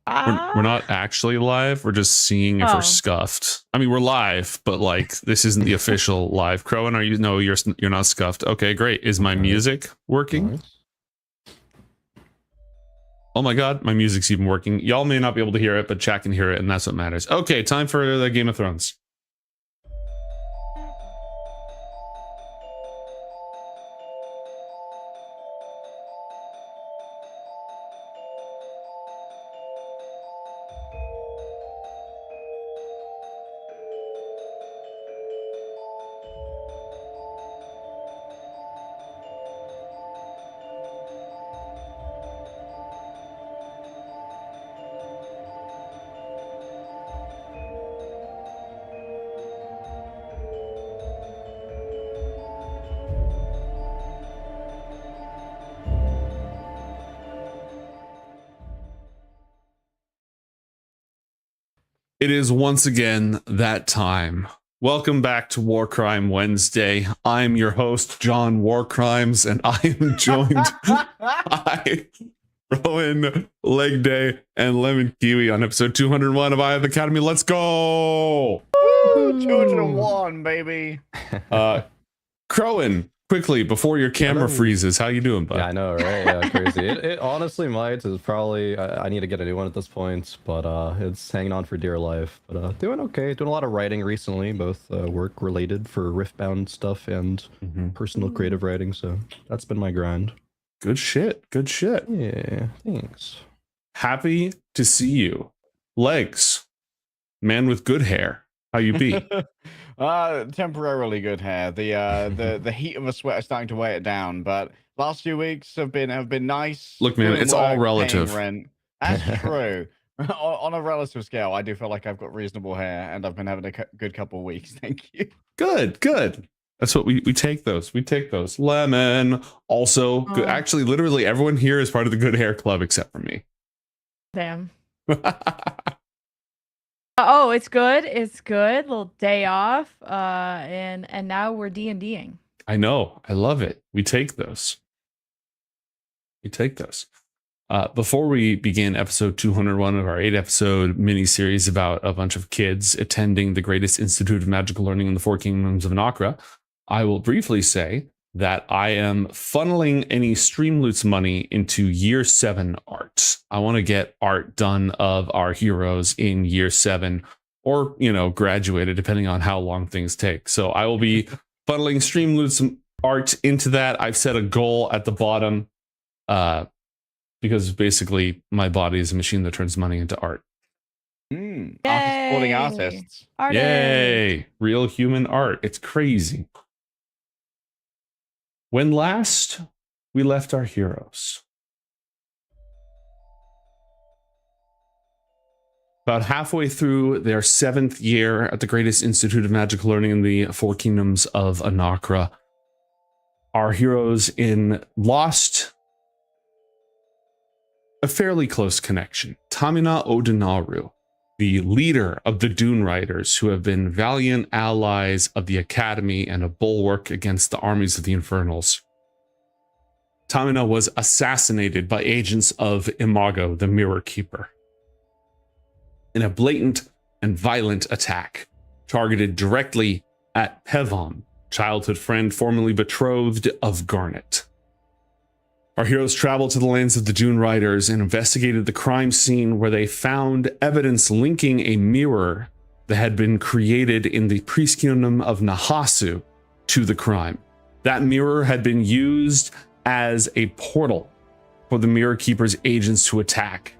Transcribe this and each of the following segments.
We're not actually live. We're just seeing if we're scuffed. I mean, we're live, but like this isn't the official live. Crowan, are you? No, you're not scuffed. Okay, great. Is my music working? Nice. Oh my god, my music's even working. Y'all may not be able to hear it, but chat can hear it, and that's what matters. Okay, time for the Game of Thrones. It is once again that time. Welcome back to War Crime Wednesday. I'm your host, John Warcrimes, and I am joined by Rowan, Leg Day, and Lemon Kiwi on episode 201 of Ioth Academy. Let's go! Woo! 201, baby. Crowan, quickly, before your camera freezes, how you doing, bud? Yeah, I know, right? Yeah, crazy. It honestly might. It's probably, I need to get a new one at this point, but it's hanging on for dear life. But doing okay. Doing a lot of writing recently, both work-related for Riftbound stuff and personal creative writing, so that's been my grind. Good shit. Good shit. Yeah, thanks. Happy to see you. Legs. Man with good hair. How you be? Temporarily good hair. The heat of a sweat is starting to weigh it down, but last few weeks have been nice. Look, man, doing it's all work, relative. paying rent. That's true. On a relative scale, I do feel like I've got reasonable hair, and I've been having a good couple of weeks. Thank you. Good. That's what we take those. We take those. Lemon. Also, good. Actually, literally everyone here is part of the Good Hair Club except for me. Damn. Oh, it's good. It's good. Little day off. And now we're D&Ding. I know. I love it. We take those. Before we begin episode 201 of our 8-episode mini-series about a bunch of kids attending the greatest institute of magical learning in the Four Kingdoms of Anakra, I will briefly say that I am funneling any Streamloots money into year 7 art. I want to get art done of our heroes in year 7 or, graduated, depending on how long things take. So I will be funneling Streamloots art into that. I've set a goal at the bottom because basically my body is a machine that turns money into art. Supporting artists. Yay! Real human art. It's crazy. When last we left our heroes, about halfway through their 7th year at the greatest institute of magical learning in the Four Kingdoms of Anakra, our heroes lost a fairly close connection. Tamina Odenaru, the leader of the Dune Riders, who have been valiant allies of the Academy and a bulwark against the armies of the Infernals. Tamina was assassinated by agents of Imago, the Mirror Keeper, in a blatant and violent attack targeted directly at Pevom, childhood friend formerly betrothed of Garnet. Our heroes traveled to the lands of the Dune Riders and investigated the crime scene, where they found evidence linking a mirror that had been created in the priest kingdom of Nahasu to the crime. That mirror had been used as a portal for the Mirror Keeper's agents to attack.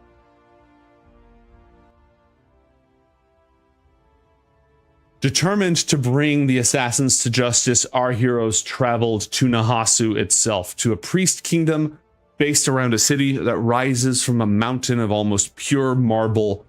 Determined to bring the assassins to justice, our heroes traveled to Nahasu itself, to a priest kingdom based around a city that rises from a mountain of almost pure marble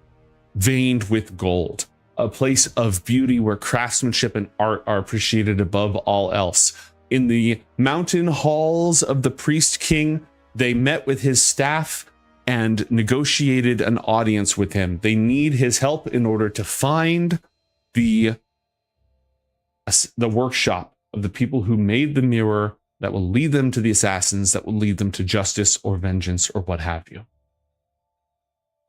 veined with gold. A place of beauty where craftsmanship and art are appreciated above all else. In the mountain halls of the priest king, they met with his staff and negotiated an audience with him. They need his help in order to find the workshop of the people who made the mirror that will lead them to the assassins, that will lead them to justice or vengeance or what have you.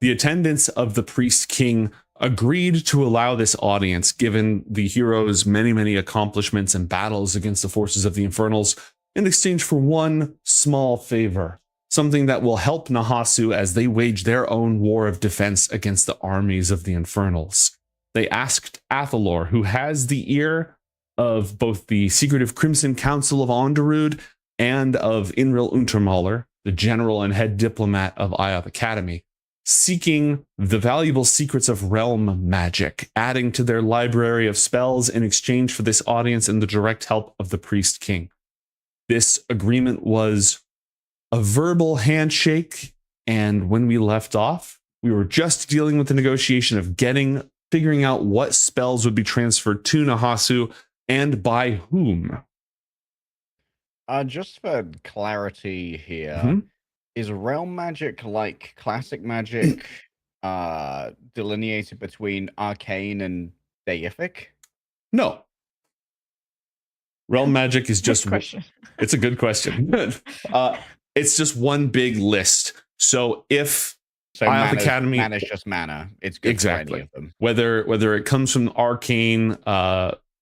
The attendants of the Priest King agreed to allow this audience, given the hero's many, many accomplishments and battles against the forces of the Infernals, in exchange for one small favor, something that will help Nahasu as they wage their own war of defense against the armies of the Infernals. They asked Athalor, who has the ear of both the secretive Crimson Council of Onderud and of Inril Untermaler, the general and head diplomat of Ioth Academy, seeking the valuable secrets of realm magic, adding to their library of spells in exchange for this audience and the direct help of the Priest King. This agreement was a verbal handshake, and when we left off, we were just dealing with the negotiation of figuring out what spells would be transferred to Nahasu and by whom. Just for clarity here, is realm magic like classic magic delineated between arcane and deific? No. Realm magic is just question. It's a good question. It's just one big list. So if Ioth Academy, mana's just mana. It's good exactly. for any of them. Whether it comes from arcane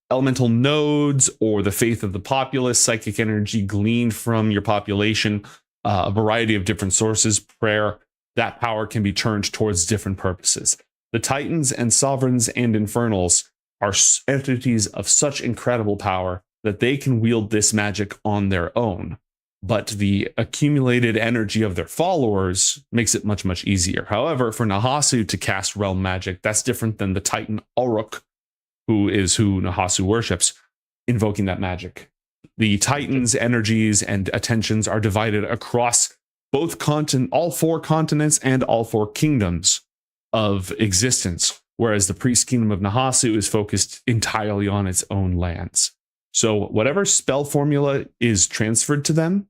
elemental nodes or the faith of the populace, psychic energy gleaned from your population, a variety of different sources, prayer, that power can be turned towards different purposes. The Titans and Sovereigns and Infernals are entities of such incredible power that they can wield this magic on their own. But the accumulated energy of their followers makes it much, much easier. However, for Nahasu to cast realm magic, that's different than the Titan Ulruk, who Nahasu worships, invoking that magic. The Titans' energies and attentions are divided across all 4 continents and all 4 kingdoms of existence, whereas the Priest Kingdom of Nahasu is focused entirely on its own lands. So whatever spell formula is transferred to them,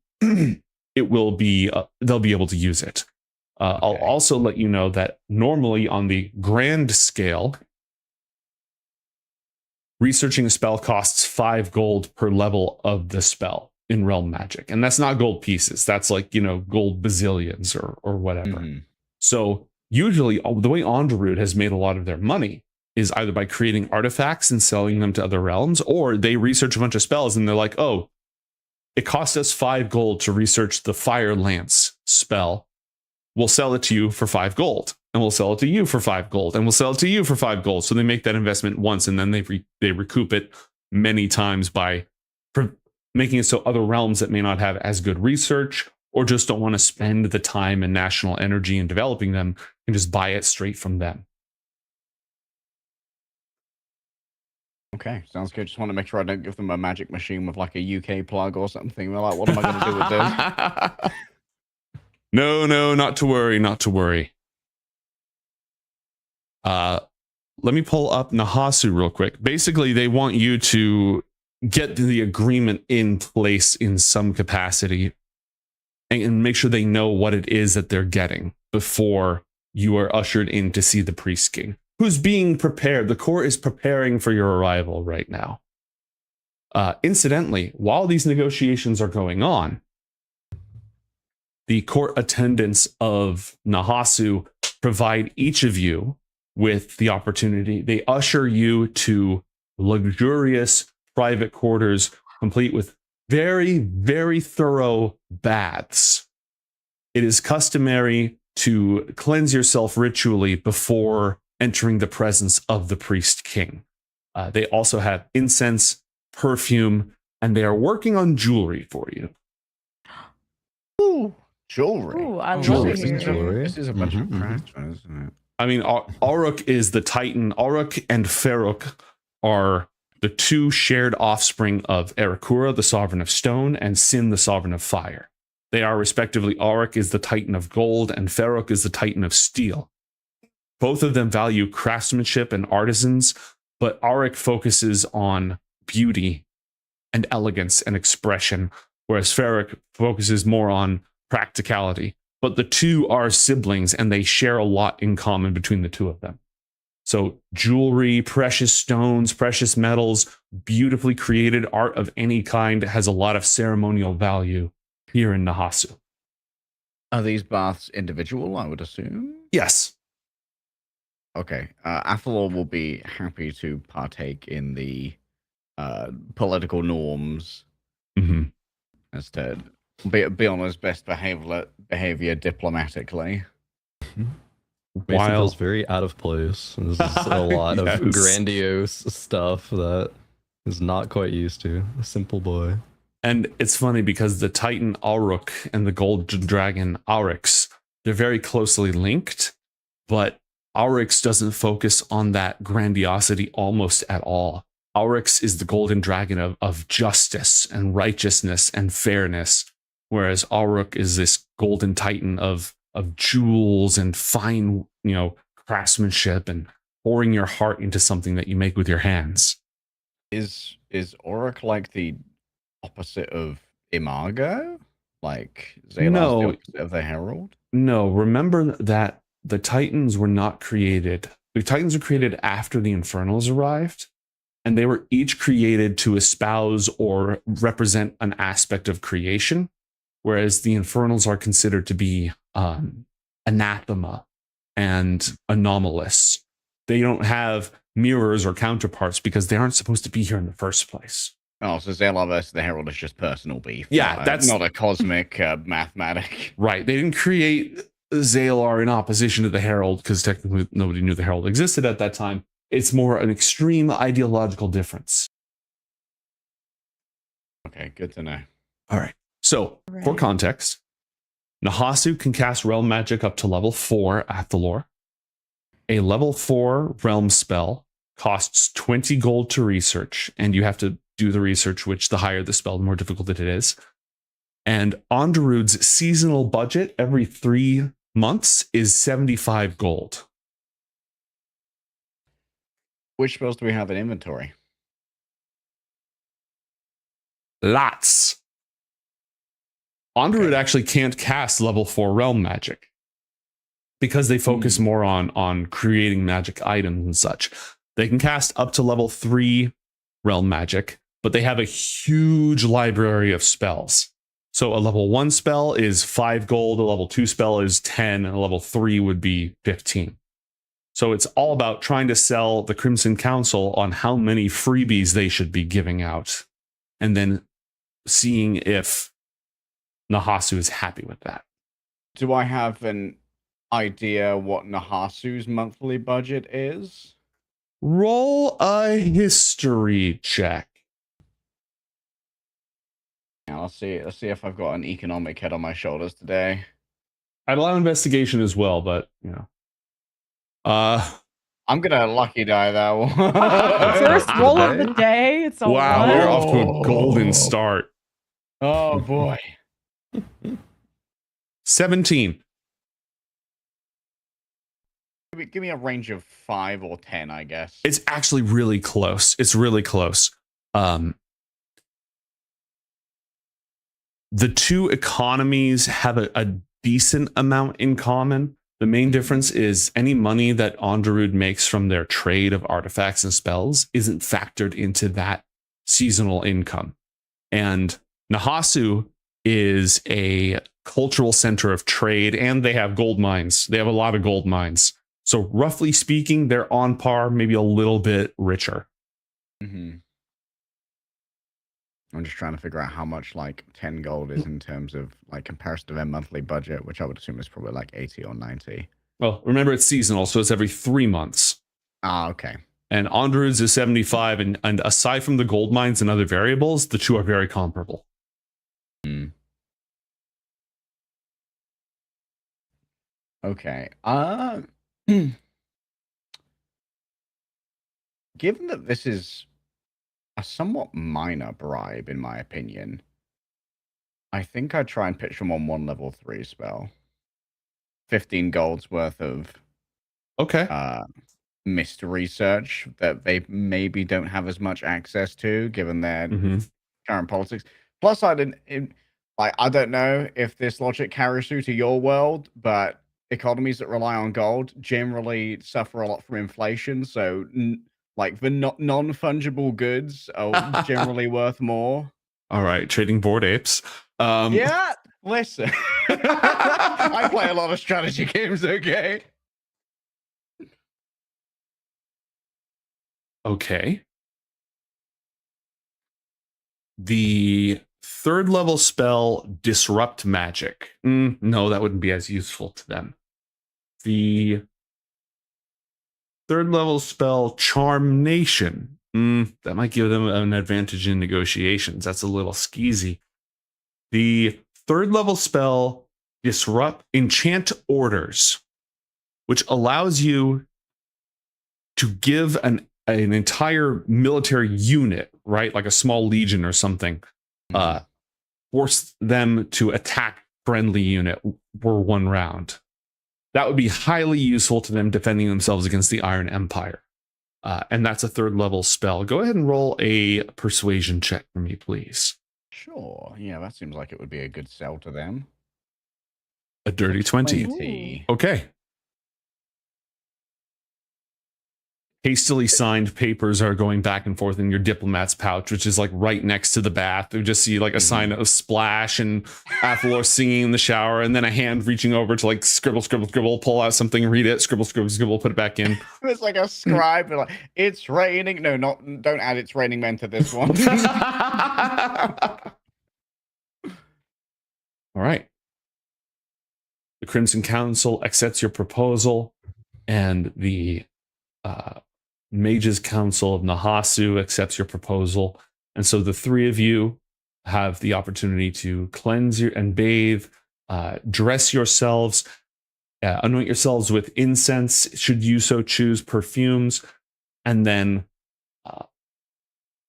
they'll be able to use it. I'll also let you know that normally on the grand scale, researching a spell costs 5 gold per level of the spell in realm magic. And that's not gold pieces. That's like, gold bazillions or whatever. Mm-hmm. So usually the way Onderud has made a lot of their money is either by creating artifacts and selling them to other realms, or they research a bunch of spells and they're like, oh, it cost us 5 gold to research the Fire Lance spell. We'll sell it to you for 5 gold. And we'll sell it to you for 5 gold. And we'll sell it to you for 5 gold. So they make that investment once and then they recoup it many times by making it so other realms that may not have as good research or just don't want to spend the time and national energy in developing them can just buy it straight from them. Okay, sounds good. Just want to make sure I don't give them a magic machine with like a UK plug or something. They're like, what am I going to do with this? No, not to worry, not to worry. Let me pull up Nahasu real quick. Basically, they want you to get the agreement in place in some capacity and make sure they know what it is that they're getting before you are ushered in to see the Priest King, who's being prepared. The court is preparing for your arrival right now. Incidentally, while these negotiations are going on, the court attendants of Nahasu provide each of you with the opportunity. They usher you to luxurious private quarters, complete with very, very thorough baths. It is customary to cleanse yourself ritually before entering the presence of the Priest King. They also have incense, perfume, and they are working on jewelry for you. Ooh, jewelry. Ooh, I love Jewelry. it here. This is a bunch of craftsmen, isn't it? I mean, Ulruk is the Titan. Ulruk and Ferruk are the 2 shared offspring of Erekura, the Sovereign of Stone, and Sin, the Sovereign of Fire. They are respectively, Ulruk is the Titan of Gold, and Ferruk is the Titan of Steel. Both of them value craftsmanship and artisans, but Ulruk focuses on beauty and elegance and expression, whereas Ferruk focuses more on practicality. But the 2 are siblings, and they share a lot in common between the 2 of them. So jewelry, precious stones, precious metals, beautifully created art of any kind has a lot of ceremonial value here in Nahasu. Are these baths individual, I would assume? Yes. Okay. Athalor will be happy to partake in the political norms hmm as to be on his best behavior diplomatically. Mason feels While very out of place. This is a lot Yes. of grandiose stuff that is not quite used to. A simple boy. And it's funny because the Titan Auruk and the Gold Dragon Auryx, they're very closely linked, but Auryx doesn't focus on that grandiosity almost at all. Auryx is the golden dragon of justice and righteousness and fairness, whereas Auruk is this golden titan of jewels and fine, craftsmanship and pouring your heart into something that you make with your hands. Is Auric like the opposite of Imago? Like Zalar's No. the opposite of the Herald? No, remember that the Titans were not created. The Titans were created after the Infernals arrived, and they were each created to espouse or represent an aspect of creation, whereas the Infernals are considered to be anathema and anomalous. They don't have mirrors or counterparts because they aren't supposed to be here in the first place. Oh, so Zalar versus the Herald is just personal beef. Yeah, that's not a cosmic mathematic. Right. They didn't create Zalar in opposition to the Herald because technically nobody knew the Herald existed at that time. It's more an extreme ideological difference. Okay, good to know. All right. So, for Right. context, Nahasu can cast realm magic up to level 4 at the lore. A level 4 realm spell costs 20 gold to research, and you have to do the research, which the higher the spell, the more difficult it is. And Onderud's seasonal budget every 3 months is 75 gold. Which spells do we have in inventory? Lots. Onderud Okay. actually can't cast level 4 realm magic because they focus more on creating magic items and such. They can cast up to level 3 realm magic, but they have a huge library of spells. So a level 1 spell is 5 gold, a level 2 spell is 10, and a level 3 would be 15. So it's all about trying to sell the Crimson Council on how many freebies they should be giving out, and then seeing if Nahasu is happy with that. Do I have an idea what Nahasu's monthly budget is? Roll a history check. Yeah, let's see if I've got an economic head on my shoulders today. I'd allow investigation as well, but I'm gonna lucky die that one. First roll of the day. It's a wow, one. we're off to a golden start. Oh boy. 17. Give me a range of 5 or 10, I guess. It's actually really close. It's really close. The two economies have a decent amount in common. The main difference is any money that Onderud makes from their trade of artifacts and spells isn't factored into that seasonal income. And Nahasu is a cultural center of trade, and they have gold mines. They have a lot of gold mines. So roughly speaking, they're on par, maybe a little bit richer. Mm-hmm. I'm just trying to figure out how much like 10 gold is in terms of like comparison to their monthly budget, which I would assume is probably like 80 or 90. Well, remember it's seasonal, so it's every 3 months. Ah, okay. And Onderud's is 75, and aside from the gold mines and other variables, the two are very comparable. Mm. Okay. Given that this is a somewhat minor bribe, in my opinion, I think I'd try and pitch them on one level 3 spell. 15 gold's worth of Okay. missed research that they maybe don't have as much access to, given their current politics. Plus, I don't know if this logic carries through to your world, but economies that rely on gold generally suffer a lot from inflation. So, like the non-fungible goods are generally worth more. All right, trading board apes. Yeah, listen, I play a lot of strategy games. Okay. Okay. The third level spell, Disrupt Magic. No, that wouldn't be as useful to them. The third level spell, Charm Nation. That might give them an advantage in negotiations. That's a little skeezy. The third level spell, Enchant Orders, which allows you to give an entire military unit, right, like a small legion or something, force them to attack friendly unit for 1 round. That would be highly useful to them defending themselves against the Iron Empire. And that's a third level spell. Go ahead and roll a persuasion check for me, please. Sure. Yeah, that seems like it would be a good sell to them. A dirty 20. 20. Okay. Hastily signed papers are going back and forth in your diplomat's pouch, which is like right next to the bath. You just see like a sign of splash and Athalor singing in the shower, and then a hand reaching over to like scribble, scribble, scribble, pull out something, read it, scribble, scribble, scribble, put it back in. It's like a scribe. Like, it's raining. No, don't add it's raining men to this one. All right. The Crimson Council accepts your proposal, and the Mages Council of Nahasu accepts your proposal. And so the 3 of you have the opportunity to cleanse and bathe, dress yourselves, anoint yourselves with incense, should you so choose, perfumes, and then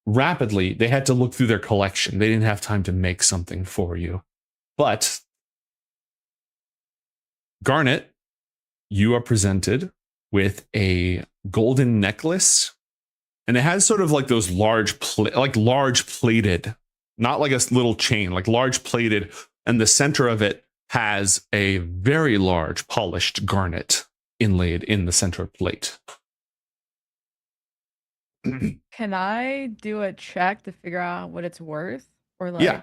rapidly, they had to look through their collection. They didn't have time to make something for you. But Garnet, you are presented with a golden necklace, and it has sort of like those large plated, not like a little chain, like large plated, and the center of it has a very large polished garnet inlaid in the center plate. Can I do a check to figure out what it's worth? Or like, Yeah.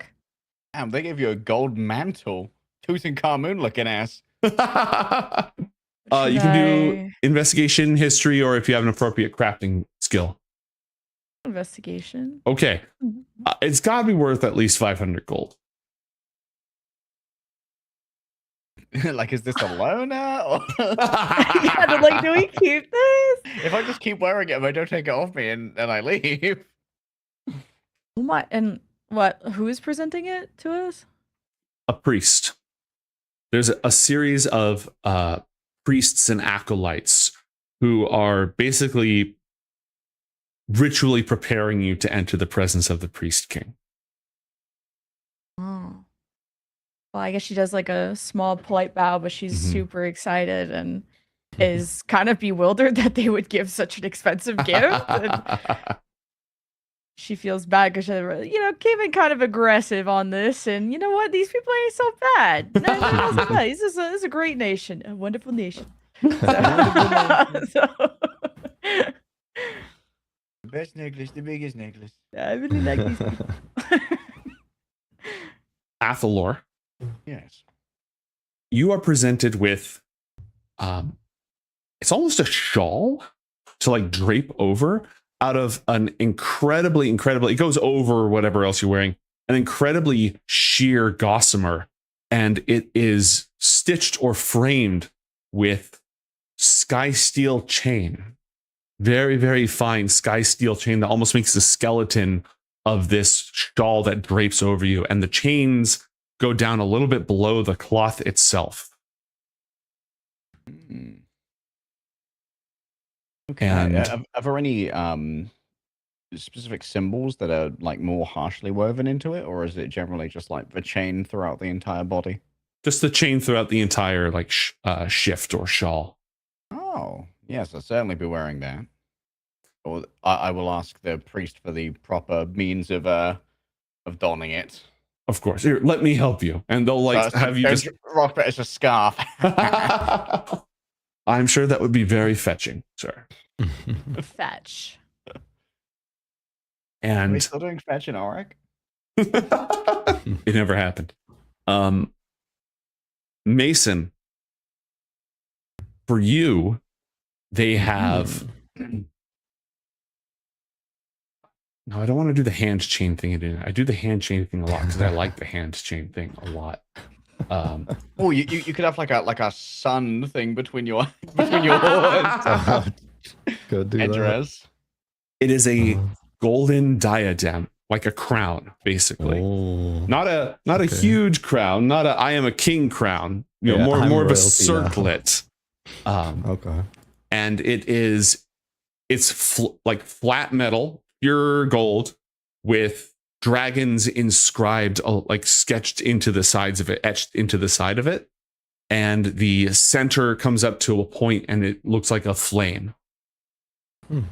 Damn, they gave you a gold mantle. Tutankhamun looking ass. You can do investigation, history, or if you have an appropriate crafting skill. Investigation. Okay. It's got to be worth at least 500 gold. Like, is this a loaner? Or... Yeah, they're like, do we keep this? If I just keep wearing it, if I don't take it off me and I leave. Oh my, and what? Who is presenting it to us? A priest. There's a series of priests and acolytes who are basically ritually preparing you to enter the presence of the priest king. Oh. Well, I guess she does like a small polite bow, but she's super excited and is kind of bewildered that they would give such an expensive gift. And she feels bad because she, came in kind of aggressive on this, and you know what? These people ain't so bad. They're not so bad. This is a great nation, a wonderful nation. So, The best necklace, the biggest necklace. I really like these people. Athalor, Yes. you are presented with it's almost a shawl to like drape over out of an incredibly, it goes over whatever else you're wearing, an incredibly sheer gossamer, and it is stitched or framed with sky steel chain. Very, very fine sky steel chain that almost makes the skeleton of this shawl that drapes over you, and the chains go down a little bit below the cloth itself. Okay. And are there any specific symbols that are like more harshly woven into it, or is it generally just like the chain throughout the entire body? just the chain throughout the entire like shift or shawl. Oh, yes, I'll certainly be wearing that. Or I will ask the priest for the proper means of donning it. Of course. Here, let me help you. And they'll like have you just rock, but it's a scarf. I'm sure that would be very fetching, sir. Fetch. Are we And still doing fetch and auric? it never happened. Mason, for you, they have No, I don't want to do the hand chain thing. I do the hand chain thing a lot because I like the hand chain thing a lot. Oh, you could have like a sun thing between your horns. Go do that. Headdress. It is a golden diadem, like a crown, basically. Oh, Not a okay. huge crown, not a I am a king crown. You know, Yeah, more I'm of a royalty circlet. okay. And it's like flat metal, pure gold, with dragons inscribed, like sketched into the sides of it, etched into the side of it. And the center comes up to a point and it looks like a flame.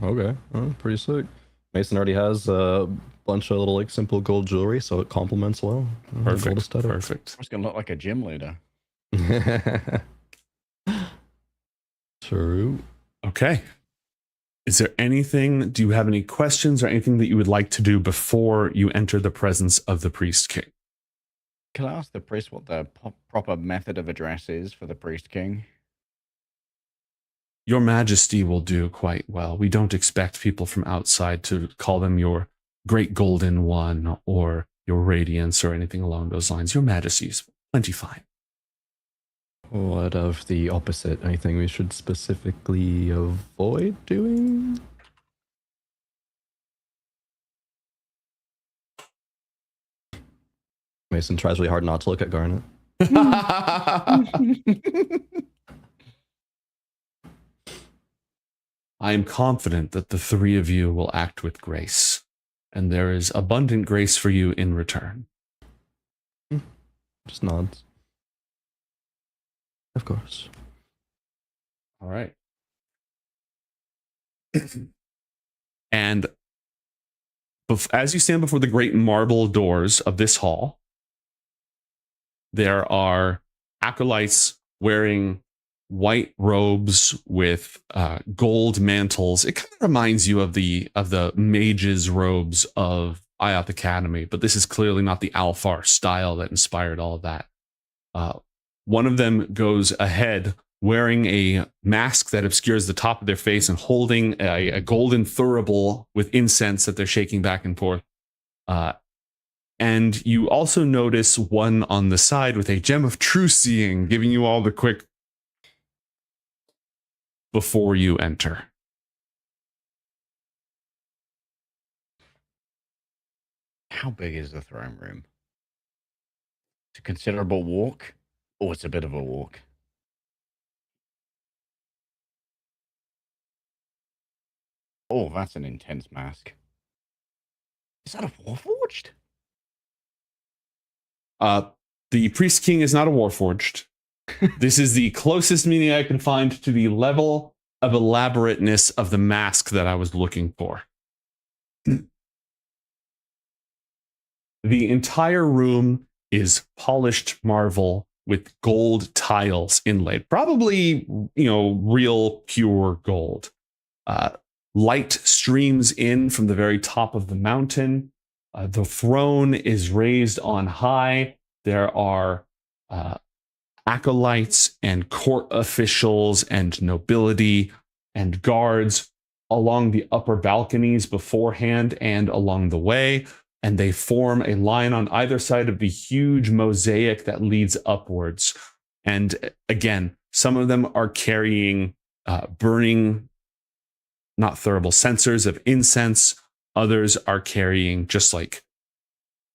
Okay, pretty sick. Mason already has a bunch of little like simple gold jewelry, so it complements well. Perfect. Perfect. It's gonna look like a gym leader. True. Okay. Is there anything, do you have any questions or anything that you would like to do before you enter the presence of the priest king? Can I ask the priest what the proper method of address is for the priest king? Your Majesty will do quite well. We don't expect people from outside to call them your great golden one or your radiance or anything along those lines. Your Majesty is plenty fine. What of the opposite? Anything we should specifically avoid doing? Mason tries really hard not to look at Garnet. I am confident that the three of you will act with grace, and there is abundant grace for you in return. Just nods. Of course. All right. And as you stand before the great marble doors of this hall, there are acolytes wearing white robes with gold mantles. It kind of reminds you of the mages' robes of Ioth Academy, but this is clearly not the Alfar style that inspired all of that. One of them goes ahead wearing a mask that obscures the top of their face and holding a golden thurible with incense that they're shaking back and forth. And you also notice one on the side with a gem of true seeing, giving you all the quick before you enter. How big is the throne room? It's a considerable walk. Oh, it's a bit of a walk. Oh, that's an intense mask. Is that a Warforged? The Priest King is not a Warforged. This is the closest meaning I can find to the level of elaborateness of the mask that I was looking for. The entire room is polished marble with gold tiles inlaid. Probably, real pure gold. Light streams in from the very top of the mountain. The throne is raised on high. There are acolytes and court officials and nobility and guards along the upper balconies beforehand and along the way. And they form a line on either side of the huge mosaic that leads upwards. And again, some of them are carrying burning, not thurible, censers of incense. Others are carrying just like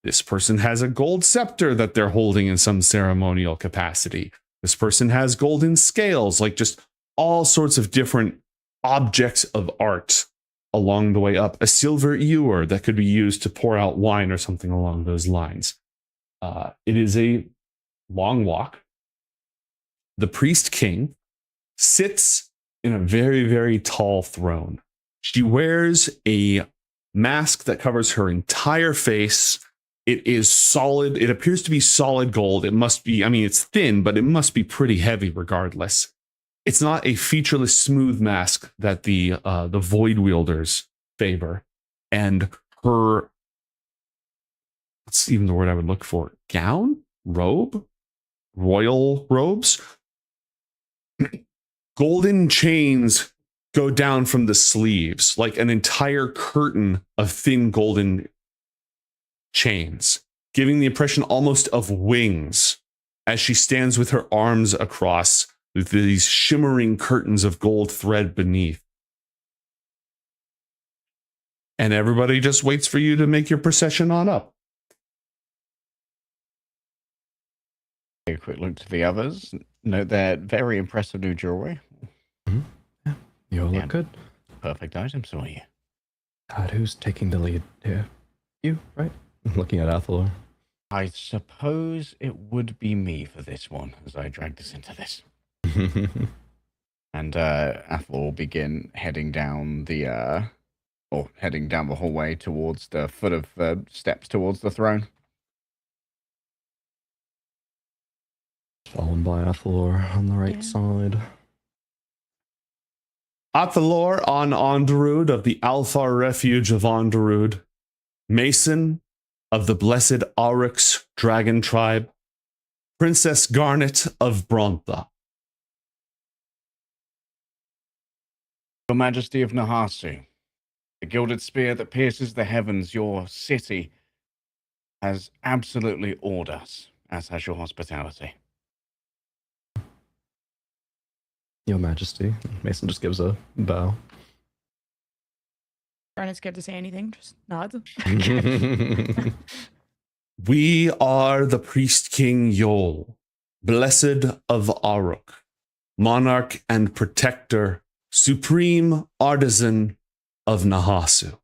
this person has a gold scepter that they're holding in some ceremonial capacity. This person has golden scales, like just all sorts of different objects of art along the way up. A silver ewer that could be used to pour out wine or something along those lines. It is a long walk. The priest king sits in a very, very tall throne. She wears a mask that covers her entire face. It is solid. It appears to be solid gold. It must be, it's thin, but it must be pretty heavy regardless. It's not a featureless, smooth mask that the Void Wielders favor. And her, what's even the word I would look for? Gown? Robe? Royal robes? Golden chains go down from the sleeves, like an entire curtain of thin golden chains, giving the impression almost of wings as she stands with her arms across with these shimmering curtains of gold thread beneath. And everybody just waits for you to make your procession on up. A quick look to the others. Note their very impressive new jewelry. Yeah, you all look Yeah. good. Perfect items for you. God, who's taking the lead here? You, right? I'm looking at Athalor. I suppose it would be me for this one, as I dragged us into this. And Athel will begin heading down the hallway towards the foot of the steps towards the throne. Followed by Athalor on the right Yeah. side. Athalor on Onderud of the Althar Refuge of Onderud, Mason of the Blessed Auryx Dragon Tribe, Princess Garnet of Brontha. Your Majesty of Nahasu, the gilded spear that pierces the heavens, your city has absolutely awed us, as has your hospitality. Your Majesty. Mason just gives a bow. Aren't scared to say anything, just nods. We are the Priest King Yol, Blessed of Aruk, Monarch and Protector, Supreme Artisan of Nahasu.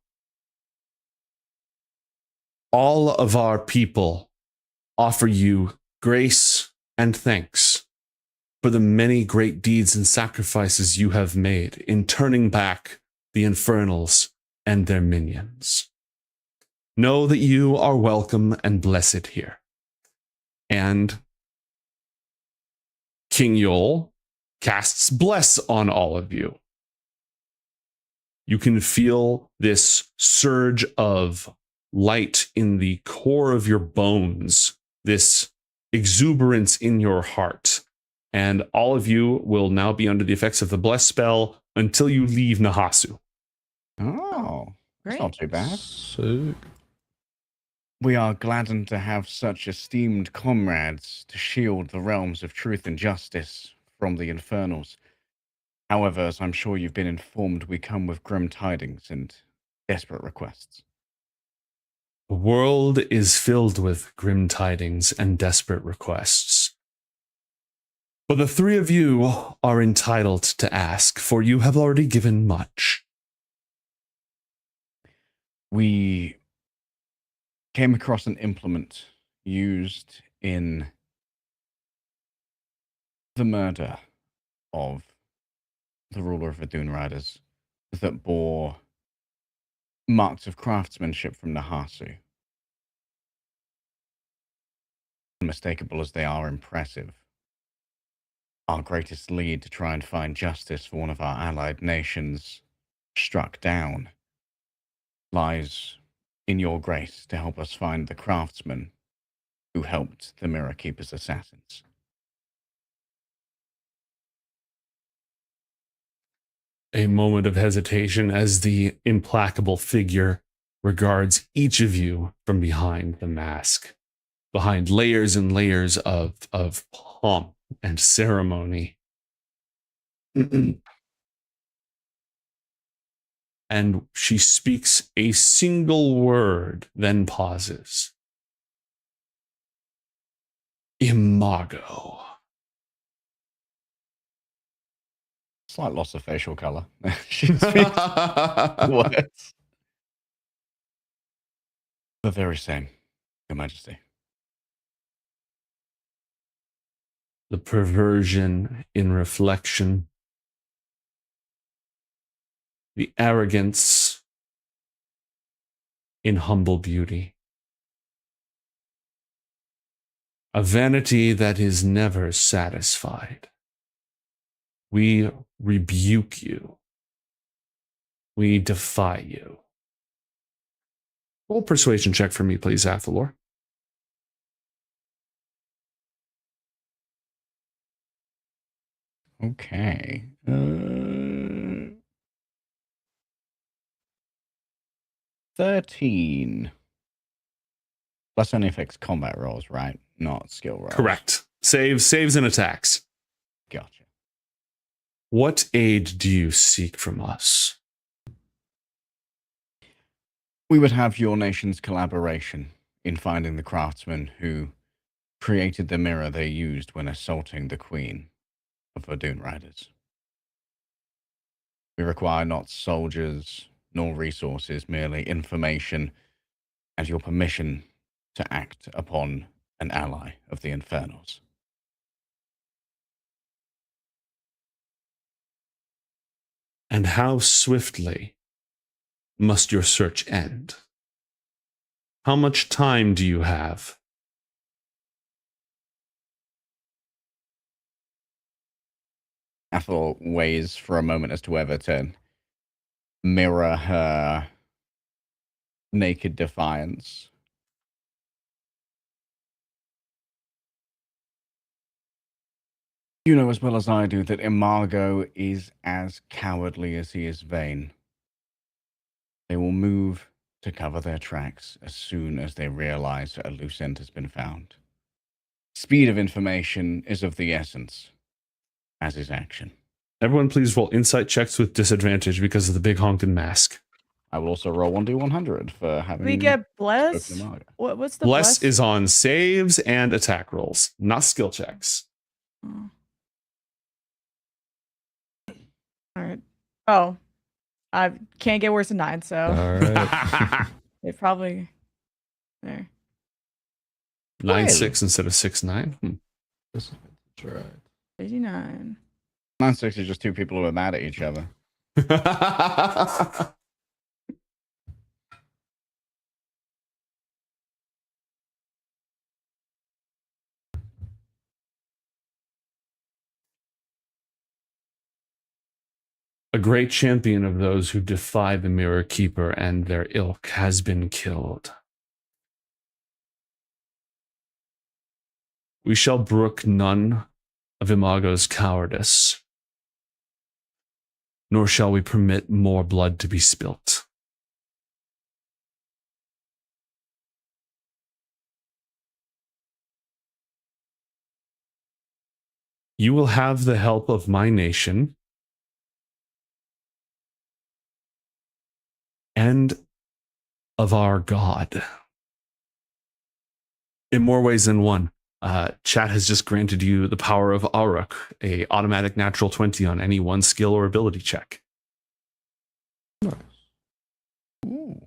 All of our people offer you grace and thanks for the many great deeds and sacrifices you have made in turning back the Infernals and their minions. Know that you are welcome and blessed here. And King Yol casts Bless on all of you. You can feel this surge of light in the core of your bones, this exuberance in your heart. And all of you will now be under the effects of the Bless spell until you leave Nahasu. Oh, that's Great. not too bad. Sick. We are gladdened to have such esteemed comrades to shield the realms of truth and justice from the Infernals. However, as I'm sure you've been informed, we come with grim tidings and desperate requests. The world is filled with grim tidings and desperate requests. But the three of you are entitled to ask, for you have already given much. We came across an implement used in the murder of the ruler of the Dune Riders that bore marks of craftsmanship from Nahasu. Unmistakable as they are, impressive. Our greatest lead to try and find justice for one of our allied nations struck down lies in your grace to help us find the craftsman who helped the Mirror Keeper's assassins. A moment of hesitation as the implacable figure regards each of you from behind the mask, behind layers and layers of pomp and ceremony. And she speaks a single word, then pauses. Imago. Slight loss of facial color. She speaks words. The very same, Your Majesty. The perversion in reflection, the arrogance in humble beauty, a vanity that is never satisfied. We rebuke you. We defy you. Roll a persuasion check for me, please, Athalor. Okay. 13. Plus only affects combat rolls, right? Not skill rolls. Correct. Saves, and attacks. Gotcha. What aid do you seek from us? We would have your nation's collaboration in finding the craftsman who created the mirror they used when assaulting the queen of the Dune Riders. We require not soldiers nor resources, merely information and your permission to act upon an ally of the Infernals. And how swiftly must your search end? How much time do you have? Ethel weighs for a moment as to whether to mirror her naked defiance. You know as well as I do that Imago is as cowardly as he is vain. They will move to cover their tracks as soon as they realize that a loose end has been found. Speed of information is of the essence, as is action. Everyone please roll insight checks with disadvantage because of the big honkin' mask. I will also roll 1d100 for having... We get bless? spoken to Imago. What's the Bless bless? is on saves and attack rolls, not skill checks. Oh. All right. Oh, I can't get worse than 9, so All right. it probably there. 9-6 instead of 6-9. That's right. 89. 9-6 is just two people who are mad at each other. A great champion of those who defy the Mirror Keeper and their ilk has been killed. We shall brook none of Imago's cowardice, nor shall we permit more blood to be spilt. You will have the help of my nation and of our God. In more ways than one, chat has just granted you the power of Auruk, a automatic natural 20 on any one skill or ability check. Nice. Ooh.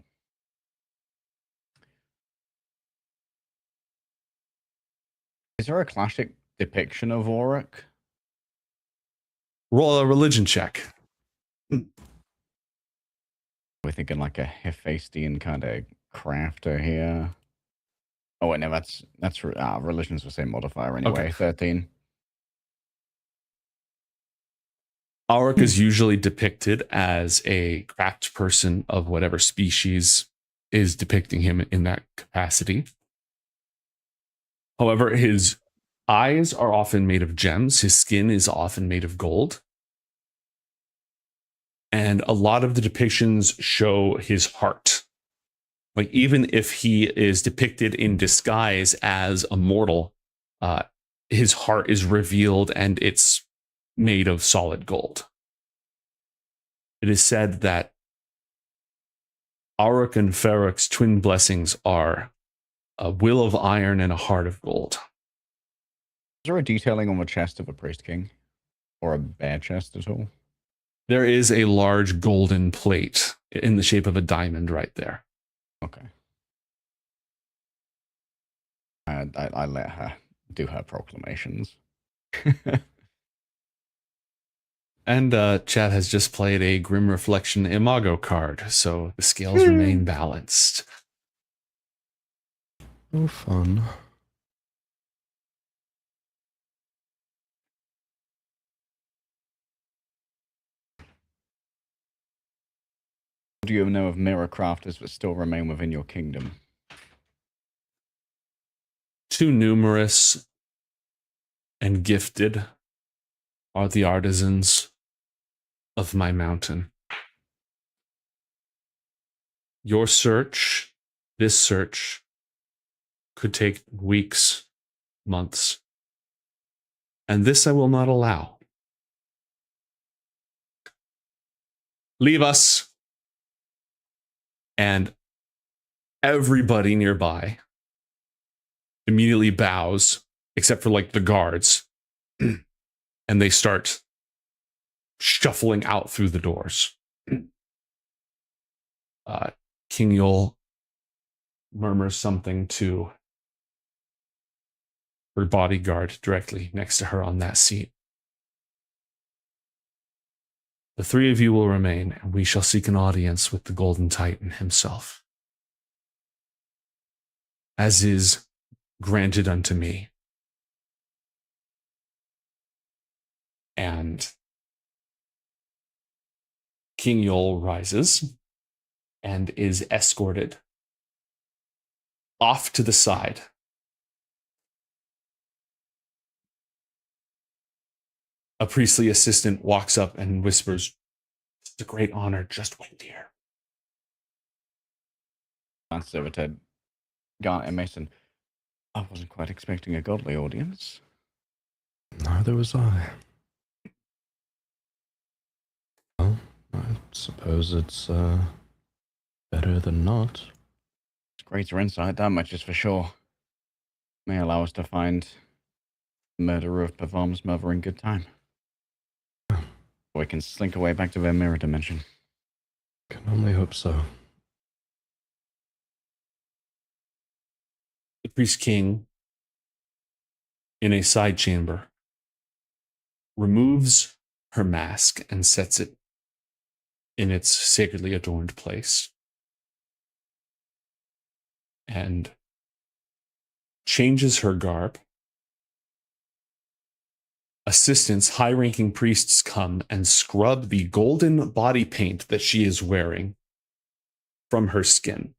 Is there a classic depiction of Auric? Roll a religion check. We're thinking like a Hephaestian kind of crafter here. Oh wait, no, that's religion's the same modifier anyway. Okay. 13. Auruk is usually depicted as a craft person of whatever species is depicting him in that capacity. However, his eyes are often made of gems. His skin is often made of gold. And a lot of the depictions show his heart. Like, even if he is depicted in disguise as a mortal, his heart is revealed and it's made of solid gold. It is said that Auruk and Ferruk's twin blessings are a will of iron and a heart of gold. Is there a detailing on the chest of a priest king? Or a bear chest at all? There is a large golden plate in the shape of a diamond right there. Okay. I let her do her proclamations. And Chad has just played a Grim Reflection Imago card, so the scales remain balanced. Oh, fun. Do you know of mirror crafters that still remain within your kingdom? Too numerous and gifted are the artisans of my mountain. Your search, this search, could take weeks, months. And this I will not allow. Leave us. And everybody nearby immediately bows, except for like the guards. And they start shuffling out through the doors. King Yul murmurs something to her bodyguard directly next to her on that seat. The three of you will remain, and we shall seek an audience with the Golden Titan himself, as is granted unto me. And King Yul rises and is escorted off to the side. A priestly assistant walks up and whispers, "It's a great honor. Just wait here." Glance over to Garnet and Mason. I wasn't quite expecting a godly audience. Neither was I. Well, I suppose it's better than not. It's greater insight, that much is for sure. May allow us to find the murderer of Pavam's mother in good time. We can slink away back to their mirror dimension. Can only hope so. The priest king, in a side chamber, removes her mask and sets it in its sacredly adorned place, and changes her garb. Assistants, high-ranking priests come and scrub the golden body paint that she is wearing from her skin.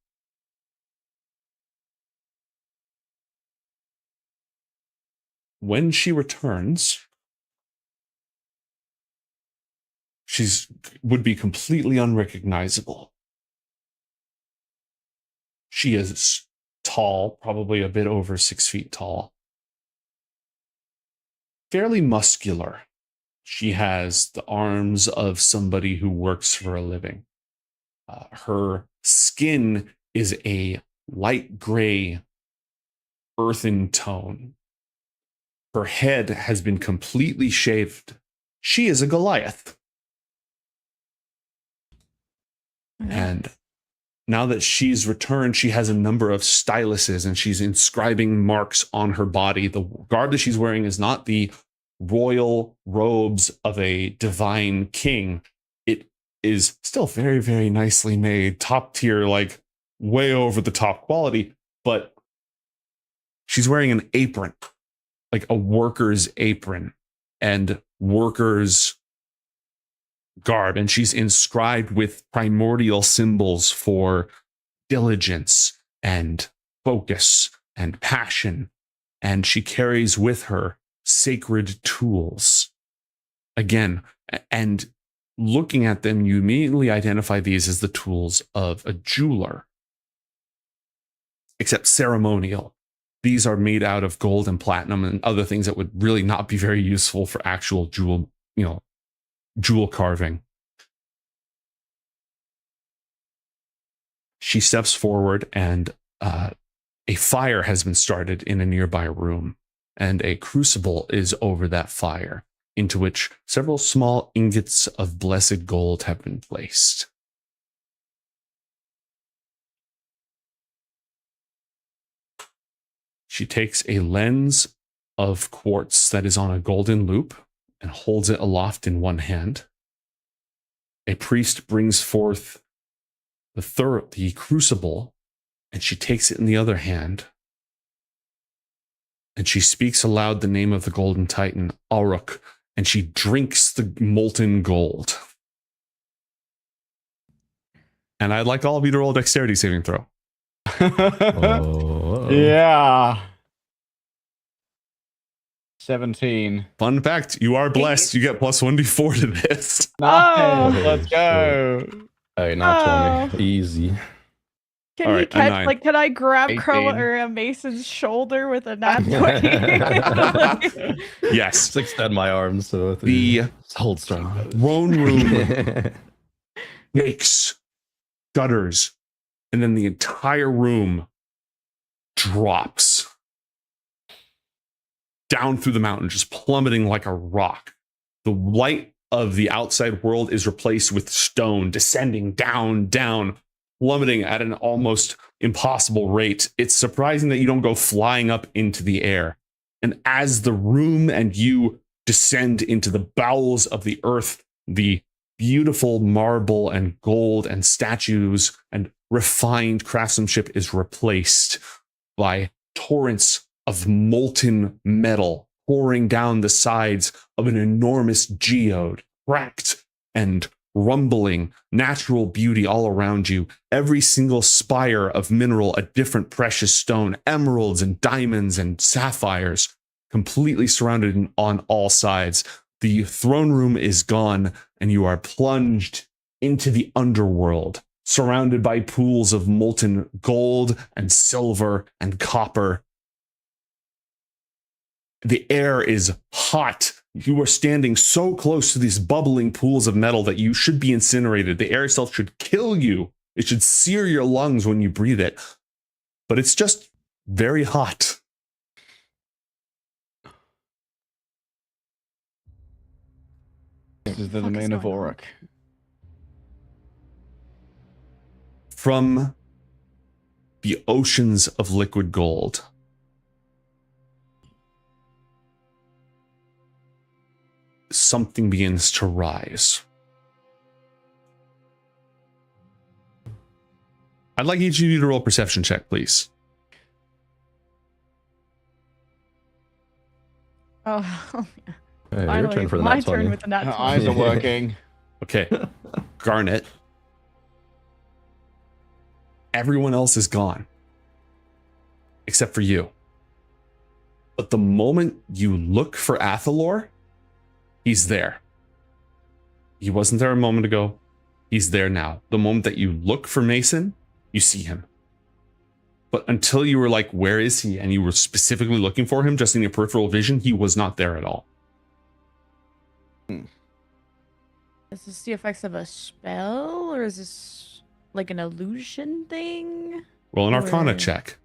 When she returns, would be completely unrecognizable. She is tall, probably a bit over 6 feet tall. Fairly muscular. She has the arms of somebody who works for a living. Her skin is a light gray, earthen tone. Her head has been completely shaved. She is a Goliath. And now that she's returned, she has a number of styluses and she's inscribing marks on her body. The garb that she's wearing is not the royal robes of a divine king. It is still very, very nicely made, top tier, like way over the top quality, but she's wearing an apron, like a worker's apron and worker's garb, and she's inscribed with primordial symbols for diligence and focus and passion, and she carries with her sacred tools. Again, and looking at them, you immediately identify these as the tools of a jeweler, except ceremonial. These are made out of gold and platinum and other things that would really not be very useful for actual jewel carving. She steps forward, and a fire has been started in a nearby room, and a crucible is over that fire, into which several small ingots of blessed gold have been placed. She takes a lens of quartz that is on a golden loop and holds it aloft in one hand. A priest brings forth the crucible, and she takes it in the other hand. And she speaks aloud the name of the Golden Titan, Aruk, and she drinks the molten gold. And I'd like all of you to roll a dexterity saving throw. Yeah. 17. Fun fact, you are blessed. You get plus 1d4 to this. Nice. Let's go. Hey, not 20. Easy. Can All he right, a catch? 9. Like, can I grab 18. Mason's shoulder with a nat 20? Yes. Just extend my arms so The just hold strong. throne room shakes, shudders, and then the entire room drops down through the mountain, just plummeting like a rock. The light of the outside world is replaced with stone, descending down, plummeting at an almost impossible rate. It's surprising that you don't go flying up into the air. And as the room and you descend into the bowels of the earth, the beautiful marble and gold and statues and refined craftsmanship is replaced by torrents of molten metal pouring down the sides of an enormous geode, cracked and rumbling, natural beauty all around you. Every single spire of mineral, a different precious stone, emeralds and diamonds and sapphires, completely surrounded on all sides. The throne room is gone, and you are plunged into the underworld, surrounded by pools of molten gold and silver and copper. The air is hot. You are standing so close to these bubbling pools of metal that you should be incinerated. The air itself should kill you. It should sear your lungs when you breathe it. But it's just very hot. This is the Fuck is domain of going on? Auroch. From the oceans of liquid gold, something begins to rise. I'd like each of you to roll a perception check, please. Oh, Hey, your finally, turn for the my nat 20. turn with the nat Her 20. eyes are working. Okay. Garnet. Everyone else is gone. Except for you. But the moment you look for Athalor, he's there. He wasn't there a moment ago. He's there now. The moment that you look for Mason, you see him. But until you were like, where is he? And you were specifically looking for him just in your peripheral vision, he was not there at all. Is this the effects of a spell, or is this like an illusion thing? Roll an Arcana Or- check.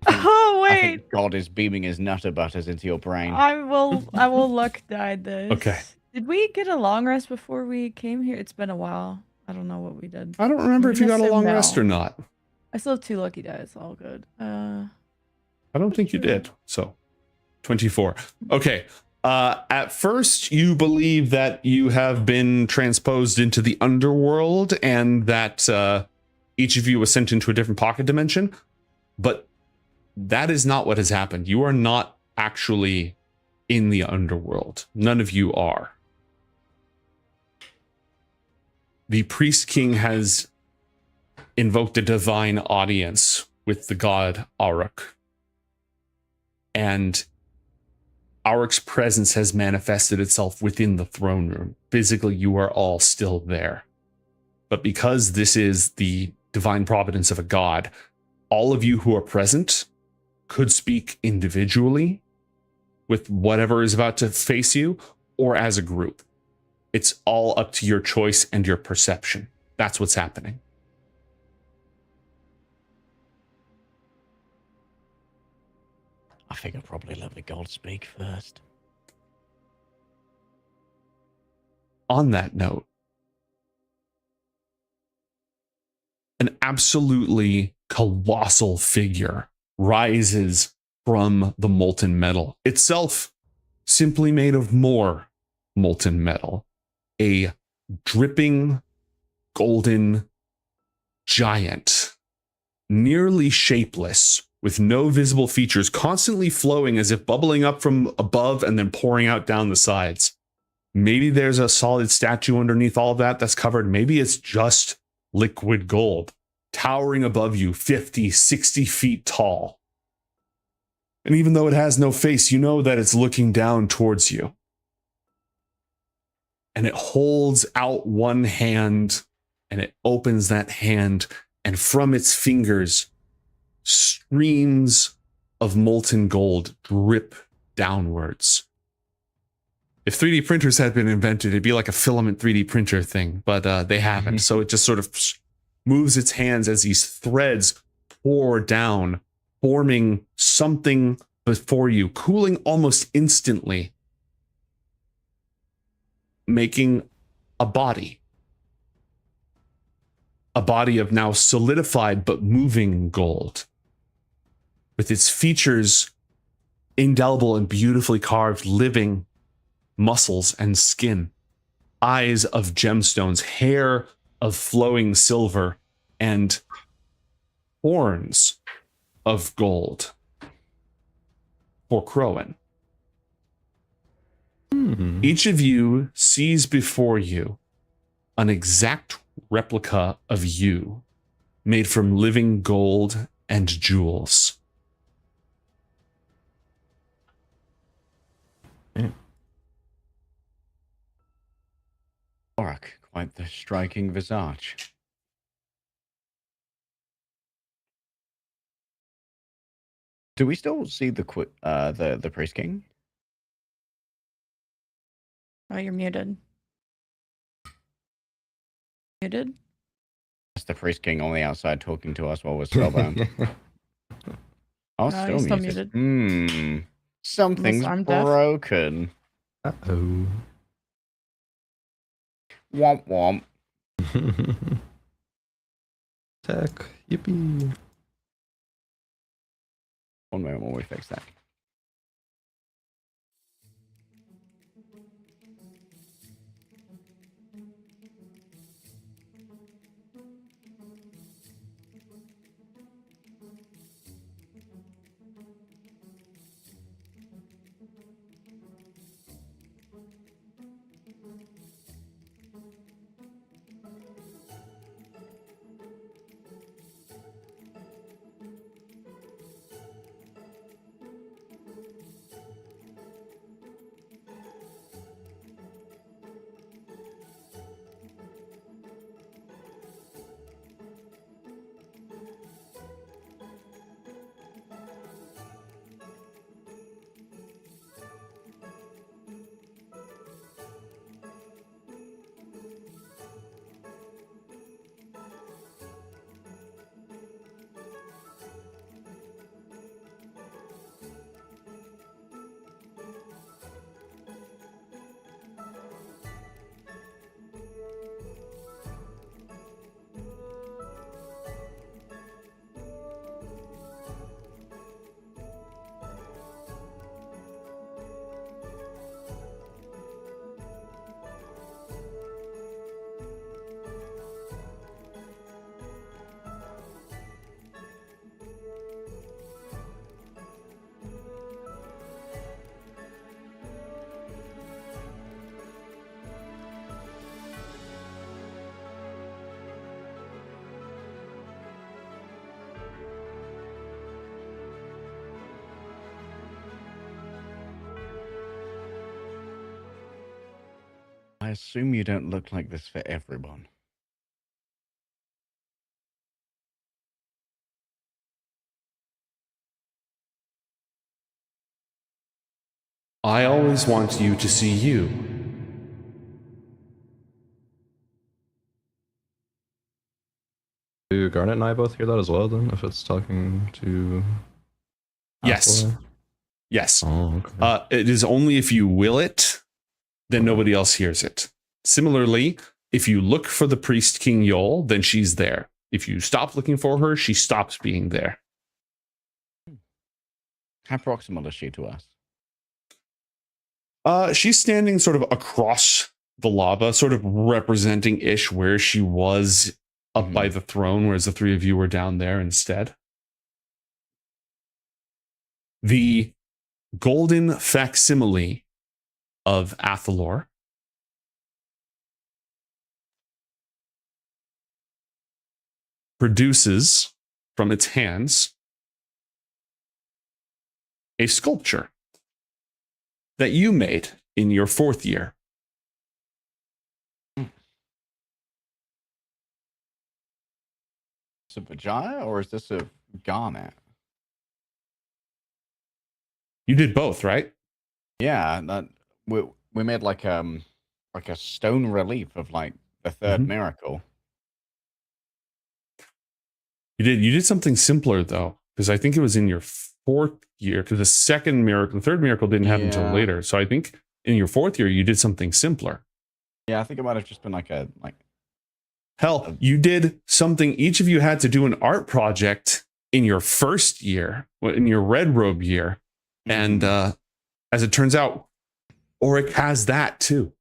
Oh I wait, think God is beaming his nutter butters into your brain. I will look at this. Okay. Did we get a long rest before we came here? It's been a while. I don't know what we did. I don't remember I'm if you gonna got a assume long rest no. or not. I still have 2 lucky dice. All good. I don't think you did. So 24. Okay. At first, you believe that you have been transposed into the underworld and that each of you was sent into a different pocket dimension. But that is not what has happened. You are not actually in the underworld. None of you are. The Priest King has invoked a divine audience with the god Auroch. And Auroch's presence has manifested itself within the throne room. Physically, you are all still there. But because this is the divine providence of a god, all of you who are present could speak individually with whatever is about to face you or as a group. It's all up to your choice and your perception. That's what's happening. I think I'd probably let the God speak first. On that note, an absolutely colossal figure rises from the molten metal, itself simply made of more molten metal. A dripping golden giant, nearly shapeless, with no visible features, constantly flowing as if bubbling up from above and then pouring out down the sides. Maybe there's a solid statue underneath all of that that's covered. Maybe it's just liquid gold, towering above you, 50, 60 feet tall. And even though it has no face, you know that it's looking down towards you. And it holds out one hand and it opens that hand, and from its fingers, streams of molten gold drip downwards. If 3D printers had been invented, it'd be like a filament 3D printer thing, but they haven't. So it just sort of moves its hands as these threads pour down, forming something before you, cooling almost instantly, making a body. A body of now solidified but moving gold, with its features indelible and beautifully carved, living muscles and skin, eyes of gemstones, hair of flowing silver, and horns of gold for Crowan. Each of you sees before you an exact replica of you, made from living gold and jewels. Oric, quite the striking visage. Do we still see the priest king? Oh, you're muted. Muted? That's the priest king on the outside talking to us while we're spellbound. Oh, No, still he's still muted. muted. Something's I'm deaf. broken. Uh-oh. Womp womp. Tech. Yippee. One moment while we fix that. I assume you don't look like this for everyone. I always want you to see you. Do Garnet and I both hear that as well, then, if it's talking to... Yes. Apple? Yes. Oh, okay. It is only if you will it, then nobody else hears it. Similarly, if you look for the priest King Yol, then she's there. If you stop looking for her, she stops being there. How proximal is she to us? She's standing sort of across the lava, sort of representing ish where she was up by the throne, whereas the three of you were down there instead. The golden facsimile of Athalor produces from its hands a sculpture that you made in your 4th year. Is it vagina or is this a garnet? You did both, right? Yeah, that we made like a stone relief of like the third miracle. You did something simpler though, because I think it was in your fourth year. Because the third miracle didn't happen until Yeah. later. So I think in your fourth year you did something simpler. Yeah, I think it might have just been like Hell, you did something. Each of you had to do an art project in your first year, in your red robe year, and as it turns out, Auric has that too.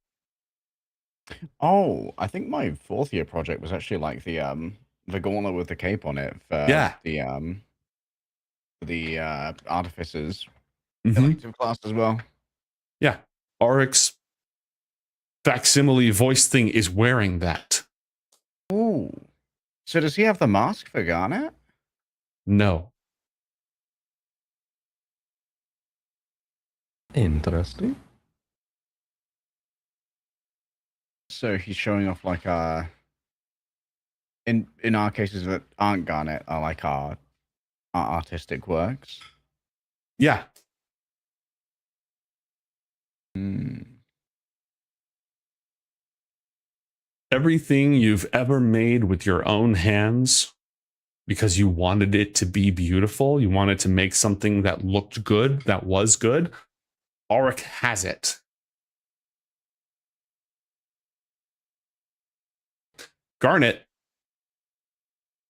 Oh, I think my fourth year project was actually like the gauntlet with the cape on it for Yeah. the artificers Mhm. elective class as well. Yeah, Auric's facsimile voice thing is wearing that. Ooh. So does he have the mask for Garnet? No. Interesting. So he's showing off like in our cases that aren't Garnet are like our artistic works. Yeah. Everything you've ever made with your own hands because you wanted it to be beautiful, you wanted to make something that looked good, that was good, Auric has it. Garnet,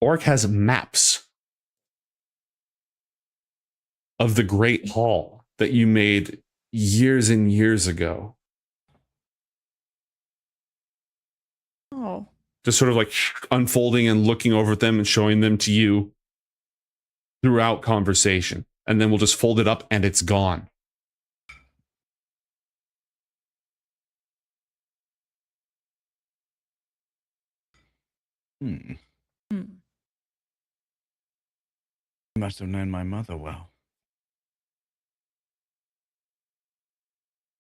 Auric has maps of the Great Hall that you made years and years ago. Oh. Just sort of like unfolding and looking over at them and showing them to you throughout conversation. And then we'll just fold it up and it's gone. Hmm. Hmm. You must have known my mother well.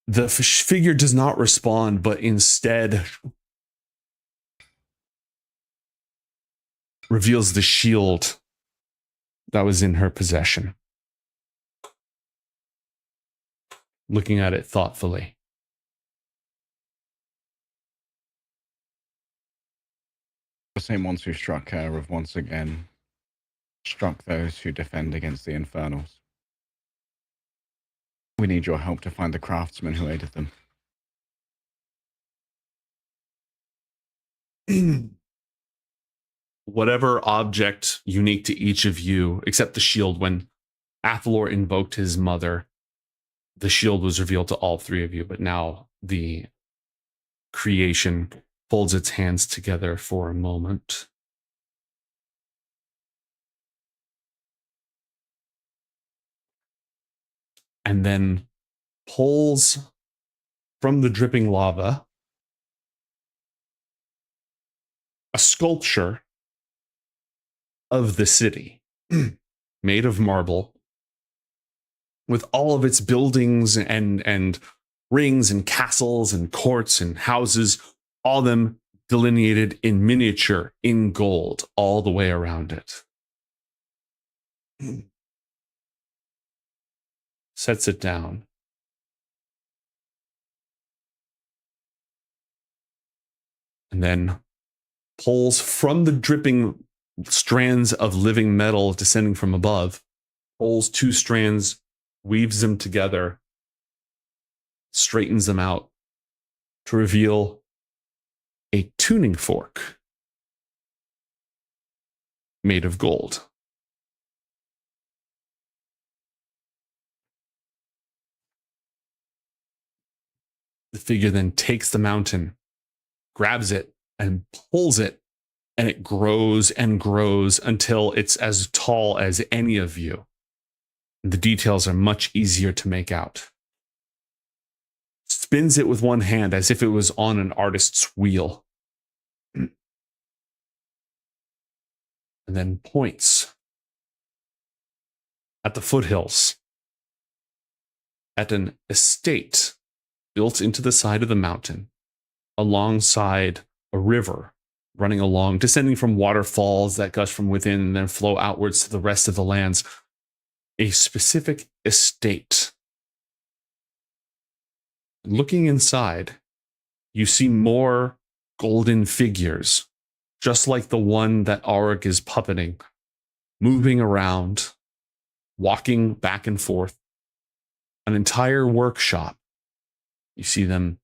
The figure does not respond, but instead reveals the shield that was in her possession. Looking at it thoughtfully. The same ones who struck her have once again struck those who defend against the infernals. We need your help to find the craftsmen who aided them. Whatever object unique to each of you, except the shield, when Athalor invoked his mother, the shield was revealed to all three of you, but now the creation folds its hands together for a moment. And then pulls from the dripping lava a sculpture of the city made of marble with all of its buildings and rings and castles and courts and houses, all of them delineated in miniature in gold all the way around it. Sets it down. And then pulls from the dripping strands of living metal descending from above, pulls two strands, weaves them together, straightens them out to reveal a tuning fork made of gold. The figure then takes the mountain, grabs it, and pulls it, and it grows and grows until it's as tall as any of you. The details are much easier to make out. Spins it with one hand as if it was on an artist's wheel. And then points at the foothills, at an estate built into the side of the mountain, alongside a river running along, descending from waterfalls that gush from within and then flow outwards to the rest of the lands. A specific estate. Looking inside, you see more golden figures, just like the one that Auric is puppeting, moving around, walking back and forth. An entire workshop. You see them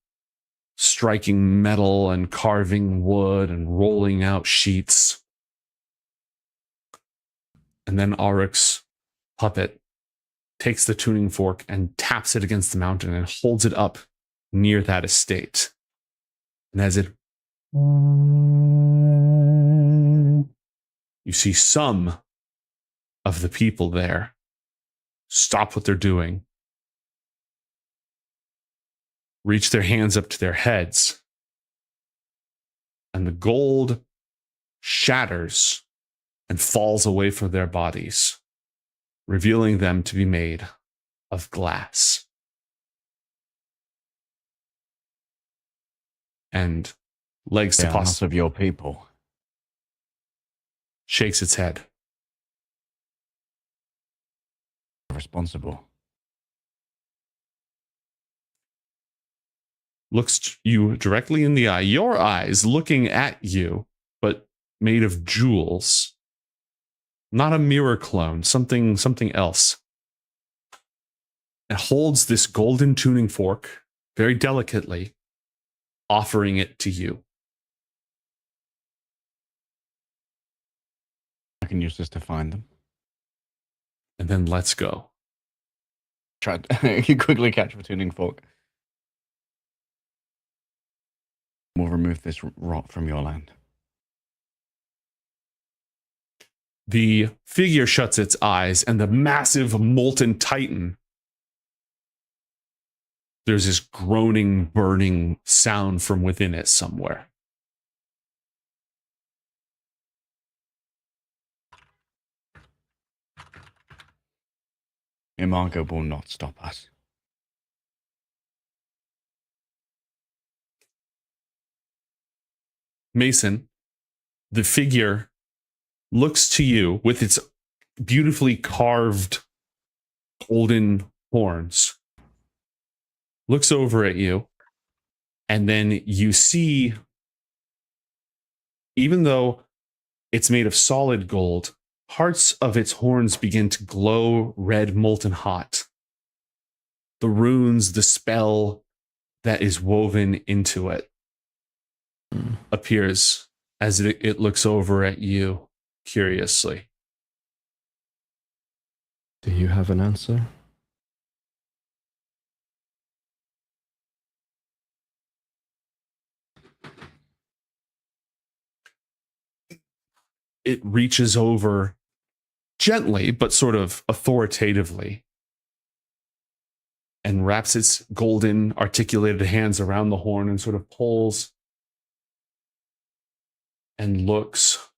striking metal and carving wood and rolling out sheets. And then Auric's puppet takes the tuning fork and taps it against the mountain and holds it up near that estate. And as it, you see some of the people there stop what they're doing, reach their hands up to their heads, and the gold shatters and falls away from their bodies, revealing them to be made of glass. And legs to Lots of your people. Shakes its head. Responsible. Looks you directly in the eye, your eyes looking at you, but made of jewels. Not a mirror clone, something else. It holds this golden tuning fork very delicately, offering it to you. I can use this to find them. And then let's go. You quickly catch the tuning fork. We'll remove this rot from your land. The figure shuts its eyes, and the massive molten titan. There's this groaning, burning sound from within it somewhere. Imago will not stop us. Mason, the figure looks to you with its beautifully carved golden horns, looks over at you, and then you see, even though it's made of solid gold, parts of its horns begin to glow red, molten hot. The runes, the spell that is woven into it appears as it looks over at you curiously. Do you have an answer? It reaches over gently, but sort of authoritatively, and wraps its golden articulated hands around the horn and sort of pulls and looks.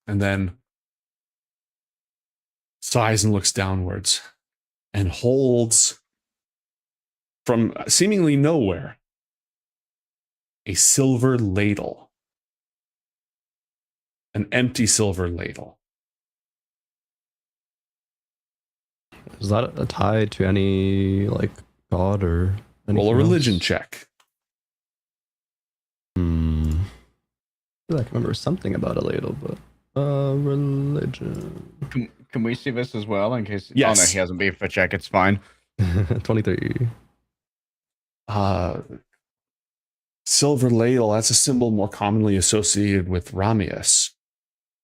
And then sighs and looks downwards and holds from seemingly nowhere a silver ladle, an empty silver ladle. Is that a tie to any like god or anything Roll a religion else? check. I feel like I remember something about a ladle, but religion. Can we see this as well in case? Yes. Oh no, he hasn't been for check. It's fine. 23. Silver ladle, that's a symbol more commonly associated with Ramius.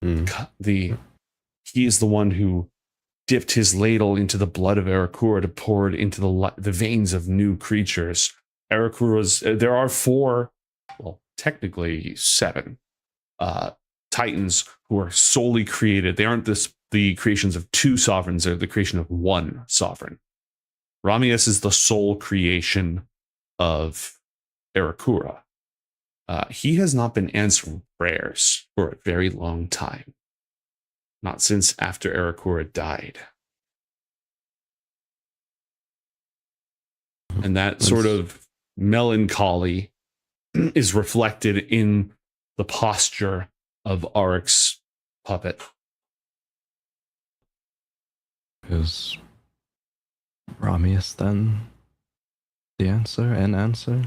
He is the one who dipped his ladle into the blood of Arakura to pour it into the veins of new creatures. There are 4, well, technically 7 titans who are solely created. They aren't the creations of 2 sovereigns, they're the creation of 1 sovereign. Ramius is the sole creation of Arakura. He has not been answering prayers for a very long time. Not since after Arakura died. And that sort of melancholy is reflected in the posture of Arik's puppet. Is Ramius then the answer and answer?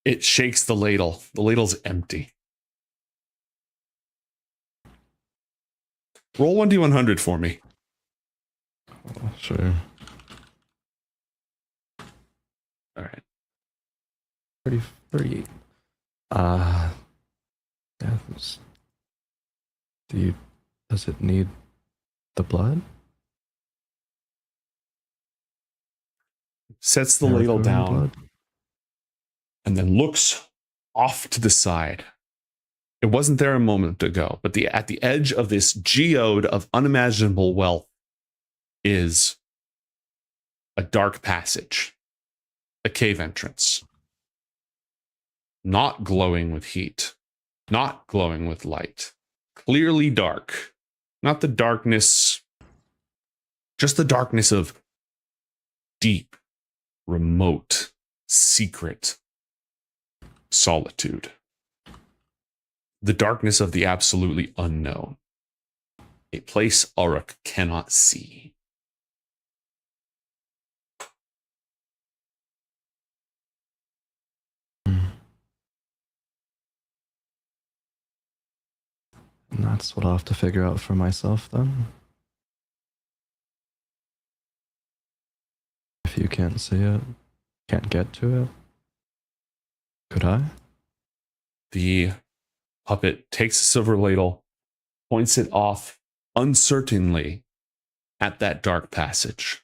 It shakes the ladle. The ladle's empty. Roll 1d100 for me. Oh, sure. All right. 38. Does it need the blood? Sets the ladle Erythroid down blood? and then looks off to the side. It wasn't there a moment ago, but at the edge of this geode of unimaginable wealth is a dark passage, a cave entrance, not glowing with heat, not glowing with light, clearly dark, not the darkness, just the darkness of deep, remote, secret solitude. The darkness of the absolutely unknown. A place Auric cannot see. And that's what I'll have to figure out for myself then. If you can't see it, can't get to it, could I? The puppet takes a silver ladle, points it off uncertainly at that dark passage.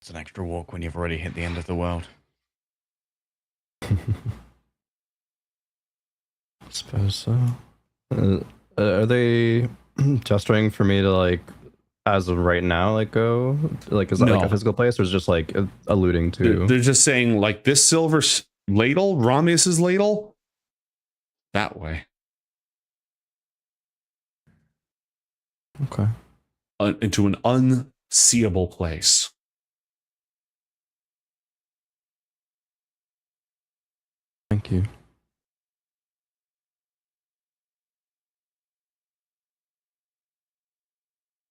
It's an extra walk when you've already hit the end of the world. I suppose so. Are they gesturing for me to, like, as of right now, like, go? Like, is that like No. a physical place, or is it just like alluding to? They're just saying, like, this silver ladle, Ramius's ladle, that way. Okay. Into an unseeable place. Thank you.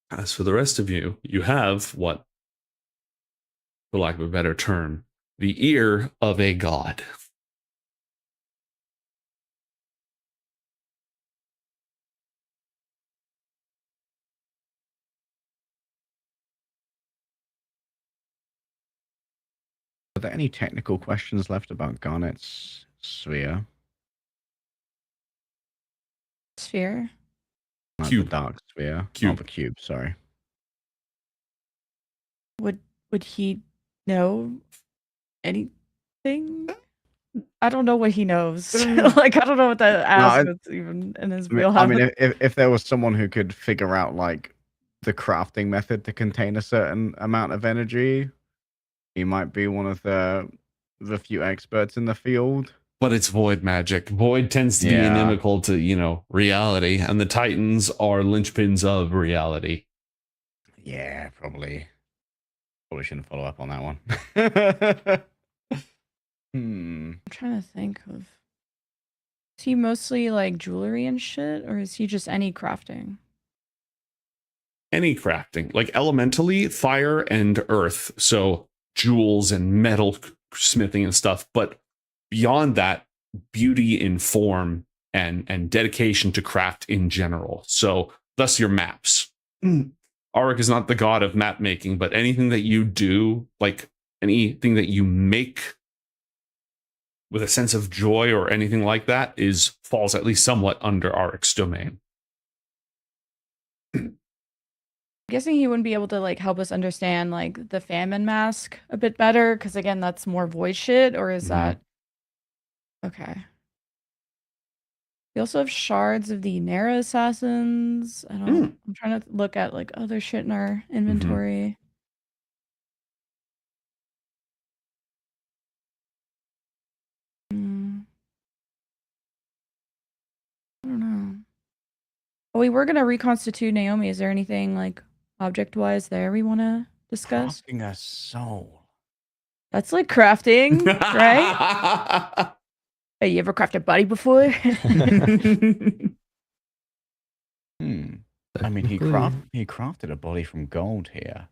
As for the rest of you, you have what, for lack of a better term, the ear of a god. Are there any technical questions left about Garnet's sphere? Sphere. Like Cube. the dark sphere. Cube. Not the cube, sorry. Would he know anything? I don't know what he knows. Like, I don't know what to ask that's even in his wheelhouse. I mean, if there was someone who could figure out, like, the crafting method to contain a certain amount of energy, he might be one of the few experts in the field. But it's void magic. Void tends to be Yeah. inimical to, reality, and the Titans are linchpins of reality. Yeah, probably shouldn't follow up on that one. I'm trying to think of. Is he mostly like jewelry and shit, or is he just any crafting? Any crafting, like elementally, fire and earth. So jewels and metal smithing and stuff. But beyond that, beauty in form and dedication to craft in general. So thus your maps. Auric is not the god of map making, but anything that you do, like anything that you make with a sense of joy or anything like that, falls at least somewhat under Auric's domain. I'm guessing he wouldn't be able to like help us understand like the famine mask a bit better, because again, that's more voice shit, or is that okay? We also have shards of the Nera assassins. I'm trying to look at like other shit in our inventory. We were gonna reconstitute Naomi. Is there anything like object-wise there we want to discuss? Crafting a soul. That's like crafting, right? Hey, you ever crafted body before? I mean, he crafted a body from gold here.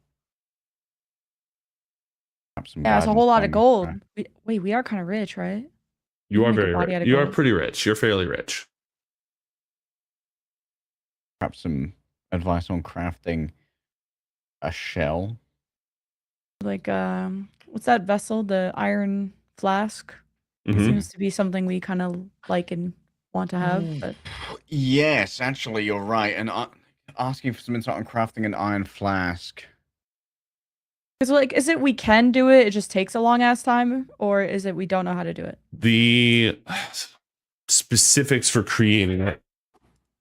Yeah, it's a whole lot of gold. Wait, we are kind of rich, right? You are Make a very body out rich. of You are gold. pretty rich. You're fairly rich. Perhaps some advice on crafting a shell. Like, what's that vessel? The iron flask. Mhm. Seems to be something we kind of like and want to have. But Yes, actually, you're right. And asking for some insight on crafting an iron flask. it's like, is it we can do it? It just takes a long ass time, or is it we don't know how to do it? The specifics for creating it.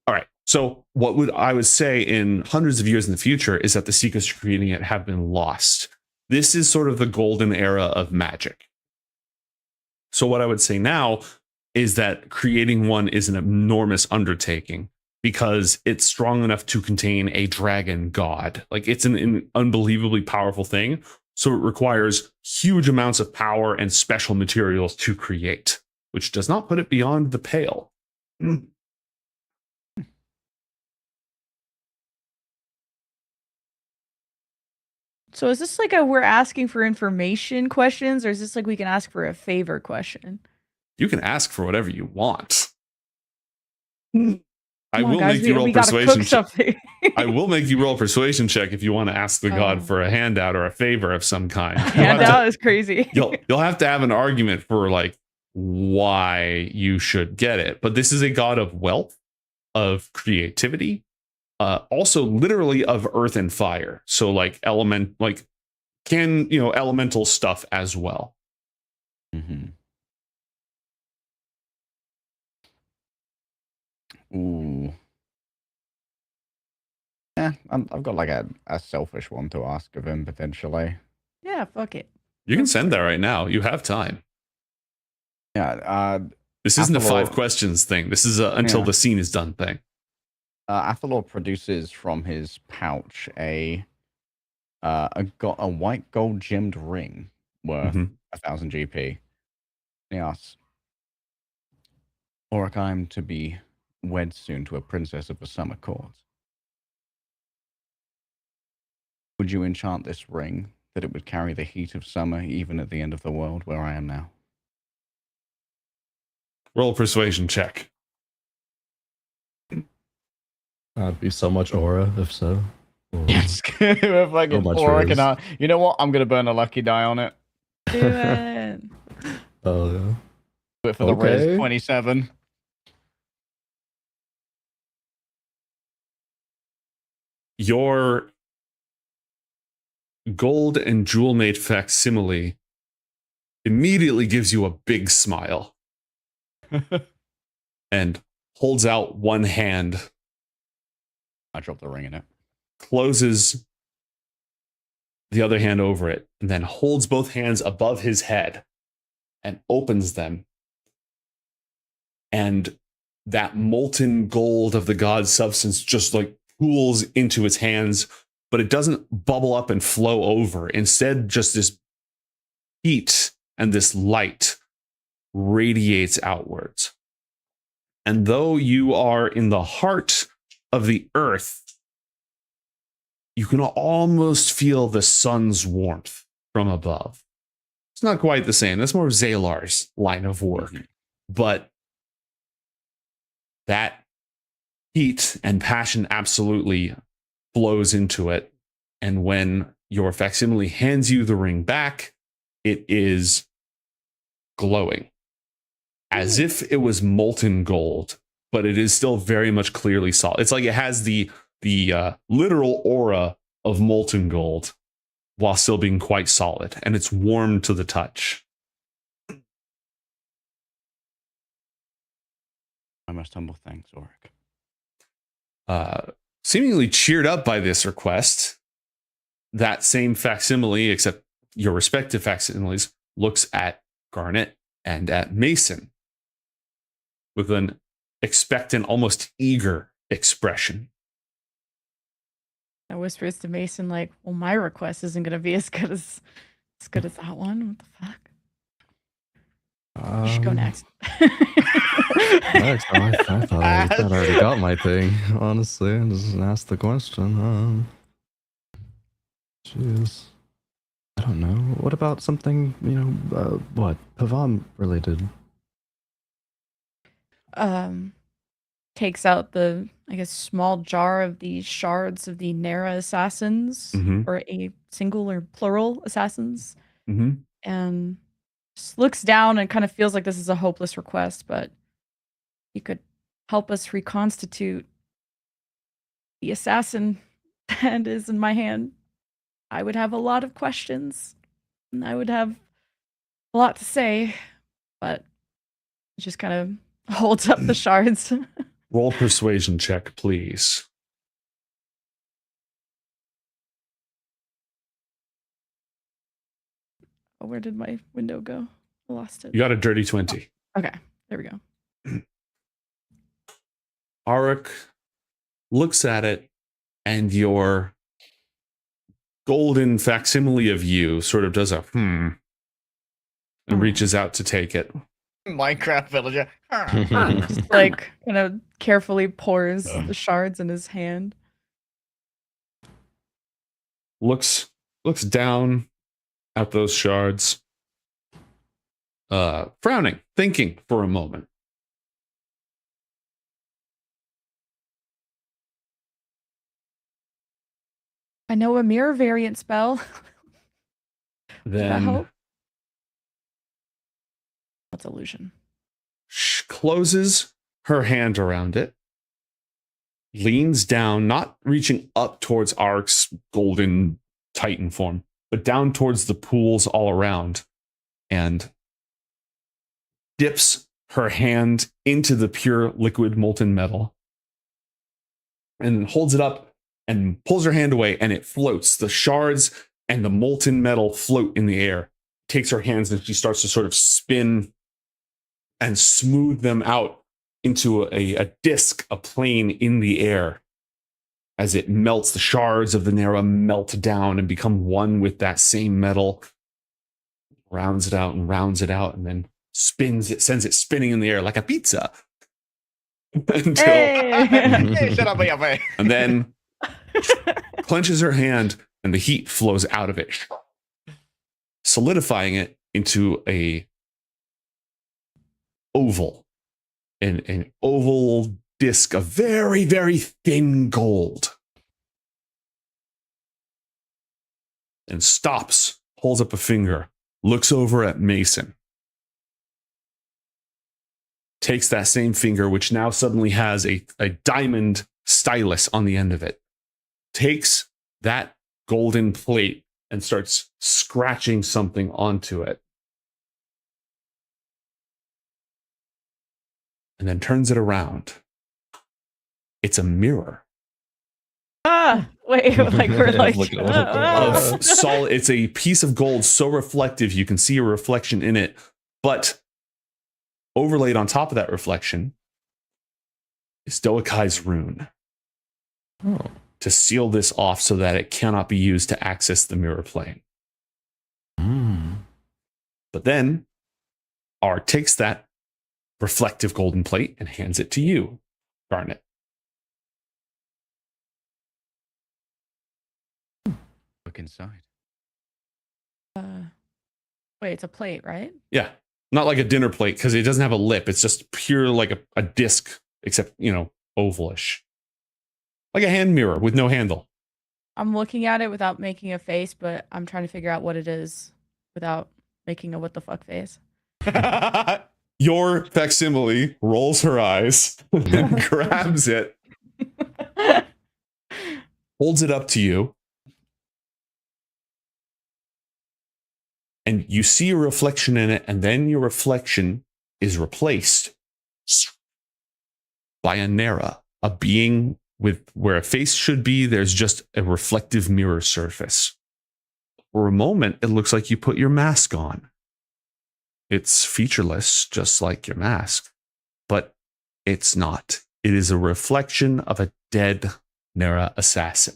All right. So what I would say in hundreds of years in the future is that the secrets to creating it have been lost. This is sort of the golden era of magic. So what I would say now is that creating one is an enormous undertaking because it's strong enough to contain a dragon god. Like it's an unbelievably powerful thing. So it requires huge amounts of power and special materials to create, which does not put it beyond the pale. So is this like a we're asking for information questions, or is this like we can ask for a favor question? You can ask for whatever you want. I Come on, will guys, make you roll we gotta persuasion cook check. something. I will make you roll a persuasion check if you want to ask the god Oh. for a handout or a favor of some kind. Handout is crazy. You'll have to have an argument for like why you should get it. But this is a god of wealth, of creativity, also literally of earth and fire. So like elemental stuff as well. Mm-hmm. Ooh. Yeah, I've got like a selfish one to ask of him potentially. Yeah, fuck it. You can send that right now. You have time. Yeah. This isn't a Athalor- 5 questions thing. This is a until the scene is done thing. Athalor produces from his pouch a white gold gemmed ring worth 1,000 GP. He asks, Oric, I'm to be wed soon to a princess of the summer court. Would you enchant this ring that it would carry the heat of summer even at the end of the world where I am now? Roll a persuasion check. That'd be so much aura if so. Yes. Fucking much Oric riz. and you know what? I'm going to burn a lucky die on it. Do it. Oh yeah. Do it for the Okay. Riz 27. Your gold and jewel made facsimile immediately gives you a big smile and holds out one hand, I dropped the ring in it. closes the other hand over it, and then holds both hands above his head and opens them. And that molten gold of the god's substance just like pools into his hands, but it doesn't bubble up and flow over. Instead, just this heat and this light radiates outwards. And though you are in the heart of the earth, you can almost feel the sun's warmth from above. It's not quite the same. That's more of Zalar's line of work. But that heat and passion absolutely flows into it. And when your facsimile hands you the ring back, it is glowing as if it was molten gold, but it is still very much clearly solid. It's like it has the literal aura of molten gold while still being quite solid, and it's warm to the touch. My most humble thanks, Oric. Seemingly cheered up by this request, that same facsimile, except your respective facsimiles, looks at Garnet and at Mason with an expectant, almost eager expression. I whispers to Mason, like, well, my request isn't going to be as good as that one. What the fuck? You should go next. Next, I thought I already got my thing. Honestly, just ask the question. Jeez, I don't know. What about something what Pavan related? Takes out the, I guess, small jar of the shards of the Nera assassins, or a single or plural assassins, and just looks down and kind of feels like this is a hopeless request, but you could help us reconstitute the assassin that is in my hand. I would have a lot of questions, and I would have a lot to say, but it just kind of holds up the shards. Roll persuasion check, please. Oh, where did my window go? I lost it. You got a dirty 20. Okay, there we go. Arik looks at it, and your golden facsimile of you sort of does a and reaches out to take it. Minecraft villager. Just like kind of carefully pours the shards in his hand. Looks down at those shards, frowning, thinking for a moment. I know a mirror variant spell. Then what's illusion? Closes her hand around it, leans down, not reaching up towards Arik's golden titan form, but down towards the pools all around, and dips her hand into the pure liquid molten metal and holds it up and pulls her hand away, and it floats. The shards and the molten metal float in the air. Takes her hands and she starts to sort of spin and smooth them out into a disc, a plane in the air. As it melts, the shards of the Nera melt down and become one with that same metal. Rounds it out, and then spins it, sends it spinning in the air like a pizza. Until, Shut up, and then clenches her hand, and the heat flows out of it, solidifying it into an oval disc of very, very thin gold. And stops, holds up a finger, looks over at Mason. Takes that same finger, which now suddenly has a diamond stylus on the end of it. Takes that golden plate and starts scratching something onto it. And then turns it around. It's a mirror. Wait, like we're like of solid. It's a piece of gold so reflective you can see a reflection in it, but overlaid on top of that reflection is Doakai's rune. To seal this off so that it cannot be used to access the mirror plane. But then Art takes that reflective golden plate and hands it to you, Garnet. Look inside. Wait, it's a plate, right? Yeah. Not like a dinner plate because it doesn't have a lip. It's just pure like a disc, except, ovalish. Like a hand mirror with no handle. I'm looking at it without making a face, but I'm trying to figure out what it is without making a what the fuck face. Your facsimile rolls her eyes and grabs it, holds it up to you, and you see a reflection in it, and then your reflection is replaced by a Nera, a being with where a face should be, there's just a reflective mirror surface. For a moment, it looks like you put your mask on. It's featureless, just like your mask, but it's not. It is a reflection of a dead Nera assassin.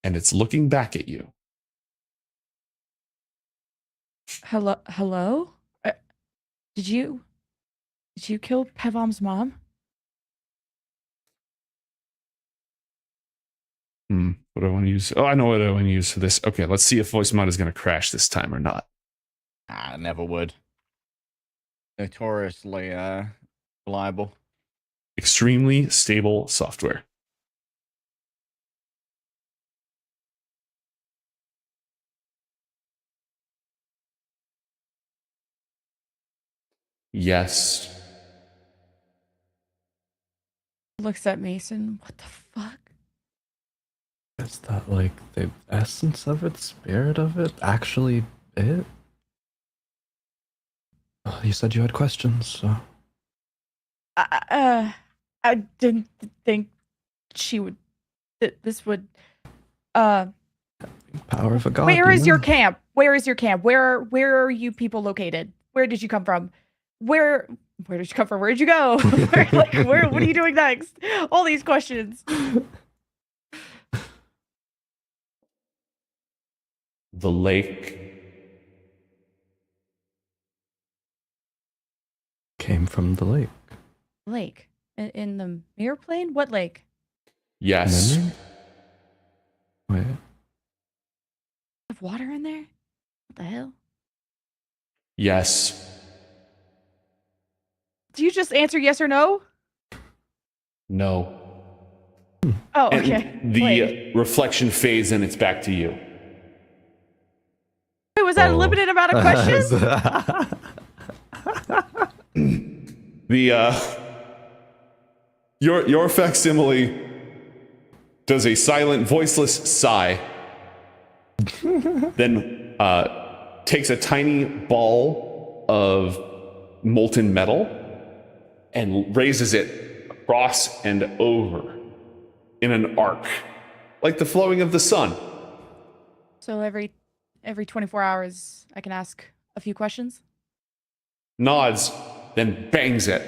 And it's looking back at you. Hello? Did you kill Pevom's mom? What do I want to use? Oh, I know what I want to use for this. Okay, let's see if voice mod is going to crash this time or not. I never would. Notoriously reliable. Extremely stable software. Yes. Looks at Mason. What the fuck? Is that like the essence of it, spirit of it, actually it? You said you had questions, so. I didn't think she would. This would. Power of a god. Where is your demon. camp? Where is your camp? Where are you people located? Where did you come from? Where did you come from? Where did you go? Where? What are you doing next? All these questions. The lake Came from the lake. Lake in the mirror plane. What lake? Yes. Memory? Wait. Have water in there? What the hell? Yes. Do you just answer yes or no? No. Oh, And okay. the Wait. reflection fades and it's back to you. Wait, was that a limited amount of questions? The your facsimile does a silent, voiceless sigh, then takes a tiny ball of molten metal and raises it across and over in an arc, like the flowing of the sun. So every 24 hours, I can ask a few questions. Nods, then bangs it.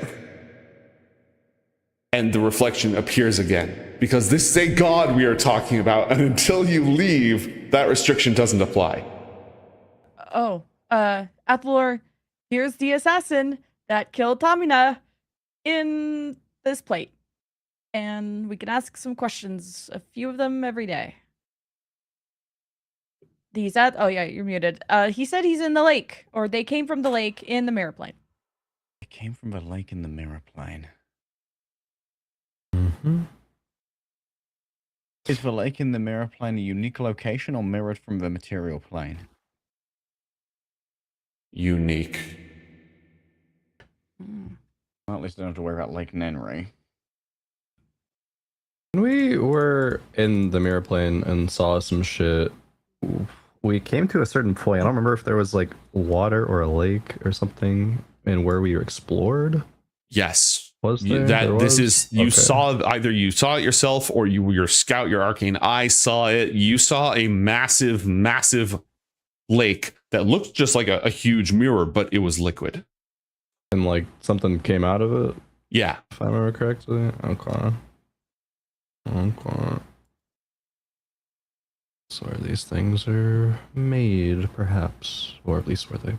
And the reflection appears again. Because this is a god we are talking about, and until you leave, that restriction doesn't apply. Oh, Athlor, here's the assassin that killed Tamina in this plate. And we can ask some questions, a few of them every day. Oh yeah, you're muted. He said he's in the lake, or they came from the lake in the mirror plane. It came from the lake in the mirror plane. Mm-hmm. Is the lake in the mirror plane a unique location or mirrored from the material plane? Unique. Well, at least I don't have to worry about Lake Nenri. When we were in the mirror plane and saw some shit, we came to a certain point. I don't remember if there was like water or a lake or something in where we explored. Yes. Was there? There This was? is you Okay. saw either you saw it yourself or your scout, your arcane eye saw it. You saw a massive, massive lake that looked just like a huge mirror, but it was liquid. And like something came out of it, Yeah. if I remember correctly. Okay. So where these things are made, perhaps, or at least where they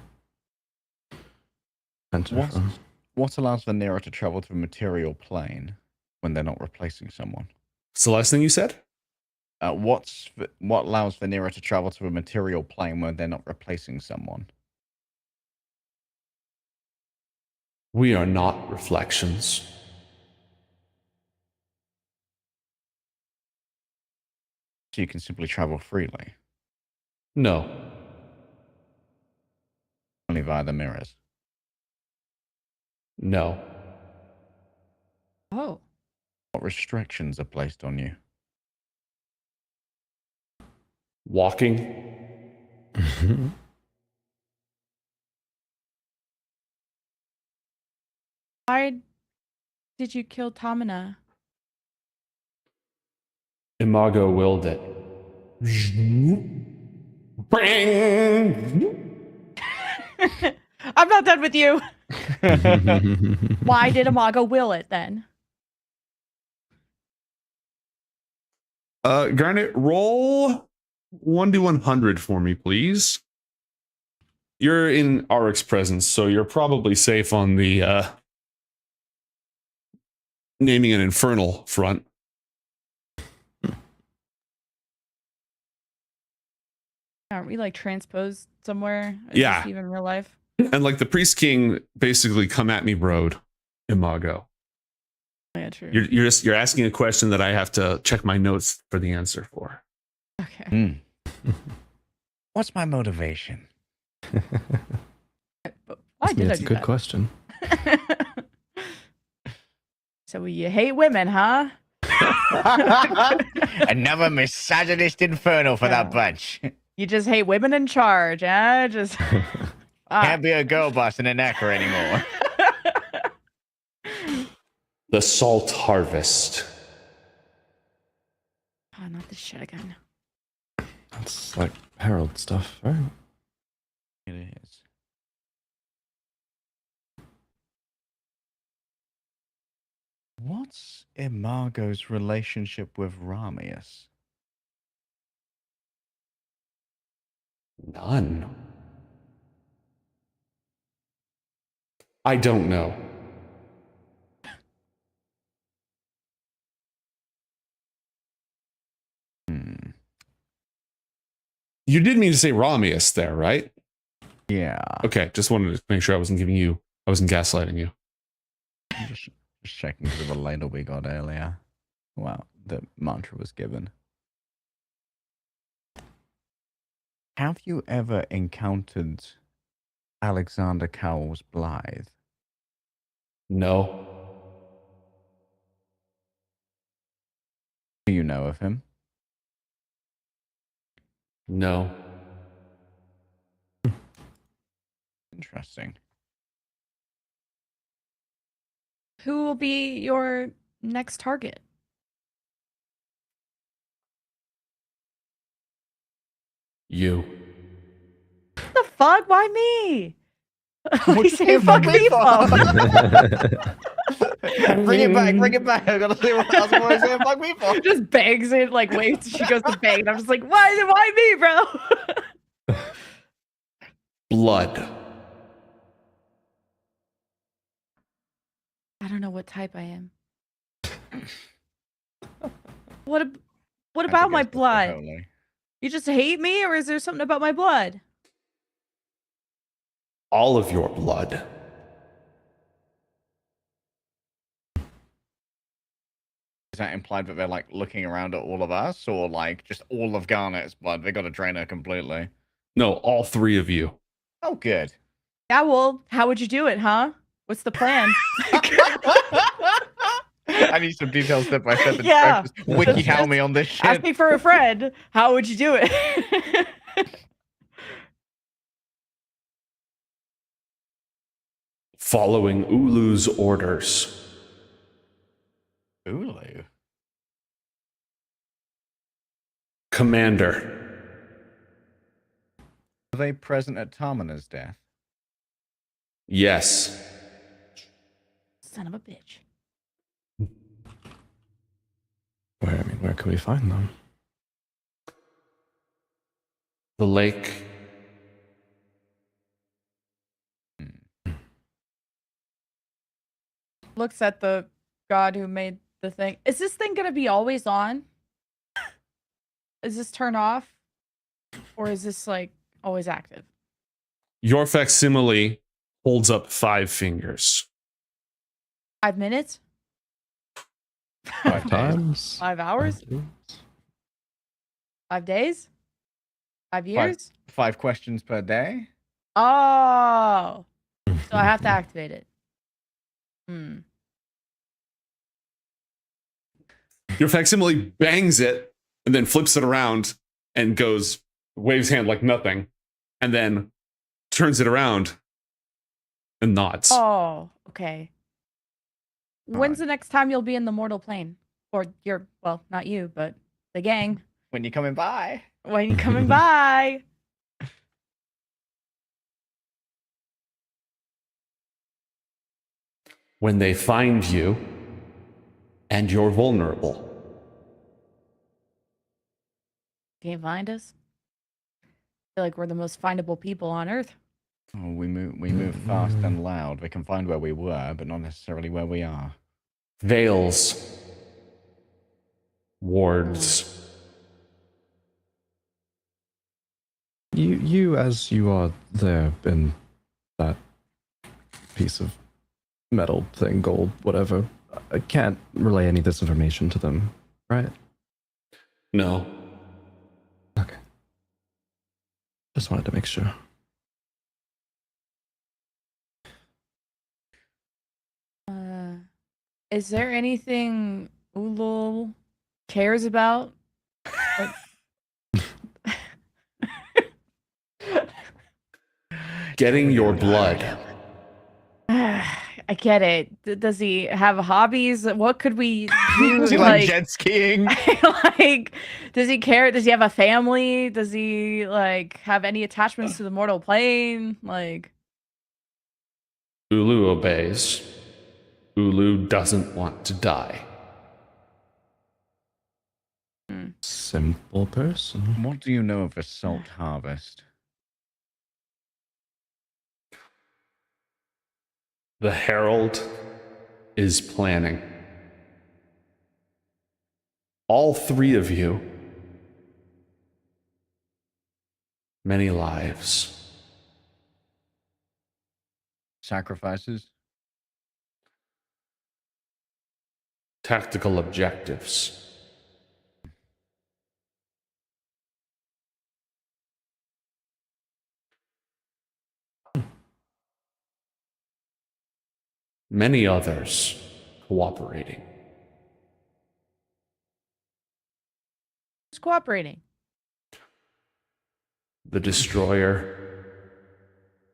enter What? from. What allows Vanera to travel to a material plane when they're not replacing someone? It's the last thing you said? What allows Vanera to travel to a material plane when they're not replacing someone? We are not reflections. So you can simply travel freely, No. only via the mirrors. No. Oh. What restrictions are placed on you? Walking. Why did you kill Tamina? Imago willed it. Bang! I'm not done with you. Why did Imago will it then? Garnet, roll 1d100 for me, please. You're in Arik's presence, so you're probably safe on the naming an infernal front. Aren't we like transposed somewhere? Is Yeah. this even real life? And like the priest king basically come at me road, Imago. Yeah, true. You're asking a question that I have to check my notes for the answer for. Okay. What's my motivation? But why did I That's do a good that? question. So you hate women, huh? Another misogynist infernal for that Yeah. bunch. You just hate women in charge, huh? Just Can't be a girl boss in a necker anymore. The Salt Harvest. Oh, not this shit again. That's like Herald stuff, right? It is. What's Imago's relationship with Ramius? None. I don't know. You did mean to say Ramius there, right? Yeah. Okay, just wanted to make sure I wasn't gaslighting you. Just checking for the ladle we got earlier. Wow, the mantra was given. Have you ever encountered Alexander Cowles Blythe? No. Do you know of him? No. Interesting. Who will be your next target? You. The fuck? Why me? What Like, you say saying, fuck fuck me me for? Bring it back, bring it back. I gotta see what else I'm saying, fuck me for. Just bangs it, like waits till she goes to bang. And I'm just like, why me, bro? Blood. I don't know what type I am. What I about think my it's the blood? holy. You just hate me, or is there something about my blood? All of your blood. Is that implied that they're like looking around at all of us, or like just all of Garnet's blood? They got to drain her completely. No, all three of you. Oh, good. Yeah, well, how would you do it, huh? What's the plan? I need some details step by step. Yeah. Wiki Just- how me on this shit. Ask me for a friend. How would you do it? Following Ulu's orders. Ulu. Commander. Were they present at Tamina's death? Yes. Son of a bitch. Where can we find them? The lake. Looks at the god who made the thing. Is this thing gonna be always on? Is this turn off? Or is this like always active? Your facsimile holds up 5 fingers. 5 minutes? 5 days. Times? 5 hours? 5 days? 5 years? 5 questions per day? Oh. So I have to activate it. Your facsimile bangs it and then flips it around and goes, waves hand like nothing, and then turns it around and nods. Oh, okay. When's Alright. the next time you'll be in the mortal plane? Or your, well, not you, but the gang. When you're coming by. When you coming by? when they find you and you're vulnerable. Can't find us. I feel like we're the most findable people on Earth. Oh, we move fast and loud. We can find where we were, but not necessarily where we are. Veils, wards. You as you are there in that piece of metal thing, gold, whatever, I can't relay any of this information to them, right? No. Okay. Just wanted to make sure. Is there anything Ulul cares about? Getting your blood. I get it. Does he have hobbies? What could we do? Is he like jet skiing? like, does he care? Does he have a family? Does he like have any attachments to the mortal plane? Like, Ulu obeys. Ulu doesn't want to die. Simple person. What do you know of a salt harvest? The Herald is planning. All three of you, many lives. Sacrifices? Tactical objectives. Many others cooperating. who's cooperating? The Destroyer,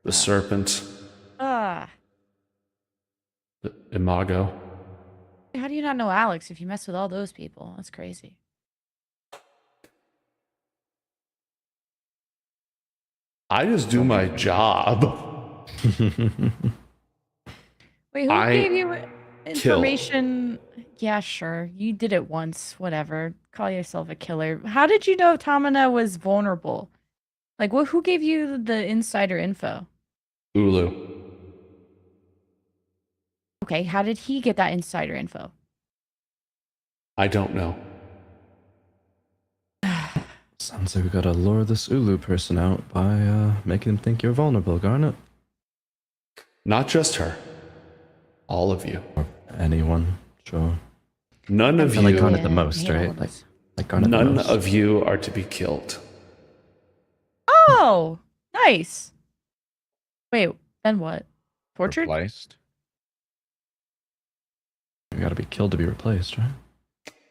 the Serpent, Ah, the Imago. how do you not know Alex if you mess with all those people? That's crazy. I just do my job. Wait, who I gave you kill. information? Yeah, sure. You did it once. Whatever. Call yourself a killer. How did you know Tamina was vulnerable? Like, who gave you the insider info? Ulu. Okay, how did he get that insider info? I don't know. Sounds like we gotta lure this Ulu person out by making him think you're vulnerable, Garnet. Not just her. All of you. Or anyone, sure. None of I like you. Garnet the most, hate all right? of us. Like Garnet the None most. of you are to be killed. Oh, nice. Wait, then what? Tortured? Replaced? You gotta be killed to be replaced, right?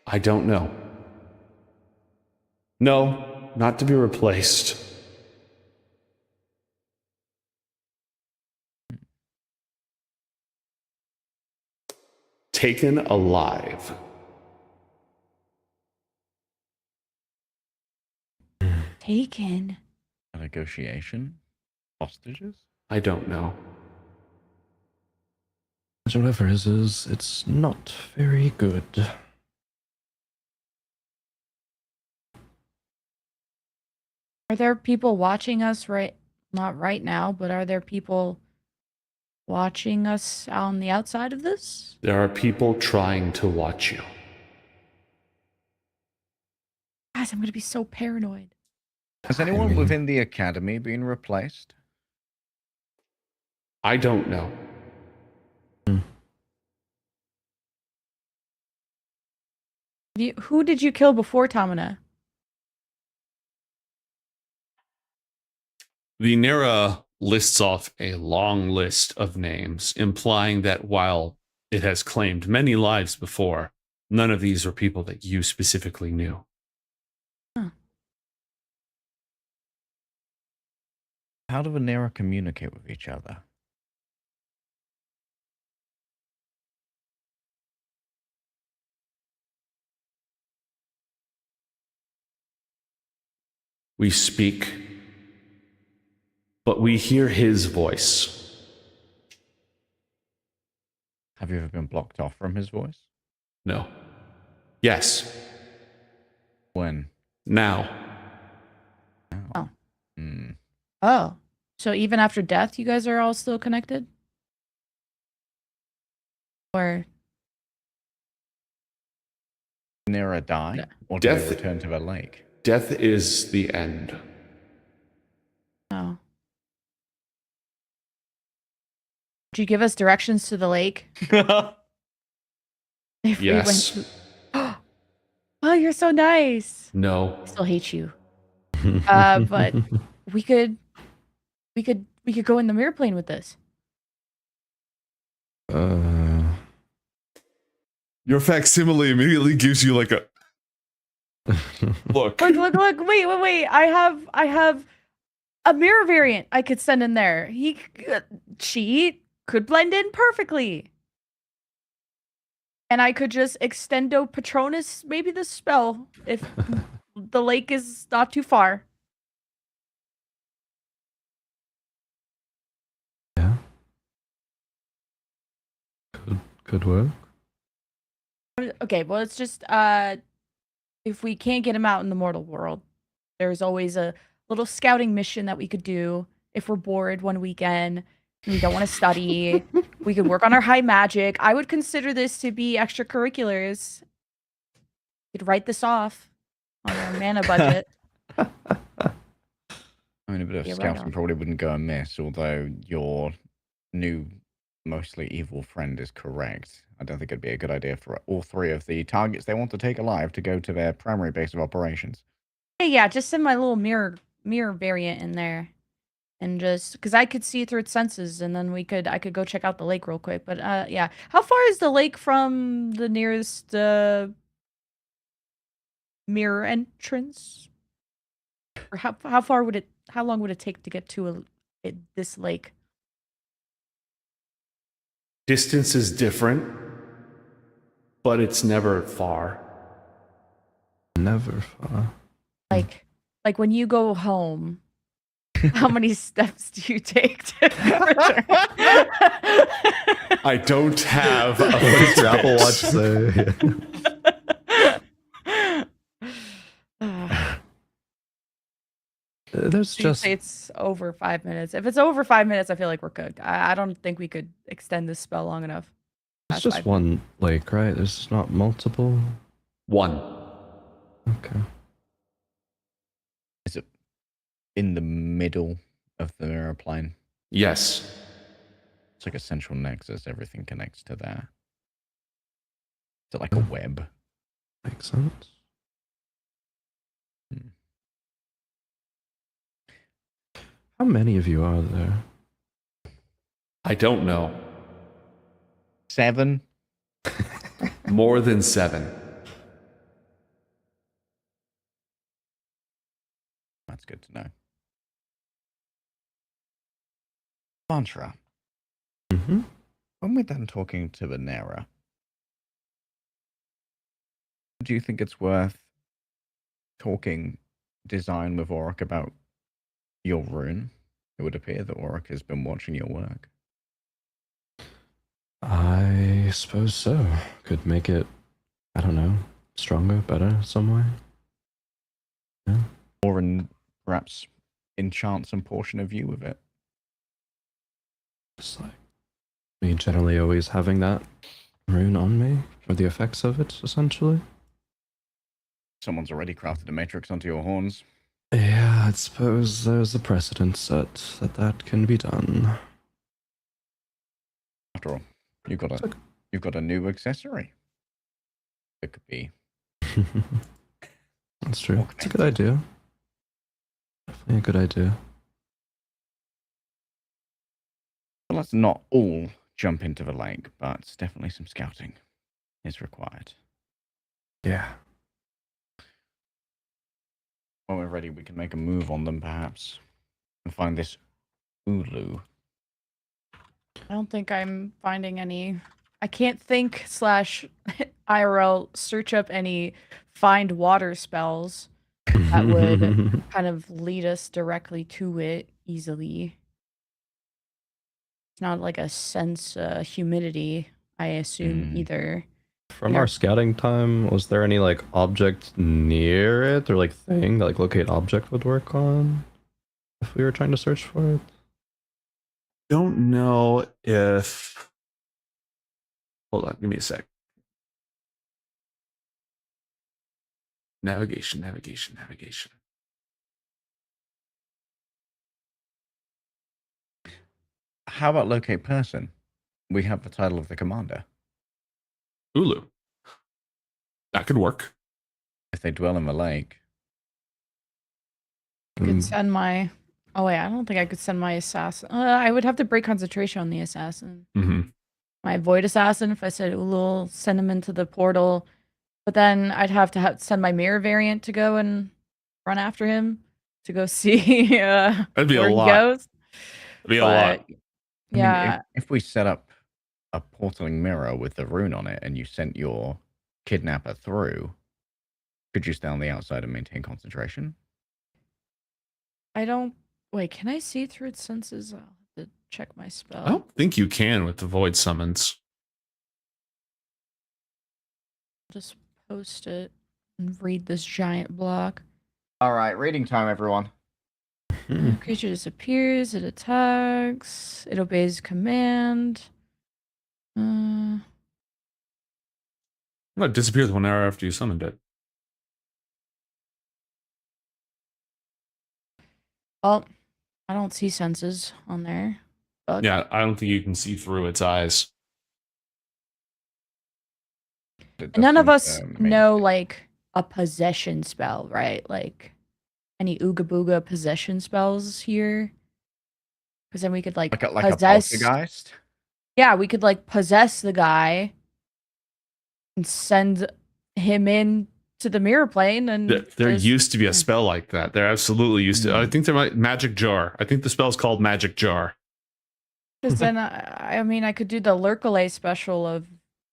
I don't know. No, not to be replaced. Taken alive. Taken. A negotiation? Hostages? I don't know. Whatever it is, it's not very good. Are there people watching us right? Not right now, but are there people watching us on the outside of this? There are people trying to watch you. Guys, I'm gonna be so paranoid. Has anyone within the academy been replaced? I don't know. Who did you kill before Tamina? The Nera lists off a long list of names, implying that while it has claimed many lives before, none of these were people that you specifically knew. Huh. How do Venera communicate with each other? We speak, but we hear his voice. Have you ever been blocked off from his voice? No. Yes. When? Now. Oh. Hmm. Oh. So even after death, you guys are all still connected? Or Nira die? Yeah. Or do Death- they return to the lake? Death is the end. oh. Would you give us directions to the lake? If Yes. we went oh, you're so nice. No. I still hate you. But we could go in the mirror plane with this. Your facsimile immediately gives you like a look. Look, wait. I have a mirror variant I could send in there. She could blend in perfectly. And I could just extendo Patronus maybe the spell if the lake is not too far. Yeah. Could work. Okay, well it's just if we can't get him out in the mortal world, there's always a little scouting mission that we could do if we're bored one weekend and we don't want to study. We could work on our high magic. I would consider this to be extracurriculars. We could write this off on our mana budget. I mean, a bit of Yeah, right scouting on. probably wouldn't go amiss, although your new, mostly evil friend is correct. I don't think it'd be a good idea for all three of the targets they want to take alive to go to their primary base of operations. Yeah, just send my little mirror variant in there. And just because I could see through its senses, and then I could go check out the lake real quick. But yeah, how far is the lake from the nearest mirror entrance? Or how far would it? How long would it take to get to this lake? Distance is different, but it's never far. Never far. Like when you go home, how many steps do you take to return? I don't have a What does your Apple Fitbit. Watch say? There's So you'd just say it's over 5 minutes. If it's over 5 minutes, I feel like we're good. I don't think we could extend this spell long enough. it's Past just 5 one lake, right? There's not multiple. One. Okay. Is it in the middle of the mirror plane? Yes. It's like a central nexus. Everything connects to there. Is it like a web? Makes sense. How many of you are there? I don't know. 7? More than 7. That's good to know. Mantra, Mm-hmm. when we're done talking to Vanera, do you think it's worth talking design with Auric about your rune? It would appear that Auric has been watching your work. I suppose so. Could make it, I don't know, stronger, better some way. Yeah. Or perhaps enchant some portion of you with it. Just like me generally always having that rune on me, or the effects of it, essentially. Someone's already crafted a matrix onto your horns. Yeah, I suppose there's a precedent set that can be done. After all, you've got a new accessory. It could be. That's true. It's a good idea. Definitely a good idea. Well, let's not all jump into the lake, but definitely some scouting is required. Yeah. When we're ready, we can make a move on them, perhaps, and find this Ulu. I don't think I'm finding any. I can't think / IRL search up any find water spells that would kind of lead us directly to it easily. It's not like a sense humidity I assume either. From our scouting time, was there any like object near it or like thing that like locate object would work on if we were trying to search for it? Don't know if. Hold on, give me a sec. Navigation. How about locate person? We have the title of the commander. Ulu. That could work. If they dwell in the lake. I could send my. Oh wait, I don't think I could send my assassin. I would have to break concentration on the assassin. My void assassin. If I said Ulu, send him into the portal, but then I'd have to send my mirror variant to go and run after him to go see. That'd be where a he lot. goes. That'd be a lot. Yeah. I mean, if we set up a portaling mirror with the rune on it and you sent your kidnapper through, could you stay on the outside and maintain concentration? I don't. Wait, can I see through its senses? I'll have to check my spell. I don't think you can with the void summons. Just post it and read this giant block. All right, reading time, everyone. Creature disappears, it attacks, it obeys command. Well, it disappears 1 hour after you summoned it. Well, I don't see senses on there. But Yeah, I don't think you can see through its eyes. none of us know like a possession spell, right? Like any Ooga Booga possession spells here. Because then we could like like a possess. poltergeist. Yeah, we could like possess the guy and send him in to the mirror plane. And There used to be a spell like that. There absolutely used to. I think there might magic jar. I think the spell's called magic jar. Because then I mean I could do the Lurkale special of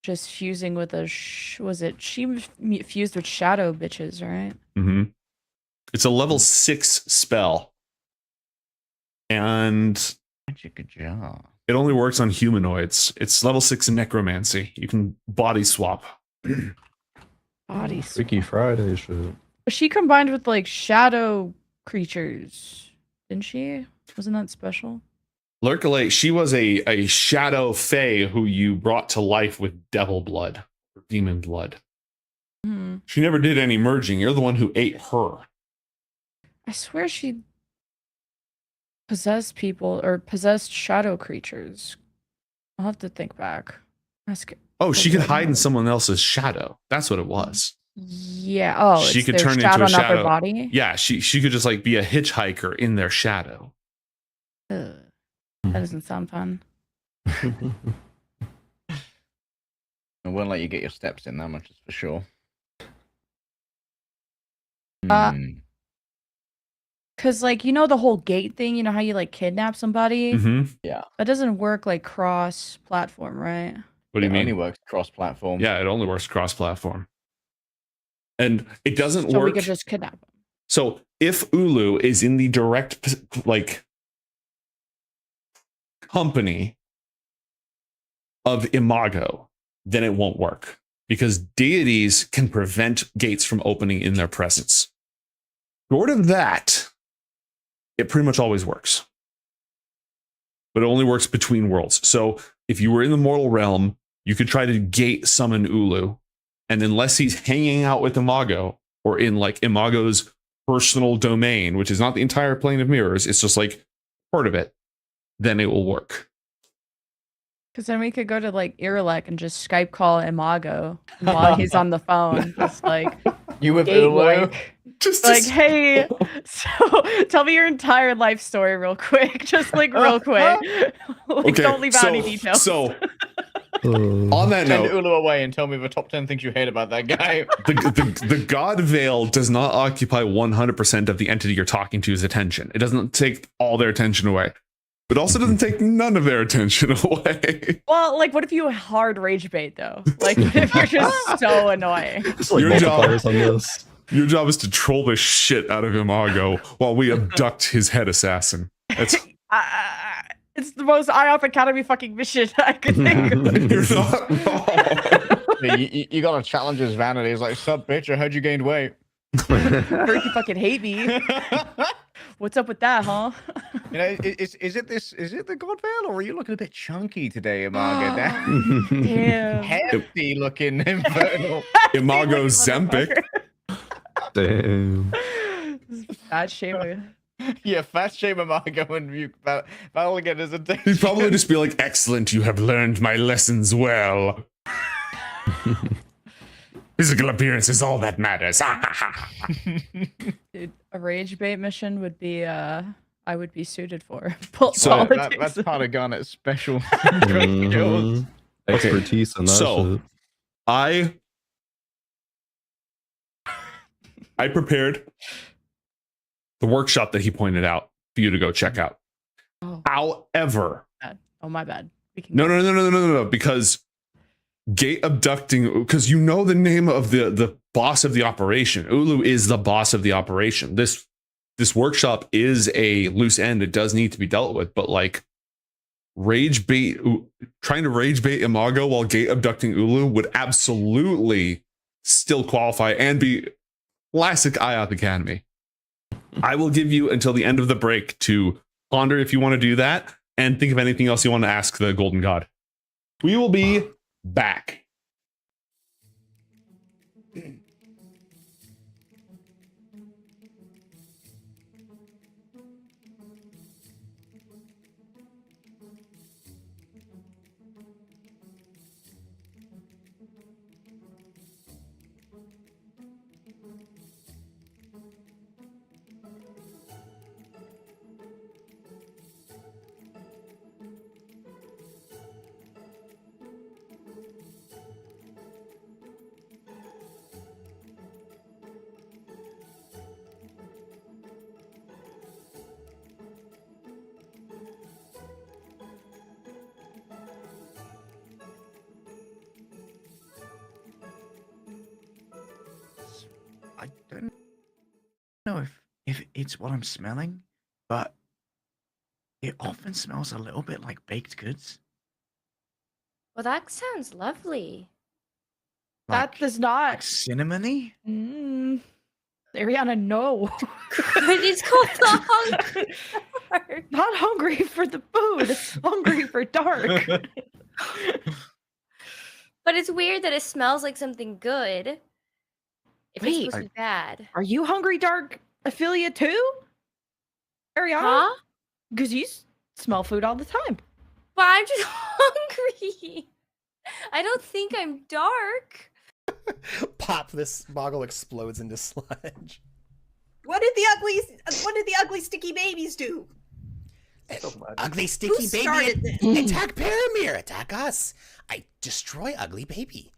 just fusing with a was it she fused with shadow bitches, right? It's a level 6 spell, and Magic jar. it only works on humanoids. It's level 6 necromancy. You can body swap. Body Freaky Friday shit. She combined with like shadow creatures, didn't she? Wasn't that special? Lurkale, she was a shadow fae who you brought to life with devil blood, or demon blood. She never did any merging. You're the one who ate her. I swear she possessed people or possessed shadow creatures. I'll have to think back. Oh, she could hide in someone else's shadow. That's what it was. Yeah. Oh, she it's could their turn into shadow, a not shadow. their body. Yeah, she could just like be a hitchhiker in their shadow. Ugh. That doesn't sound fun. I won't let you get your steps in, that much is for sure. Cause like you know the whole gate thing, you know how you like kidnap somebody? Yeah. That doesn't work like cross platform, right? What do you It mean? only works cross-platform. Yeah, it only works cross-platform. And it doesn't So work. we could just kidnap them. So if Ulu is in the direct like company of Imago, then it won't work because deities can prevent gates from opening in their presence. Short of that, it pretty much always works. But it only works between worlds. So if you were in the mortal realm, you could try to gate summon Ulu, and unless he's hanging out with Imago or in like Imago's personal domain, which is not the entire plane of mirrors, it's just like part of it, then it will work. Because then we could go to like Irilek and just Skype call Imago while he's on the phone. Just like You with gate Ulu? like, Just like, hey, so tell me your entire life story real quick. Just like real quick. Like, Okay, don't leave out any details. So on that Send note, Ulu away and tell me the top 10 things you hate about that guy. the God Veil does not occupy 100% of the entity you're talking to's attention. It doesn't take all their attention away. But also doesn't take none of their attention away. Well, like, what if you hard rage bait though? Like, what if you're just so annoying? It's like Your job- multipliers on this. Your job is to troll the shit out of Imago while we abduct his head assassin. That's It's the most Ioth Academy fucking mission I could think of. You're not wrong. Yeah, you gotta challenge his vanity. It's like, sup, bitch, I heard you gained weight. Heard you fucking hate me. What's up with that, huh? You know, is it the God Veil, or are you looking a bit chunky today, Imago? Damn. Hefty looking infernal. Imago Zempic. Damn. Bad shame. Yeah, fat shame Imago and you battle again as a day. He'd probably just be like, excellent, you have learned my lessons well. Physical appearance is all that matters. Dude, a rage bait mission would be I would be suited for. So, that's part of Garnet's special skills. Expertise in that So- shit. I prepared the workshop that he pointed out for you to go check out. Oh, However, oh my bad. We can no, because gate abducting, because you know the name of the boss of the operation. Ulu is the boss of the operation. This workshop is a loose end. It does need to be dealt with, but like trying to rage bait Imago while gate abducting Ulu would absolutely still qualify and be classic Ioth Academy. I will give you until the end of the break to ponder if you want to do that and think of anything else you want to ask the Golden God. We will be back. I don't know if it's what I'm smelling, but it often smells a little bit like baked goods. Well, that sounds lovely. That Like, does not. like cinnamony. Ariana, no. It's called the Hungry Dark. Not hungry for the food. Hungry for dark. But it's weird that it smells like something good. If it's Wait. supposed to be bad. Are you hungry dark affiliate too? Ariana? Huh? Because you smell food all the time. But I'm just hungry. I don't think I'm dark. Pop! This boggle explodes into sludge. What did the ugly sticky babies do? Ugly sticky Who baby started this? attack Paramir, attack us. I destroy ugly baby.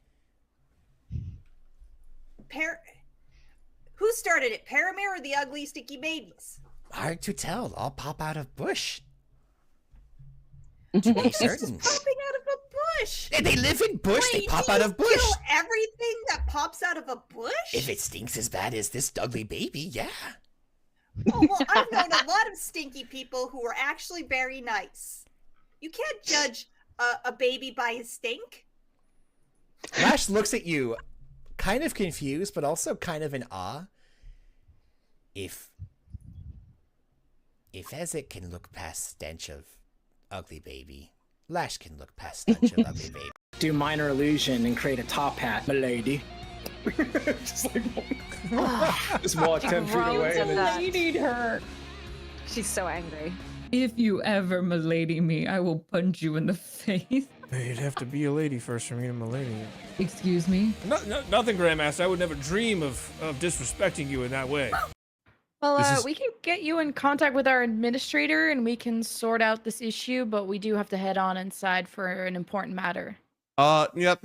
Who started it? Paramir or the ugly sticky babies? Hard to tell. I'll pop out of bush. It's To be just certain. popping out of a bush. They live in bush. Wait, They pop do out you of bush. kill everything that pops out of a bush? If it stinks as bad as this ugly baby, yeah. Oh, well, I've known a lot of stinky people who are actually very nice. You can't judge a baby by his stink. Lash looks at you, kind of confused, but also kind of in awe. If Ezek can look past stench of ugly baby, Lash can look past stench of ugly baby. Do minor illusion and create a top hat, milady. Just walk 10 feet away and then You need her. She's so angry. If you ever milady me, I will punch you in the face. You'd have to be a lady first for me to milady you. Excuse me? Nothing, Grandmaster. I would never dream of disrespecting you in that way. Well, we can get you in contact with our administrator and we can sort out this issue, but we do have to head on inside for an important matter. Yep.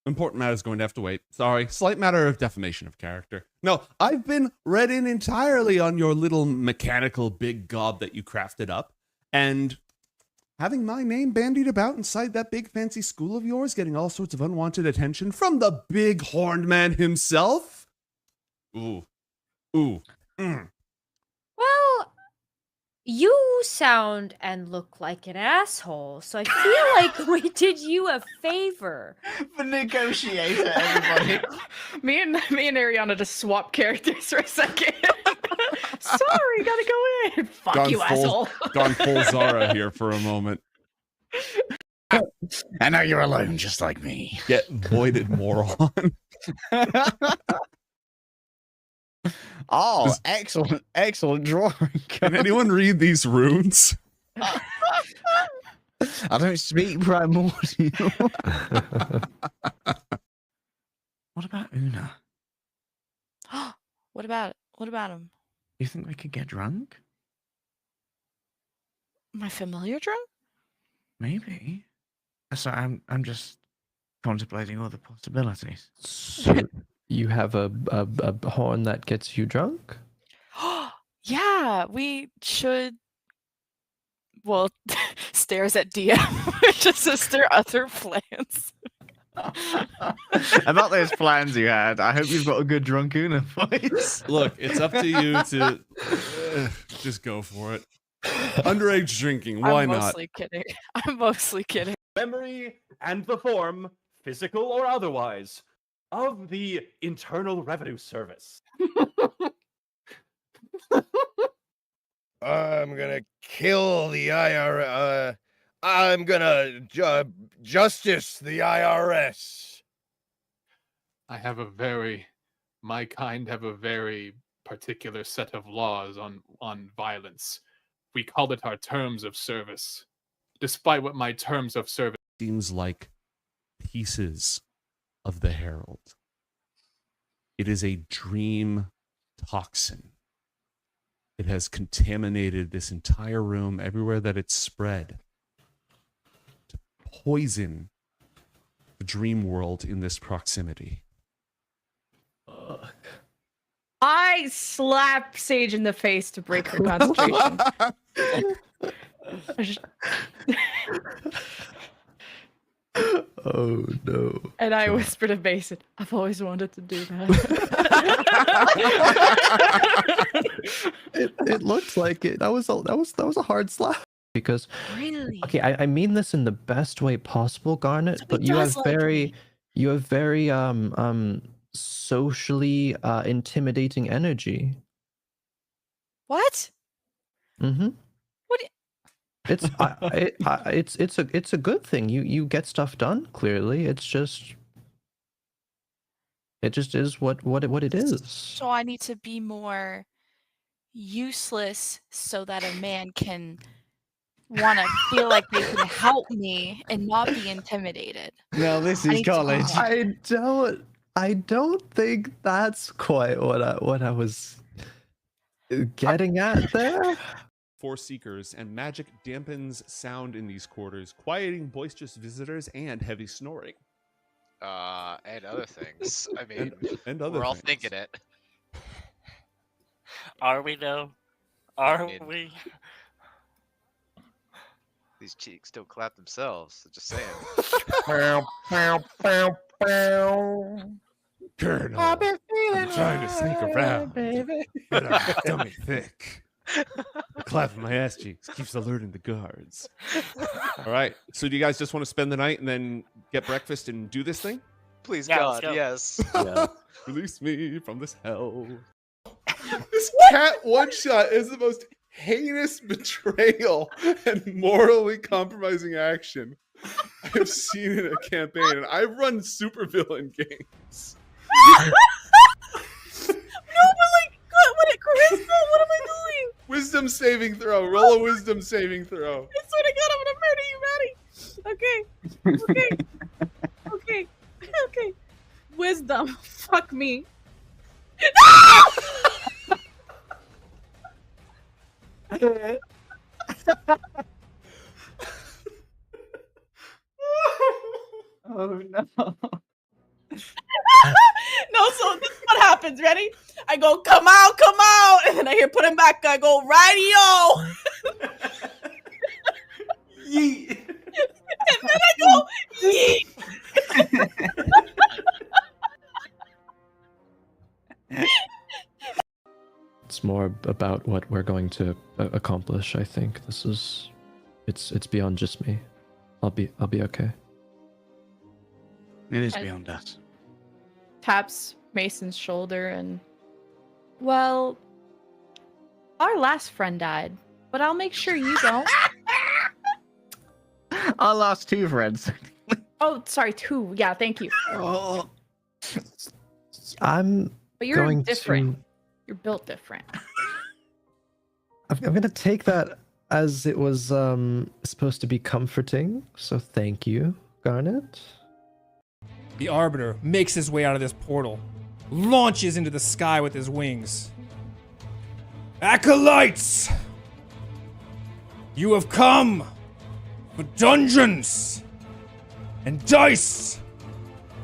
Important matter is going to have to wait. Sorry. Slight matter of defamation of character. No, I've been read in entirely on your little mechanical big gob that you crafted up, and having my name bandied about inside that big fancy school of yours, getting all sorts of unwanted attention from the big horned man himself. Ooh. Well, You sound and look like an asshole, so I feel like we did you a favor. The negotiator, everybody. Me and Ariana just swap characters for a second. Sorry, gotta go in. Fuck you, asshole. Gone full Zara here for a moment. And now you're alone, just like me. Get voided, moron. Oh, excellent drawing. Can anyone read these runes? I don't speak primordial. What about Una? What about it? What about him? You think we could get drunk? My familiar drunk? Maybe. So I'm just contemplating all the possibilities. So you have a horn that gets you drunk? Yeah, we should. Well, stares at DM. Just as their other plans. About those plans you had, I hope you've got a good drunk Una voice. Look, it's up to you to just go for it. Underage drinking, why I'm not? mostly kidding. I'm mostly kidding. Memory and the form, physical or otherwise, of the Internal Revenue Service. I'm gonna kill the IRS. I'm gonna justice the IRS. My kind have a very particular set of laws on violence. We call it our terms of service. Despite what my terms of service Seems like pieces of the Herald. It is a dream toxin. It has contaminated this entire room, everywhere that it's spread, to poison the dream world in this proximity. I slap Sage in the face to break her concentration. Oh no. And I whisper to Mason, I've always wanted to do that. It looks like it. That was a hard slap. Because Really? okay, I mean this in the best way possible, Garnet, So but he you have does like very me. you have very socially intimidating energy. What? Mm-hmm. What? It's it's a good thing. You get stuff done. Clearly, it just is what it is. So I need to be more useless so that a man can want to feel like they can help me and not be intimidated. Now this I is need to- college. I don't think that's quite what I was getting at there. 4 seekers, and magic dampens sound in these quarters, quieting boisterous visitors and heavy snoring. And other things. I mean, And other we're all things. thinking it. Are we though? Are mean- we? These cheeks don't clap themselves. Just saying. Colonel, I've been I'm trying to sneak around. baby. Get my stomach thick. Clapping my ass cheeks keeps alerting the guards. All right. So do you guys just want to spend the night and then get breakfast and do this thing? Please, Yeah, let's God, go. yes. Yeah. Release me from this hell. This cat one shot is the most heinous betrayal and morally compromising action I've seen in a campaign. And I've run supervillain games. No, but like, what charisma? What am I doing? Wisdom saving throw. Roll a wisdom saving throw. I swear to God, I'm gonna murder you, Maddie. Okay. Okay. Okay. Wisdom. Fuck me. Oh no. No, so this is what happens. Ready? I go, come out, and then I hear put him back. I go, radio. Yeet. And then I go, yeet. It's more about what we're going to accomplish. I think this is, it's beyond just me. I'll be okay. It is I- beyond us. Taps Mason's shoulder and, well, our last friend died, but I'll make sure you don't. Our last two friends. Oh, sorry, 2. Yeah, thank you. Oh. I'm But you're going different. to. You're built different. I'm gonna take that as it was supposed to be comforting. So thank you, Garnet. The Arbiter makes his way out of this portal, launches into the sky with his wings. Acolytes! You have come for dungeons and dice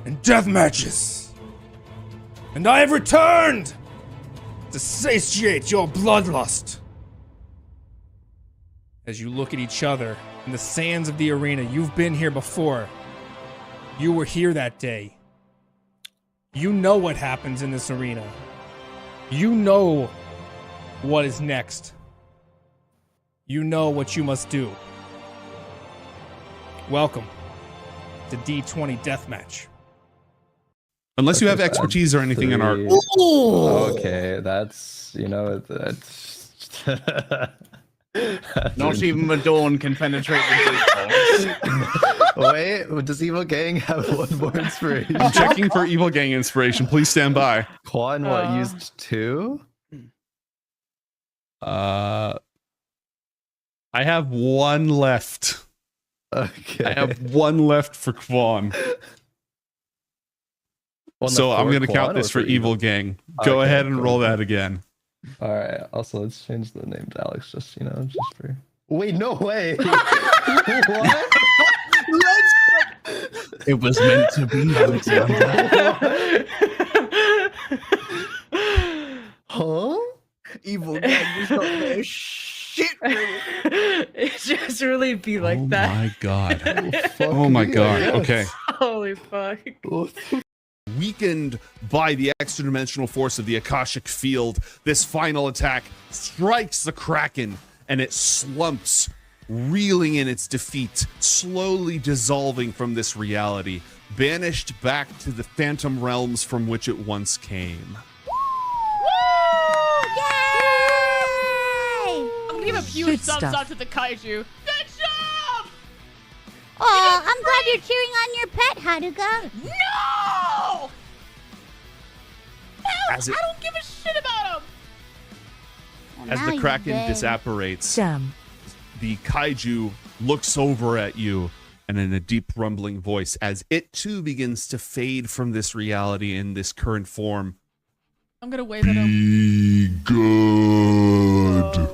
and death matches. And I have returned to satiate your bloodlust. As you look at each other in the sands of the arena, you've been here before. You were here that day. You know what happens in this arena. You know what is next. You know what you must do. Welcome to D20 Deathmatch. Unless you have expertise or anything in art. Okay, that's that's. Not even the dawn can penetrate the deep. Wait, does Evil Gang have one more inspiration? I'm checking for Evil Gang inspiration. Please stand by. Quan, used 2? I have 1 left. Okay. I have 1 left for Quan. So I'm going to count this for Evil Gang. Go ahead and roll that again. All right. Also, let's change the name to Alex. Just for. Wait, no way. What? It was meant to be, Alexander. Huh? Evil Gang is not their shit. It just really be like that. My God. Oh my God. Okay. Holy fuck. Weakened by the extra-dimensional force of the Akashic Field, this final attack strikes the Kraken, and it slumps, reeling in its defeat, slowly dissolving from this reality, banished back to the phantom realms from which it once came. I'm gonna give a huge thumbs up to the kaiju. Good job! Oh, I'm glad you're cheering on your pet, Haruka. No! As it- I don't give a shit about him! As the Kraken disapparates, the kaiju looks over at you, and in a deep rumbling voice, as it too begins to fade from this reality in this current form. I'm gonna wave at him. Be good.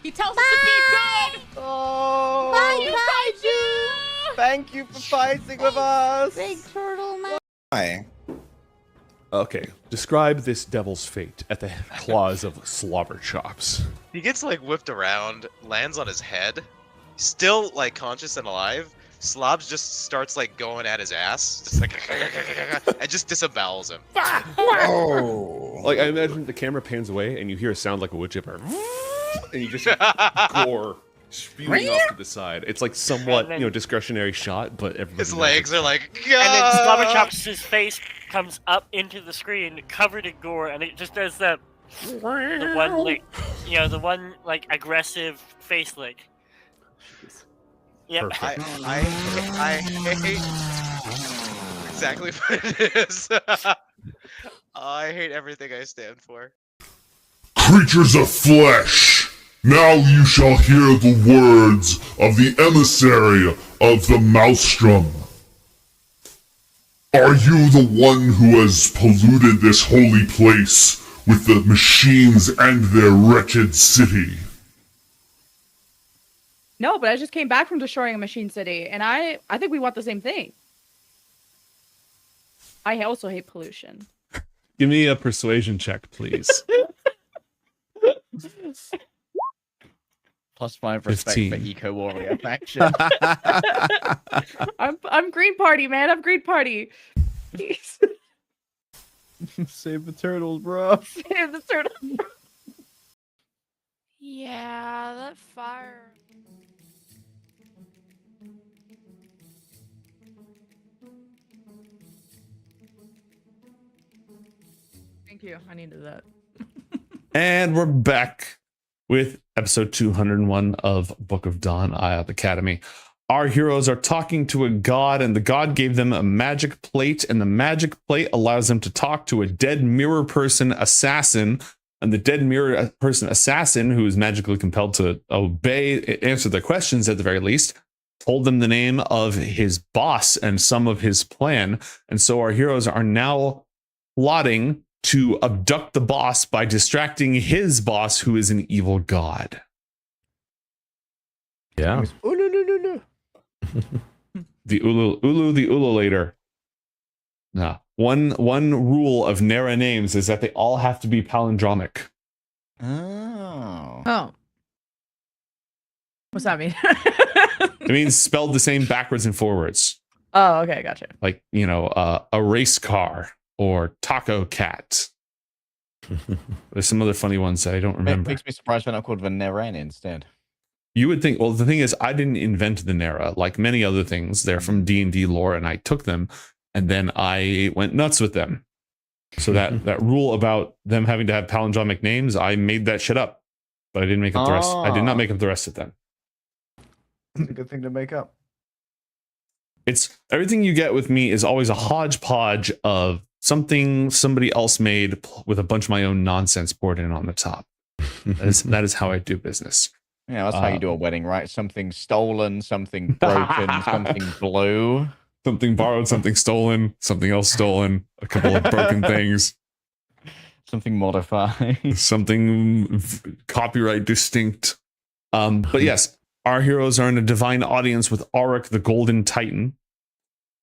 He tells us to be good! Oh, Bye, kaiju! Thank you for fighting with us. Big turtle man. Hi. Okay, describe this devil's fate at the claws of Slobber Chops. He gets like whipped around, lands on his head, still like conscious and alive. Slobs just starts like going at his ass, just like and just disembowels him. Oh! Like I imagine the camera pans away and you hear a sound like a wood chipper, and you just gore spewing off to the side. It's like somewhat, discretionary shot, but everybody His knows legs it's are like, And then Slobberchops' face comes up into the screen, covered in gore, and it just does the one lick, the one like aggressive face lick. Yep. I hate exactly what it is. I hate everything I stand for. Creatures of flesh, now you shall hear the words of the emissary of the Maelstrom. Are you the one who has polluted this holy place with the machines and their wretched city? No, but I just came back from destroying a machine city, and I think we want the same thing. I also hate pollution. Give me a persuasion check, please. +5 respect 15. for Eco Warrior faction. I'm Green Party, man. I'm Green Party. Save the turtles, bro. Save the turtles. Yeah, that fire. Thank you. I needed that. And we're back with episode 201 of Book of Dawn, Ioth Academy. Our heroes are talking to a god, and the god gave them a magic plate, and the magic plate allows them to talk to a dead mirror person assassin. And the dead mirror person assassin, who is magically compelled to obey, answer their questions at the very least, told them the name of his boss and some of his plan. And so our heroes are now plotting to abduct the boss by distracting his boss, who is an evil god. Yeah. The the Ululator. Nah. One rule of Nera names is that they all have to be palindromic. Oh. What's that mean? It means spelled the same backwards and forwards. Oh, okay, gotcha. Like, a race car or taco cat. There's some other funny ones that I don't remember. Makes me surprised they're not called the Neren instead. You would think, well, the thing is, I didn't invent the Nera. Like many other things, they're from D&D lore, and I took them, and then I went nuts with them. So that rule about them having to have palindromic names, I made that shit up. But I didn't make up the rest. I did not make up the rest of them. It's a good thing to make up. It's everything you get with me is always a hodgepodge of something somebody else made with a bunch of my own nonsense poured in on the top. That is how I do business. Yeah, that's how you do a wedding, right? Something stolen, something broken, something blue. Something borrowed, something stolen, something else stolen, a couple of broken things. Something modified. Something copyright distinct. But yes, our heroes are in a divine audience with Auric the Golden Titan.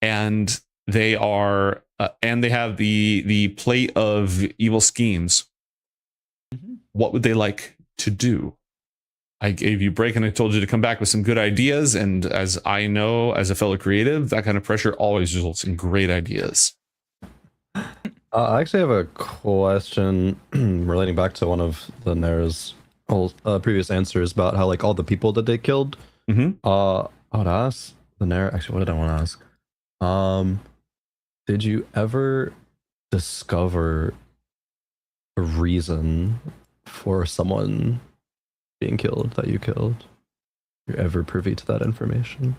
And they are and they have the plate of evil schemes. What would they like to do? I gave you a break and I told you to come back with some good ideas. And as I know, as a fellow creative, that kind of pressure always results in great ideas. I actually have a question relating back to one of the Nair's previous answers about how, like, all the people that they killed. Mm-hmm. I would ask the Nair. Actually, what did I want to ask? Did you ever discover a reason for someone being killed that you killed? You're ever privy to that information?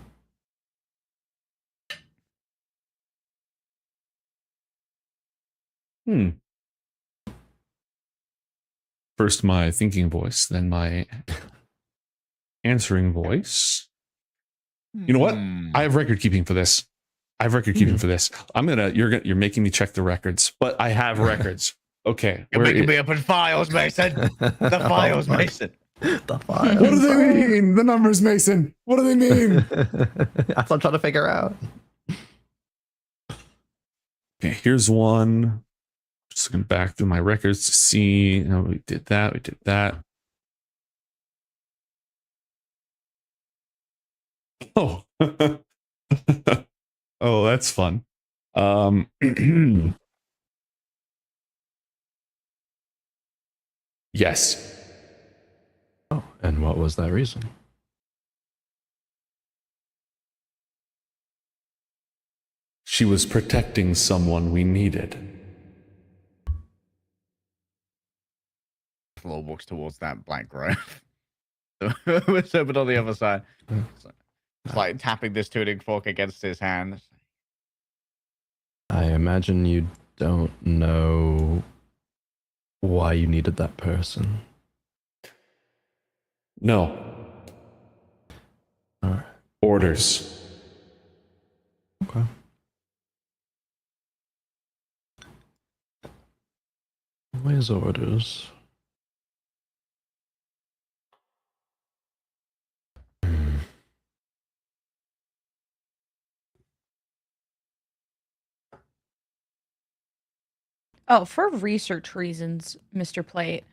First my thinking voice, then my answering voice. You know what? I have record keeping for this. I'm gonna you're making me check the records, but I have records. Okay. You're making me open files, Mason. The files, Mason. The files. What do they mean? The numbers, Mason. What do they mean? That's what I'm trying to figure out. Okay, here's one. Just looking back through my records to see. We did that. We did that. Oh. Oh, that's fun. Yes. Oh, and what was that reason? She was protecting someone we needed. Flo walks towards that black grove. It's open on the other side. It's like tapping this tuning fork against his hand. I imagine you don't know why you needed that person. No. All right. Orders. Okay. Always orders. Oh, for research reasons, Mr. Plate,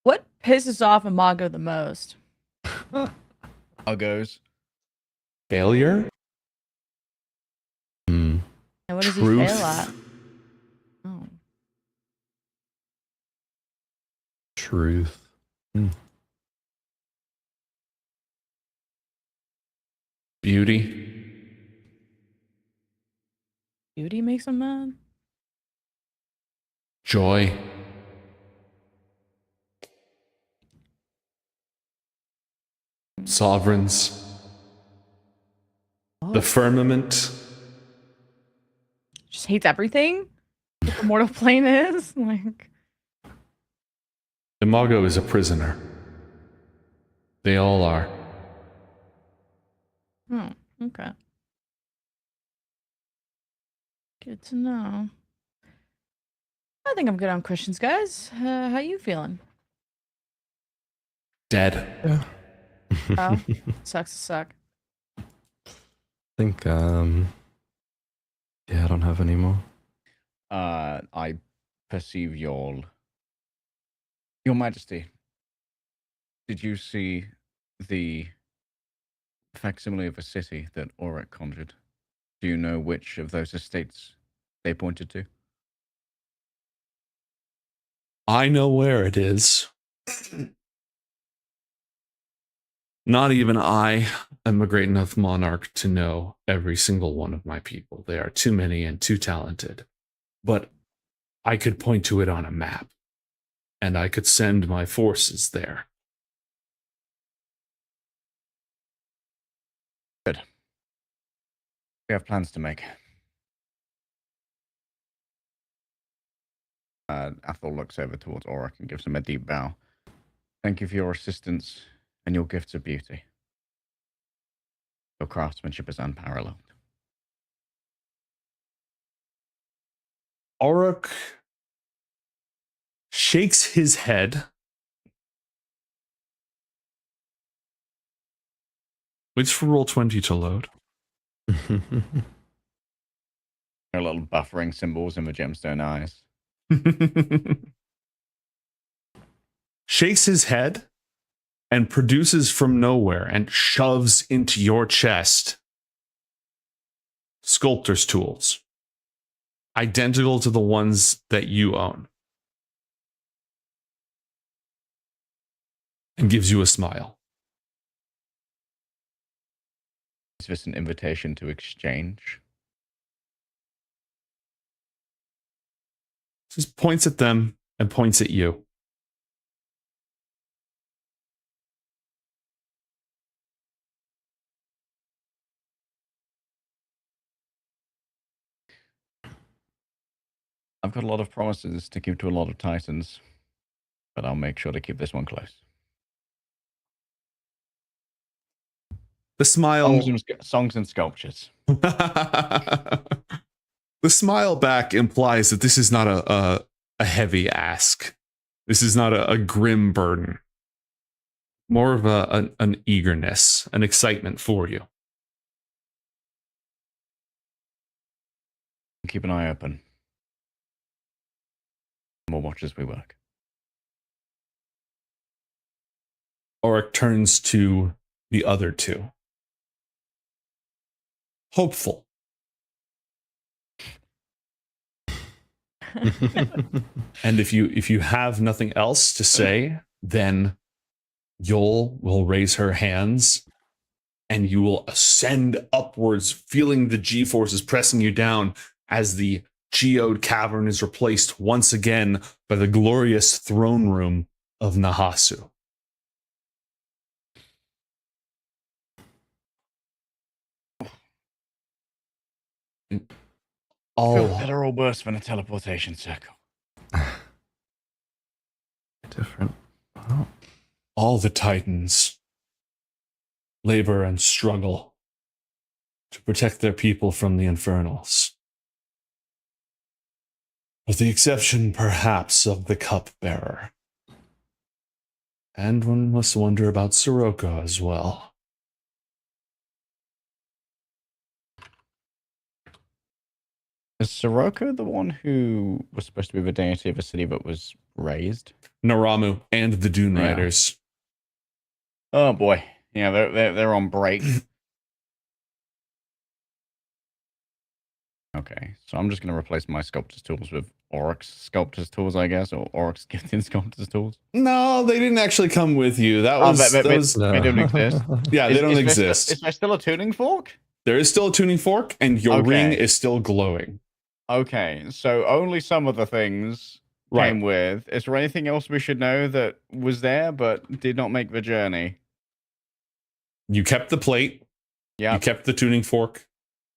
what pisses off Imago the most? Uggos. Failure? And what does Truth. he fail at? Oh. Truth. Beauty. Beauty makes him mad. Joy. Sovereigns. The firmament. Just hates everything. What the mortal plane is like. Imago is a prisoner. They all are. Oh, okay. Good to know. I think I'm good on questions, guys. How you feeling? Dead. Oh, sucks to suck. I think, yeah, I don't have any more. I perceive your Majesty. Did you see the facsimile of a city that Auric conjured? Do you know which of those estates they pointed to? I know where it is. Not even I am a great enough monarch to know every single one of my people. They are too many and too talented. But I could point to it on a map, and I could send my forces there. Good. We have plans to make. Athel looks over towards Auric and gives him a deep bow. Thank you for your assistance and your gifts of beauty. Your craftsmanship is unparalleled. Auric shakes his head. Waits for roll 20 to load. Her little buffering symbols in the gemstone eyes. Shakes his head and produces from nowhere and shoves into your chest sculptor's tools, identical to the ones that you own, and gives you a smile. Is this an invitation to exchange? Just points at them and points at you. I've got a lot of promises to keep to a lot of Titans, but I'll make sure to keep this one close. The smile. Songs and sculptures. The smile back implies that this is not a heavy ask. This is not a grim burden. More of an eagerness, an excitement for you. Keep an eye open. We'll watch as we work. Auric turns to the other two. Hopeful. And if you have nothing else to say, then Yol will raise her hands and you will ascend upwards, feeling the G-forces pressing you down as the geode cavern is replaced once again by the glorious throne room of Nahasu. Feel better or worse than a teleportation circle. Different. All the Titans labor and struggle to protect their people from the infernals. With the exception, perhaps, of the cupbearer. And one must wonder about Sirocco as well. Is Sirocco the one who was supposed to be the deity of a city but was raised? Naramu and the Dune Riders. Oh boy. Yeah, they're on break. Okay, so I'm just going to replace my sculptor's tools with Oryx sculptor's tools, I guess, or Oryx gifted sculptor's tools. No, they didn't actually come with you. That Oh, was they no. don't exist. Yeah, they don't Is exist. there still a tuning fork? There is still a tuning fork, and your ring Okay. is still glowing. Okay, so only some of the things came with. Is there anything else we should know that was there but did not make the journey? You kept the plate. Yeah. You kept the tuning fork.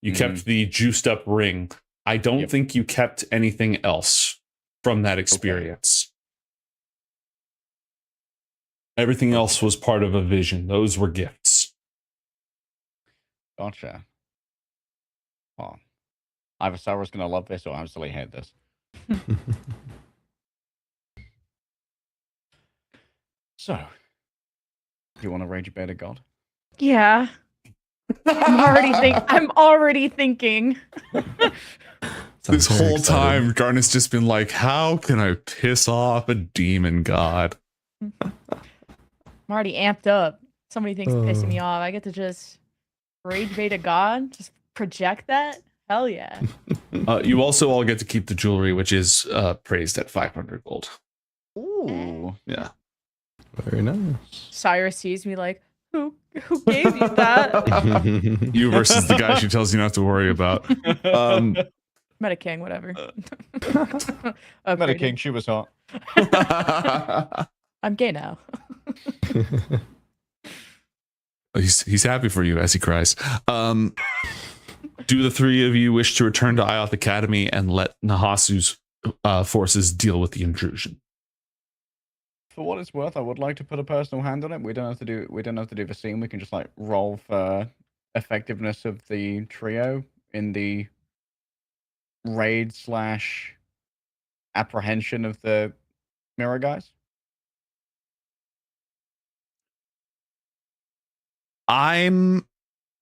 You kept the juiced up ring. I don't think you kept anything else from that experience. Everything else was part of a vision. Those were gifts. Gotcha. Well, either Sarah's going to love this or I absolutely hate this. So, do you want to rage beta god? Yeah. I'm already thinking. This whole time, Garnet's just been like, how can I piss off a demon god? I'm already amped up. Somebody thinks pissing me off. I get to just rage bait a god, just project that. Hell yeah. You also all get to keep the jewelry, which is praised at 500 gold. Ooh. Yeah. Very nice. Cyrus sees me like, who gave you that? You versus the guy she tells you not to worry about. Meta King, whatever. Meta King, she was hot. I'm gay now. He's happy for you as he cries. Do the three of you wish to return to Ioth Academy and let Nahasu's forces deal with the intrusion? For what it's worth, I would like to put a personal hand on it. We don't have to do the scene. We can just like roll for effectiveness of the trio in the raid / apprehension of the mirror guys. I'm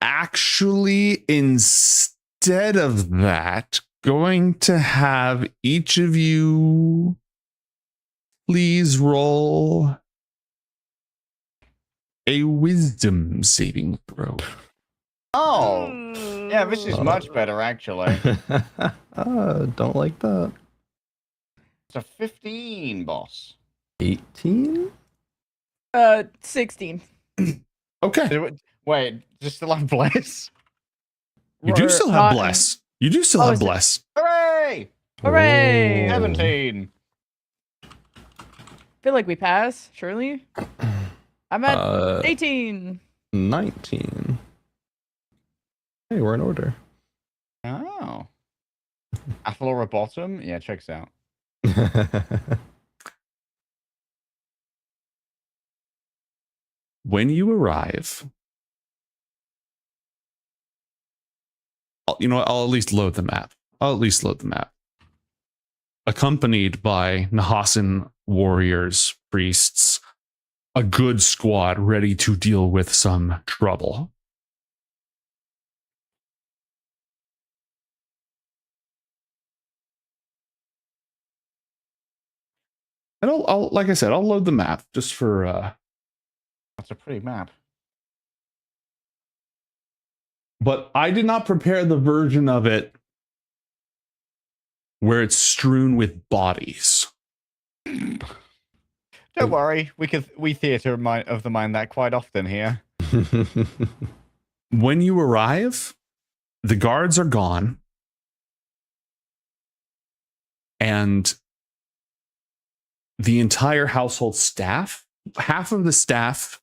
actually, instead of that, going to have each of you please roll a wisdom saving throw. Oh, yeah, this is much better actually. Don't like that. It's a 15, boss. 18? 16. Okay. Wait, just still have bless? You do still have bless. You do still have bless. Hooray! Hooray! 17. Feel like we pass, surely. I'm at 18. 19. Hey, we're in order. Oh. Athlora bottom? Yeah, checks out. When you arrive, I'll at least load the map. Accompanied by Nahasan warriors, priests, a good squad ready to deal with some trouble. And I'll like I said, I'll load the map just for That's a pretty map. But I did not prepare the version of it where it's strewn with bodies. Don't worry, we theater of the mind that quite often here. When you arrive, the guards are gone, and the entire household staff, half of the staff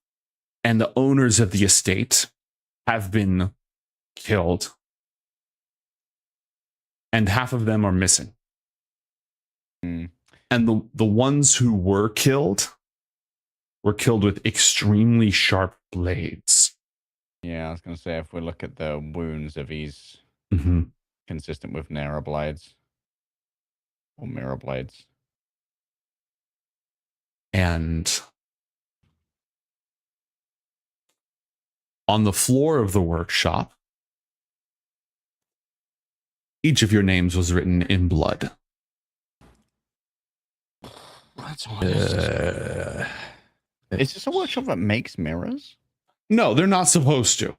and the owners of the estate have been killed, and half of them are missing. And the ones who were killed with extremely sharp blades. Yeah, I was going to say, if we look at the wounds of these, consistent with narrow blades or mirror blades. And on the floor of the workshop, each of your names was written in blood. That's what is this a workshop that makes mirrors? No, they're not supposed to.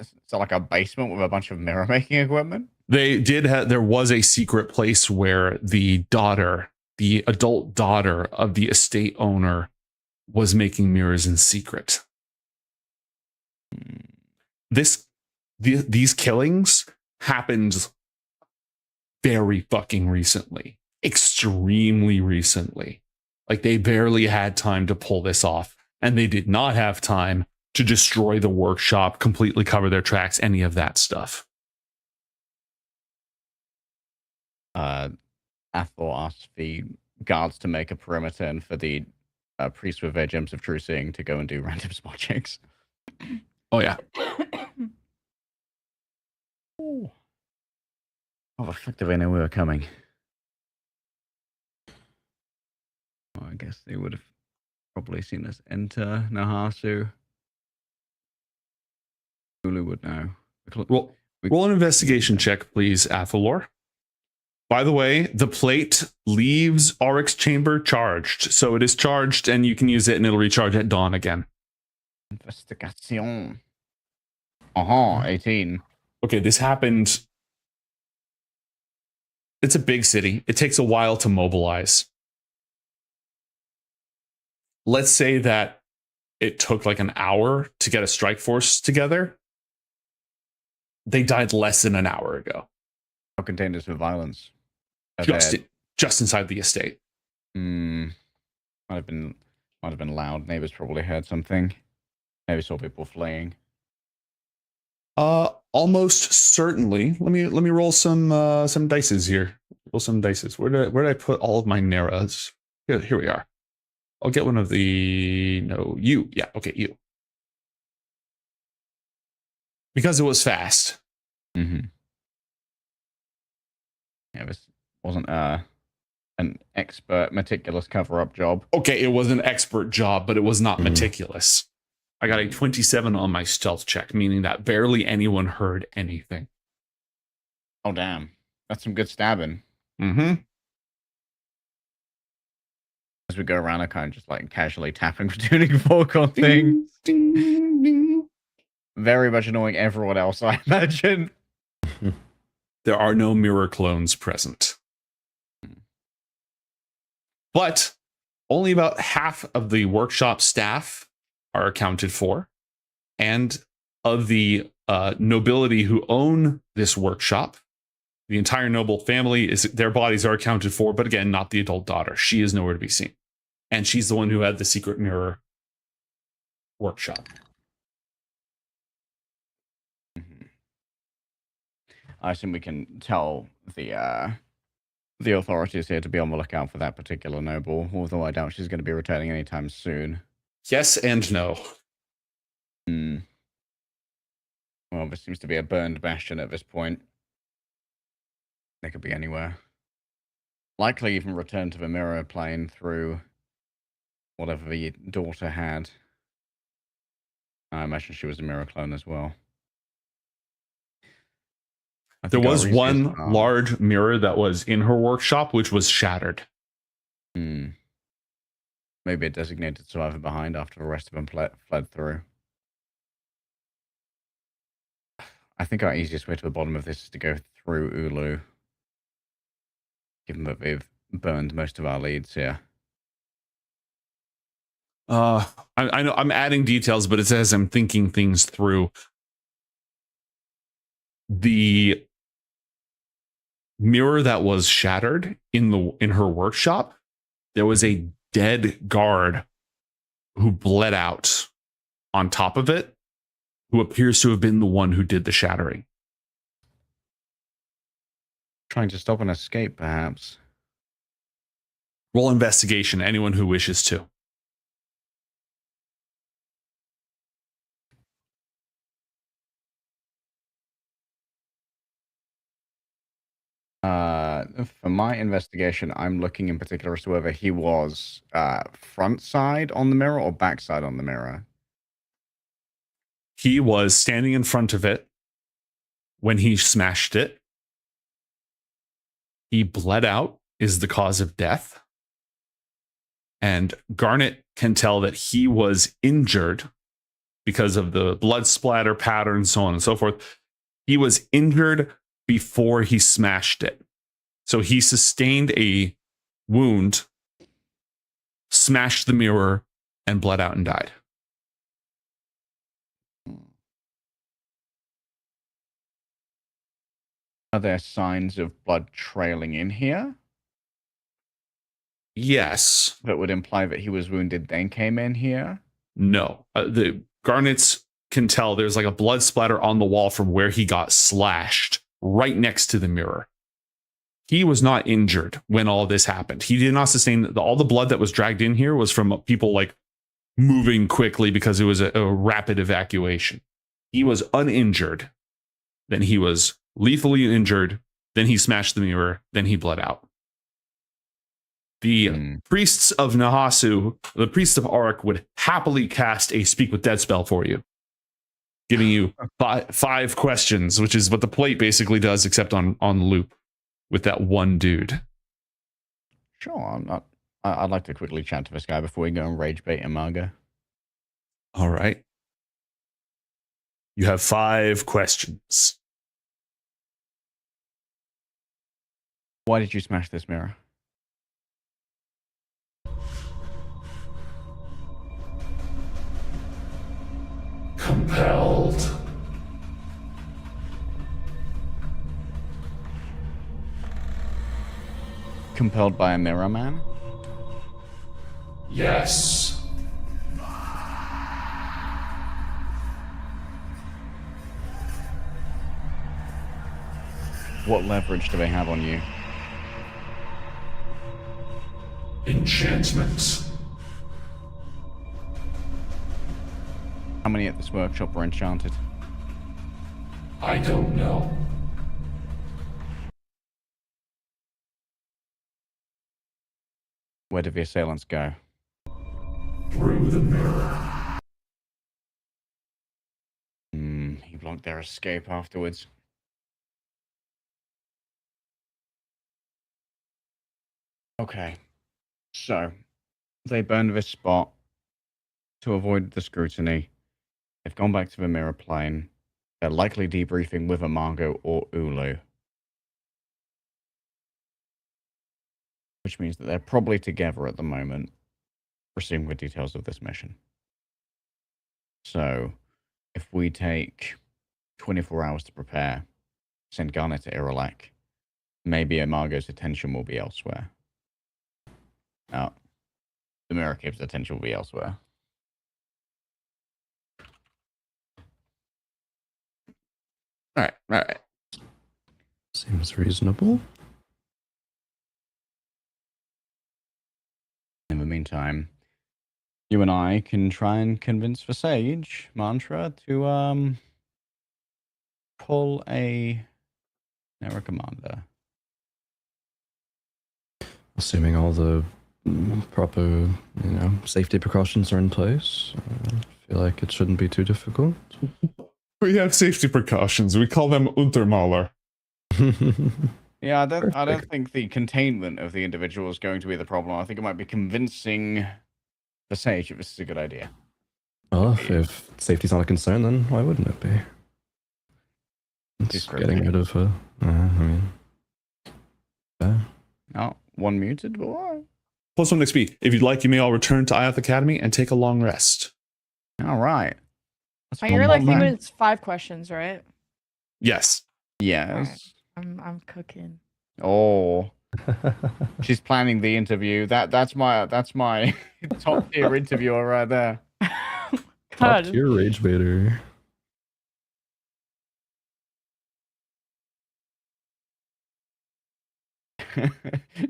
Is that like a basement with a bunch of mirror making equipment? They did have, there was a secret place where the adult daughter of the estate owner was making mirrors in secret. These killings happened very fucking recently, extremely recently. Like they barely had time to pull this off, and they did not have time to destroy the workshop, completely cover their tracks, any of that stuff. Athor asked the guards to make a perimeter and for the priest with their gems of true seeing to go and do random spot checks. Oh yeah. Oh, the fuck do they know we were coming? Well, I guess they would have probably seen us enter Nahasu. Ulu would know. Roll an investigation check, please, Athalor. By the way, the plate leaves Oryx chamber charged. So it is charged and you can use it and it'll recharge at dawn again. Investigation. 18. Okay, this happened. It's a big city. It takes a while to mobilize. Let's say that it took like an hour to get a strike force together. They died less than an hour ago. How contained is with violence? Just inside the estate. Might have been loud. Neighbors probably heard something. Maybe saw people fleeing. Almost certainly. Let me roll some dices here. Roll some dices. Where did I put all of my Neras? Here we are. I'll get one of the you. Yeah, okay, you. Because it was fast. Mm-hmm. Yeah, this wasn't an expert, meticulous cover-up job. Okay, it was an expert job, but it was not meticulous. I got a 27 on my stealth check, meaning that barely anyone heard anything. Oh, damn. That's some good stabbing. Mm-hmm. As we go around, I kind of just like casually tapping for tuning fork on things. Very much annoying everyone else, I imagine. There are no mirror clones present. But only about half of the workshop staff are accounted for. And of the nobility who own this workshop, the entire noble family, their bodies are accounted for. But again, not the adult daughter. She is nowhere to be seen. And she's the one who had the secret mirror workshop. I assume we can tell the authorities here to be on the lookout for that particular noble, although I doubt she's going to be returning anytime soon. Yes and no. Well, this seems to be a burned bastion at this point. They could be anywhere. Likely even return to the mirror plane through whatever the daughter had. I imagine she was a mirror clone as well. There was one large mirror that was in her workshop, which was shattered. Maybe a designated survivor behind after the rest of them fled through. I think our easiest way to the bottom of this is to go through Ulu. Given that we've burned most of our leads here. I know I'm adding details, but it's as I'm thinking things through. The mirror that was shattered in her workshop, there was a dead guard who bled out on top of it, who appears to have been the one who did the shattering. Trying to stop an escape, perhaps. Roll investigation, anyone who wishes to. For my investigation, I'm looking in particular as to whether he was front side on the mirror or back side on the mirror. He was standing in front of it when he smashed it. He bled out, is the cause of death. And Garnet can tell that he was injured because of the blood splatter pattern, so on and so forth. He was injured before he smashed it. So he sustained a wound, smashed the mirror, and bled out and died. Are there signs of blood trailing in here? Yes. That would imply that he was wounded, then came in here? No. The garnets can tell there's like a blood splatter on the wall from where he got slashed right next to the mirror. He was not injured when all this happened. He did not sustain all the blood that was dragged in here was from people like moving quickly because it was a rapid evacuation. He was uninjured. Then he was lethally injured. Then he smashed the mirror. Then he bled out. The priests of Nahasu, the priests of Arak, would happily cast a Speak with Dead spell for you, giving you five questions, which is what the plate basically does, except on loop with that one dude. Sure, I'd like to quickly chat to this guy before we go and rage bait Imago. All right. You have 5 questions. Why did you smash this mirror? Compelled. Compelled by a mirror man? Yes. What leverage do they have on you? Enchantments. How many at this workshop were enchanted? I don't know. Where did the assailants go? Through the mirror. He blocked their escape afterwards. Okay. So, they burned this spot to avoid the scrutiny. They've gone back to the mirror plane. They're likely debriefing with Imago or Ulu. Which means that they're probably together at the moment, receiving the details of this mission. So, if we take 24 hours to prepare, send Garnet to Irelak, maybe Imago's attention will be elsewhere. Now, the Mirror Cave's attention will be elsewhere. All right. Seems reasonable. In the meantime, you and I can try and convince the Sage Mantra to pull a Nera Commander. Assuming all the proper, safety precautions are in place, I feel like it shouldn't be too difficult. We have safety precautions. We call them Untermaler. Yeah, I don't think the containment of the individual is going to be the problem. I think it might be convincing the Sage if this is a good idea. Well, if safety's not a concern, then why wouldn't it be? It's getting rid of her. Oh, one muted, but why? +1 XP. If you'd like, you may all return to Ioth Academy and take a long rest. All right. You're like thinking it's 5 questions, right? Yes. Yes. I'm cooking. Oh. She's planning the interview. That's my top tier interviewer right there. Top tier rage baiter.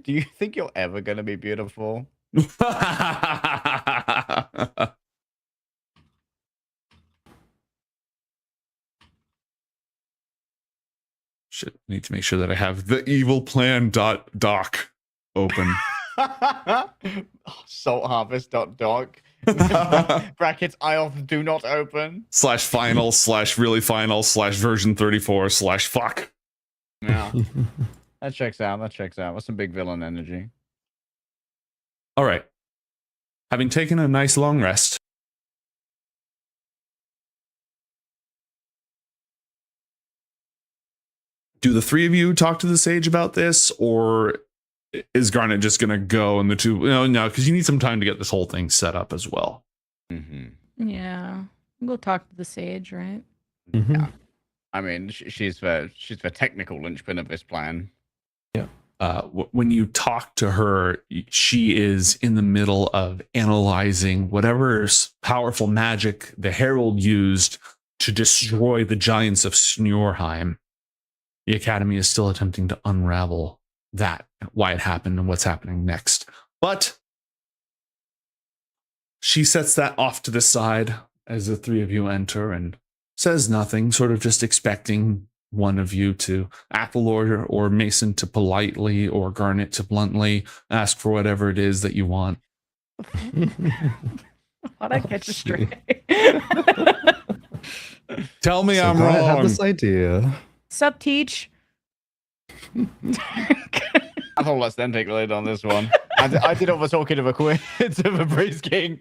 Do you think you're ever gonna be beautiful? Shit, I need to make sure that I have the evil plan doc open. Saltharvest.doc. Brackets Ioth do not open. /final/really final/version 34/fuck. Yeah. That checks out. That's some big villain energy. All right. Having taken a nice long rest, do the three of you talk to the sage about this, or is Garnet just gonna go and the two? No, because you need some time to get this whole thing set up as well. Yeah. We'll talk to the sage, right? Yeah. I mean, she's the technical linchpin of this plan. When you talk to her, she is in the middle of analyzing whatever powerful magic the Herald used to destroy the giants of Snorheim. The Academy is still attempting to unravel that, why it happened and what's happening next. But she sets that off to the side as the three of you enter and says nothing, sort of just expecting one of you to, Appelor or Mason to politely, or Garnet to bluntly ask for whatever it is that you want. How'd I catch a stray? Tell me I'm Garnet wrong. had this idea. Sup, Teach? I thought let's then take the lead on this one. I did all the talking of a quiz of a Breeze King.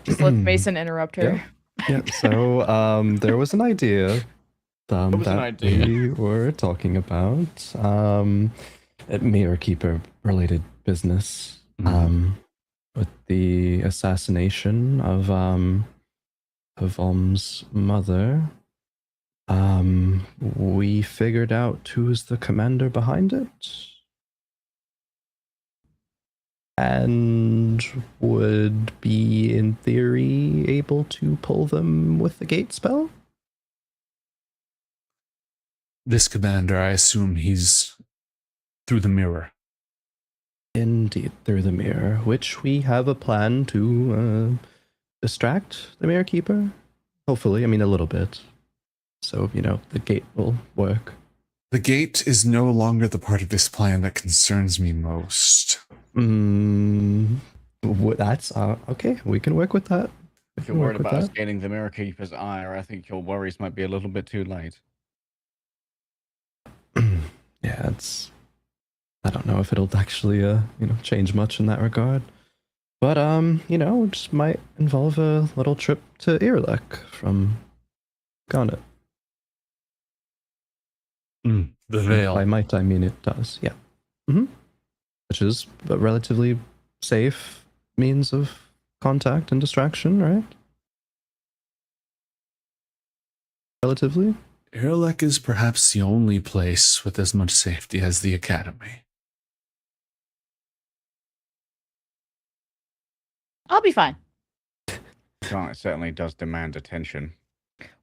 Just let Mason interrupt her. Yeah, so there was an idea that we were talking about. A Mirror Keeper related business. With the assassination of Om's mother. We figured out who's the commander behind it. And would be, in theory, able to pull them with the gate spell? This commander, I assume he's through the mirror. Indeed, through the mirror, which we have a plan to distract the Mirror Keeper. Hopefully, I mean, a little bit. So, the gate will work. The gate is no longer the part of this plan that concerns me most. That's okay. We can work with that. If you're worried about us gaining the Mirror Keeper's ire, I think your worries might be a little bit too late. Yeah, I don't know if it'll actually, change much in that regard. But, just might involve a little trip to Irlek from Garnet. The Veil. By might, I mean it does, yeah. Which is a relatively safe means of contact and distraction, right? Relatively? Irlek is perhaps the only place with as much safety as the Academy. I'll be fine. It certainly does demand attention.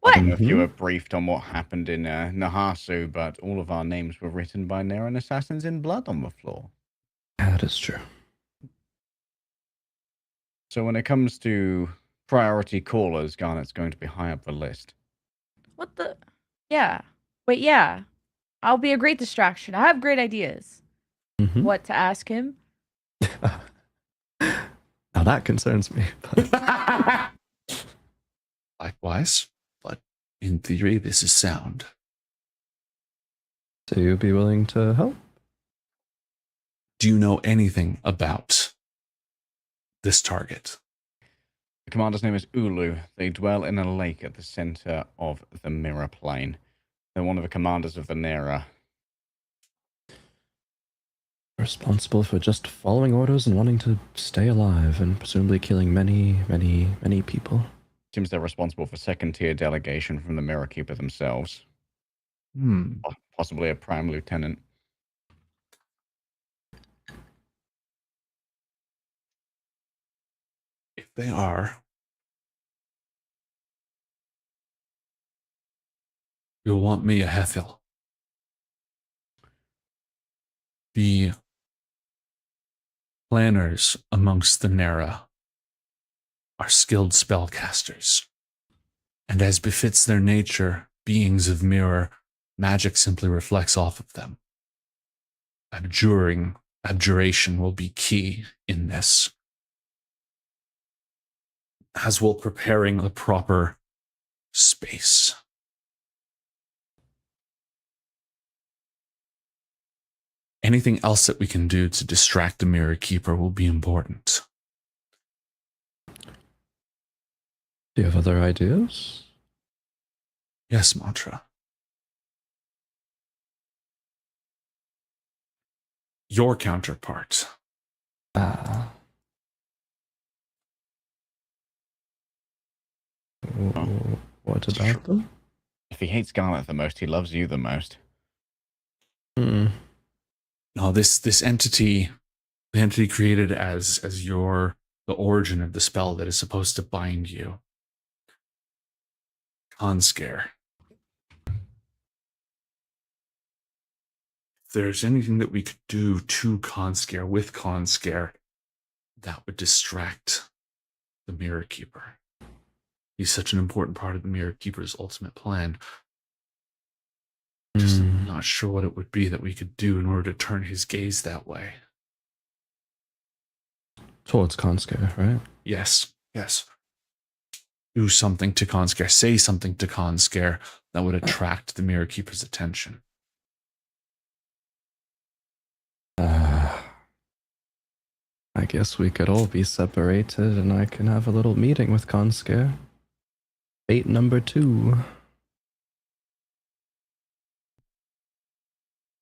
What? I don't know if you were briefed on what happened in Nahasu, but all of our names were written by Neran assassins in blood on the floor. That is true. So when it comes to priority callers, Garnet's going to be high up the list. What the? Yeah. Wait, yeah. I'll be a great distraction. I have great ideas. What to ask him? Now that concerns me. Likewise, but in theory, this is sound. So you'd be willing to help? Do you know anything about this target? The commander's name is Ulu. They dwell in a lake at the center of the Mirror Plane. They're one of the commanders of the Nera. Responsible for just following orders and wanting to stay alive and presumably killing many, many, many people. Seems they're responsible for second-tier delegation from the Mirror Keeper themselves. Possibly a prime lieutenant. If they are, you'll want me a Hethil. The planners amongst the Nera are skilled spellcasters, and as befits their nature, beings of mirror, magic simply reflects off of them. Abjuration will be key in this, as will preparing the proper space. Anything else that we can do to distract the Mirror Keeper will be important. Do you have other ideas? Yes, Mantra. your counterpart. What about them? If he hates Garnet the most, he loves you the most. No, this entity, the entity created as the origin of the spell that is supposed to bind you. Conscare. If there's anything that we could do to Conscare, with Conscare, that would distract the Mirror Keeper. He's such an important part of the Mirror Keeper's ultimate plan. Just not sure what it would be that we could do in order to turn his gaze that way. Towards Conscare, right? Yes. Do something to Conscare, say something to Conscare that would attract the Mirror Keeper's attention. I guess we could all be separated and I can have a little meeting with Conscare. Fate number 2.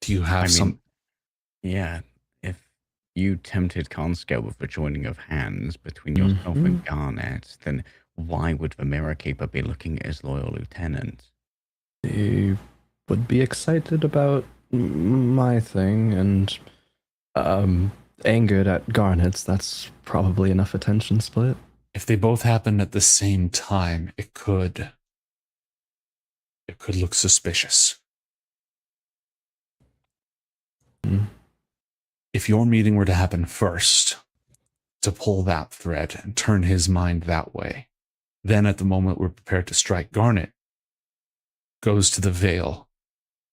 Do you have some... Yeah, if you tempted Conscare with the joining of hands between yourself and Garnet, then why would the Mirror Keeper be looking at his loyal lieutenant? He would be excited about my thing and angered at Garnet's. That's probably enough attention split. If they both happened at the same time, it could look suspicious. If your meeting were to happen first, to pull that thread and turn his mind that way, then at the moment we're prepared to strike, Garnet goes to the Veil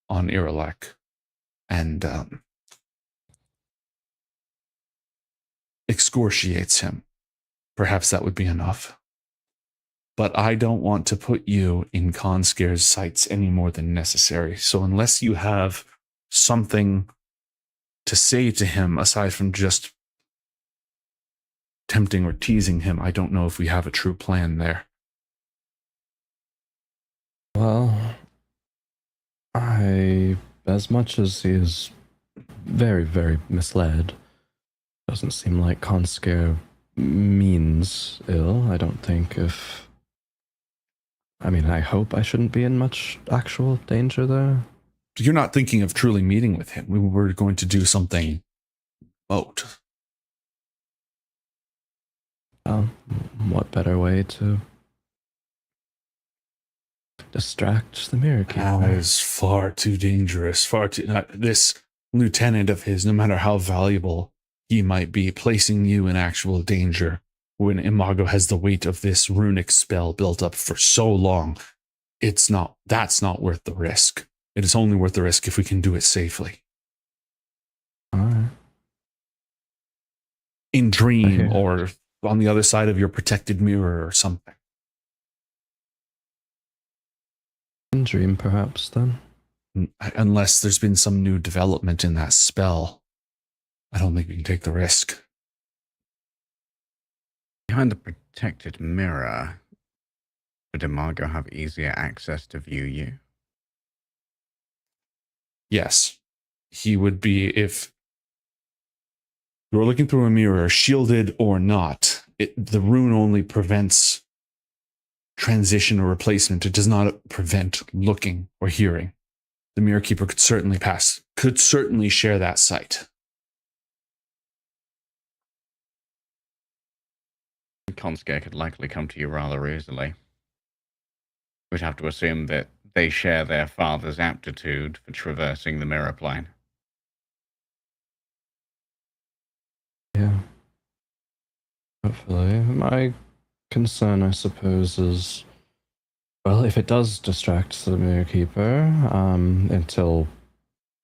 on Irilek and excoriates him. Perhaps that would be enough. But I don't want to put you in Conscare's sights any more than necessary. So unless you have something to say to him aside from just tempting or teasing him, I don't know if we have a true plan there. Well, as much as he is very, very misled, doesn't seem like Conscare means ill. I don't think I hope I shouldn't be in much actual danger there. You're not thinking of truly meeting with him. We were going to do something remote. What better way to distract the Mirror Keeper? That is far too dangerous. This lieutenant of his, no matter how valuable he might be, placing you in actual danger when Imago has the weight of this runic spell built up for so long. That's not worth the risk. It is only worth the risk if we can do it safely. All right. In dream or on the other side of your protected mirror or something. In dream, perhaps, then. Unless there's been some new development in that spell, I don't think we can take the risk. Behind the protected mirror, would Imago have easier access to view you? Yes. He would be, if you're looking through a mirror, shielded or not, the rune only prevents transition or replacement. It does not prevent looking or hearing. The Mirror Keeper could certainly share that sight. Conscare could likely come to you rather easily. We'd have to assume that they share their father's aptitude for traversing the mirror plane. Yeah. Hopefully. My concern, I suppose, is, well, if it does distract the Mirror Keeper, until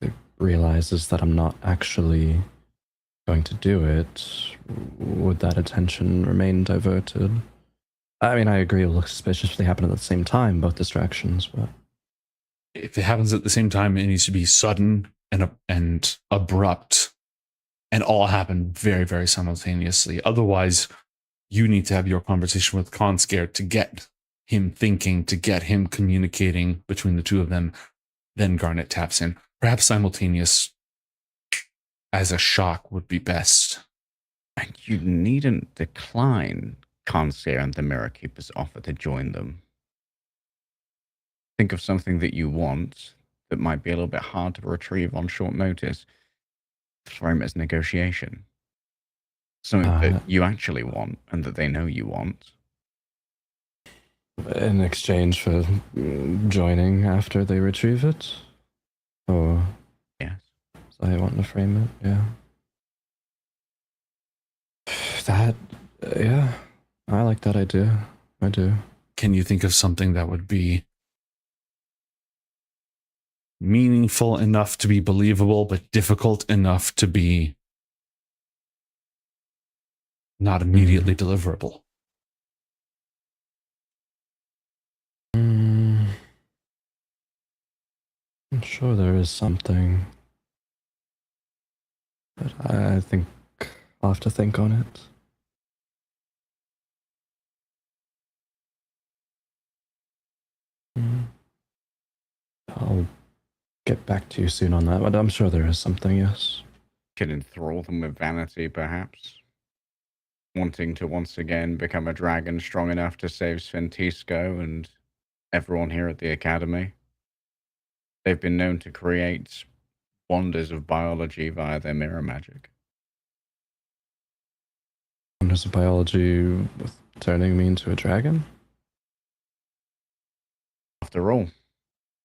it realizes that I'm not actually going to do it, would that attention remain diverted? I mean, I agree it will look suspicious if they happen at the same time, both distractions, but... If it happens at the same time, it needs to be sudden and abrupt and all happen very, very simultaneously. Otherwise, you need to have your conversation with Conscare to get him thinking, to get him communicating between the two of them. Then Garnet taps in. Perhaps simultaneous as a shock would be best. And you needn't decline Consier and the Mirror Keeper's offer to join them. Think of something that you want that might be a little bit hard to retrieve on short notice. Frame it as negotiation. Something that you actually want and that they know you want. In exchange for joining after they retrieve it? Or... Yes. So I want to frame it, yeah. That, yeah. I like that idea. I do. Can you think of something that would be meaningful enough to be believable, but difficult enough to be not immediately deliverable? I'm sure there is something. But I think I'll have to think on it. I'll get back to you soon on that, but I'm sure there is something, yes. Could enthrall them with vanity, perhaps. Wanting to once again become a dragon strong enough to save Sventisco and everyone here at the Academy. They've been known to create wonders of biology via their mirror magic. Wonders of biology with turning me into a dragon? After all,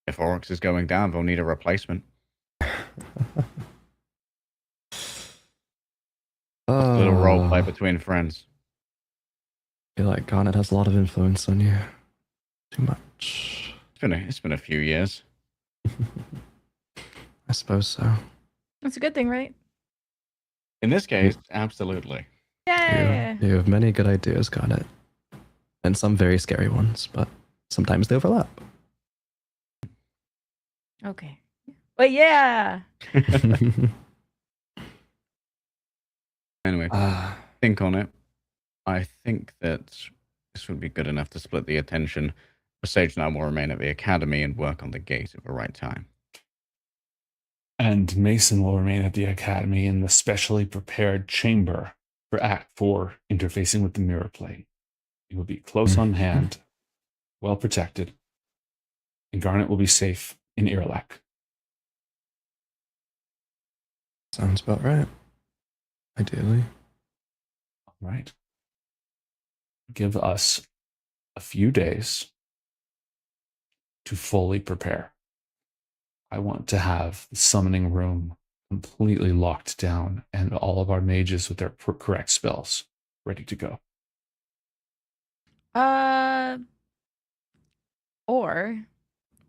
if Oryx is going down, they'll need a replacement. A little role play between friends. I feel like Garnet has a lot of influence on you. Too much. It's been a few years. I suppose so. That's a good thing, right? In this case, absolutely. Yeah. You have many good ideas, Garnet. And some very scary ones, but sometimes they overlap. Okay. But yeah. Anyway, think on it. I think that this would be good enough to split the attention. Sage and I will remain at the Academy and work on the gate at the right time. And Mason will remain at the Academy in the specially prepared chamber for Act 4, interfacing with the mirror plane. He will be close on hand, well protected, and Garnet will be safe in Irlak. Sounds about right. Ideally. All right. Give us a few days to fully prepare. I want to have the summoning room completely locked down and all of our mages with their correct spells ready to go.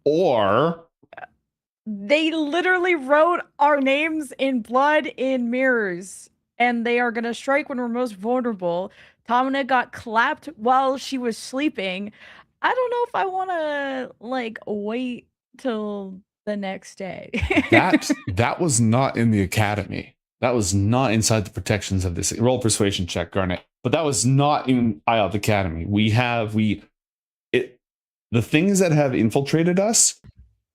Or they literally wrote our names in blood in mirrors, and they are gonna strike when we're most vulnerable. Tamina got clapped while she was sleeping. I don't know if I want to wait till the next day. that was not in the Academy. That was not inside the protections of this. Roll persuasion check, Garnet. But that was not in Ioth Academy. The things that have infiltrated us,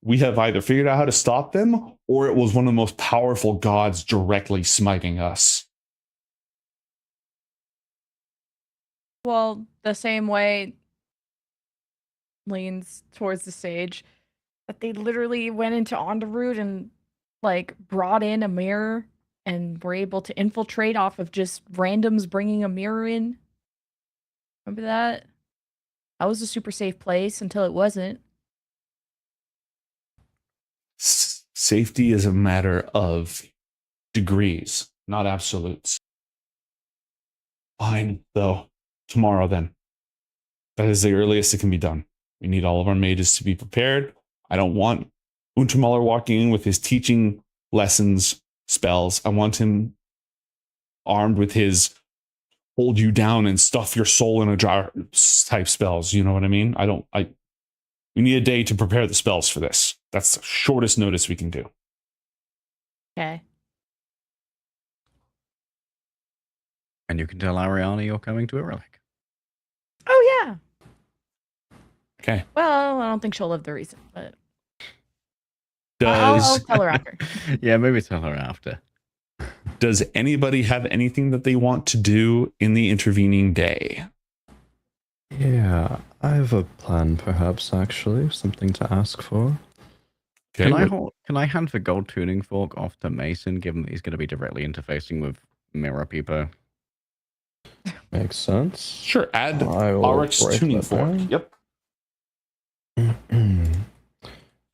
we have either figured out how to stop them, or it was one of the most powerful gods directly smiting us. Well, the same way leans towards the sage, that they literally went into Onderoot and brought in a mirror and were able to infiltrate off of just randoms bringing a mirror in. Remember that? That was a super safe place until it wasn't. Safety is a matter of degrees, not absolutes. Fine, though. Tomorrow, then. That is the earliest it can be done. We need all of our mages to be prepared. I don't want Untermuller walking in with his teaching lessons spells. I want him armed with his hold you down and stuff your soul in a jar type spells. You know what I mean? We need a day to prepare the spells for this. That's the shortest notice we can do. Okay. And you can tell Ariana you're coming to Irlak. Oh, yeah. Okay. Well, I don't think she'll live the reason, but Does I'll tell her after. Yeah, maybe tell her after. Does anybody have anything that they want to do in the intervening day? Yeah, I have a plan, perhaps, actually. Something to ask for. Okay, Can I hand the gold tuning fork off to Mason, given that he's going to be directly interfacing with Mirror People? Makes sense. Sure, add I will RX break tuning that fork. down. Yep.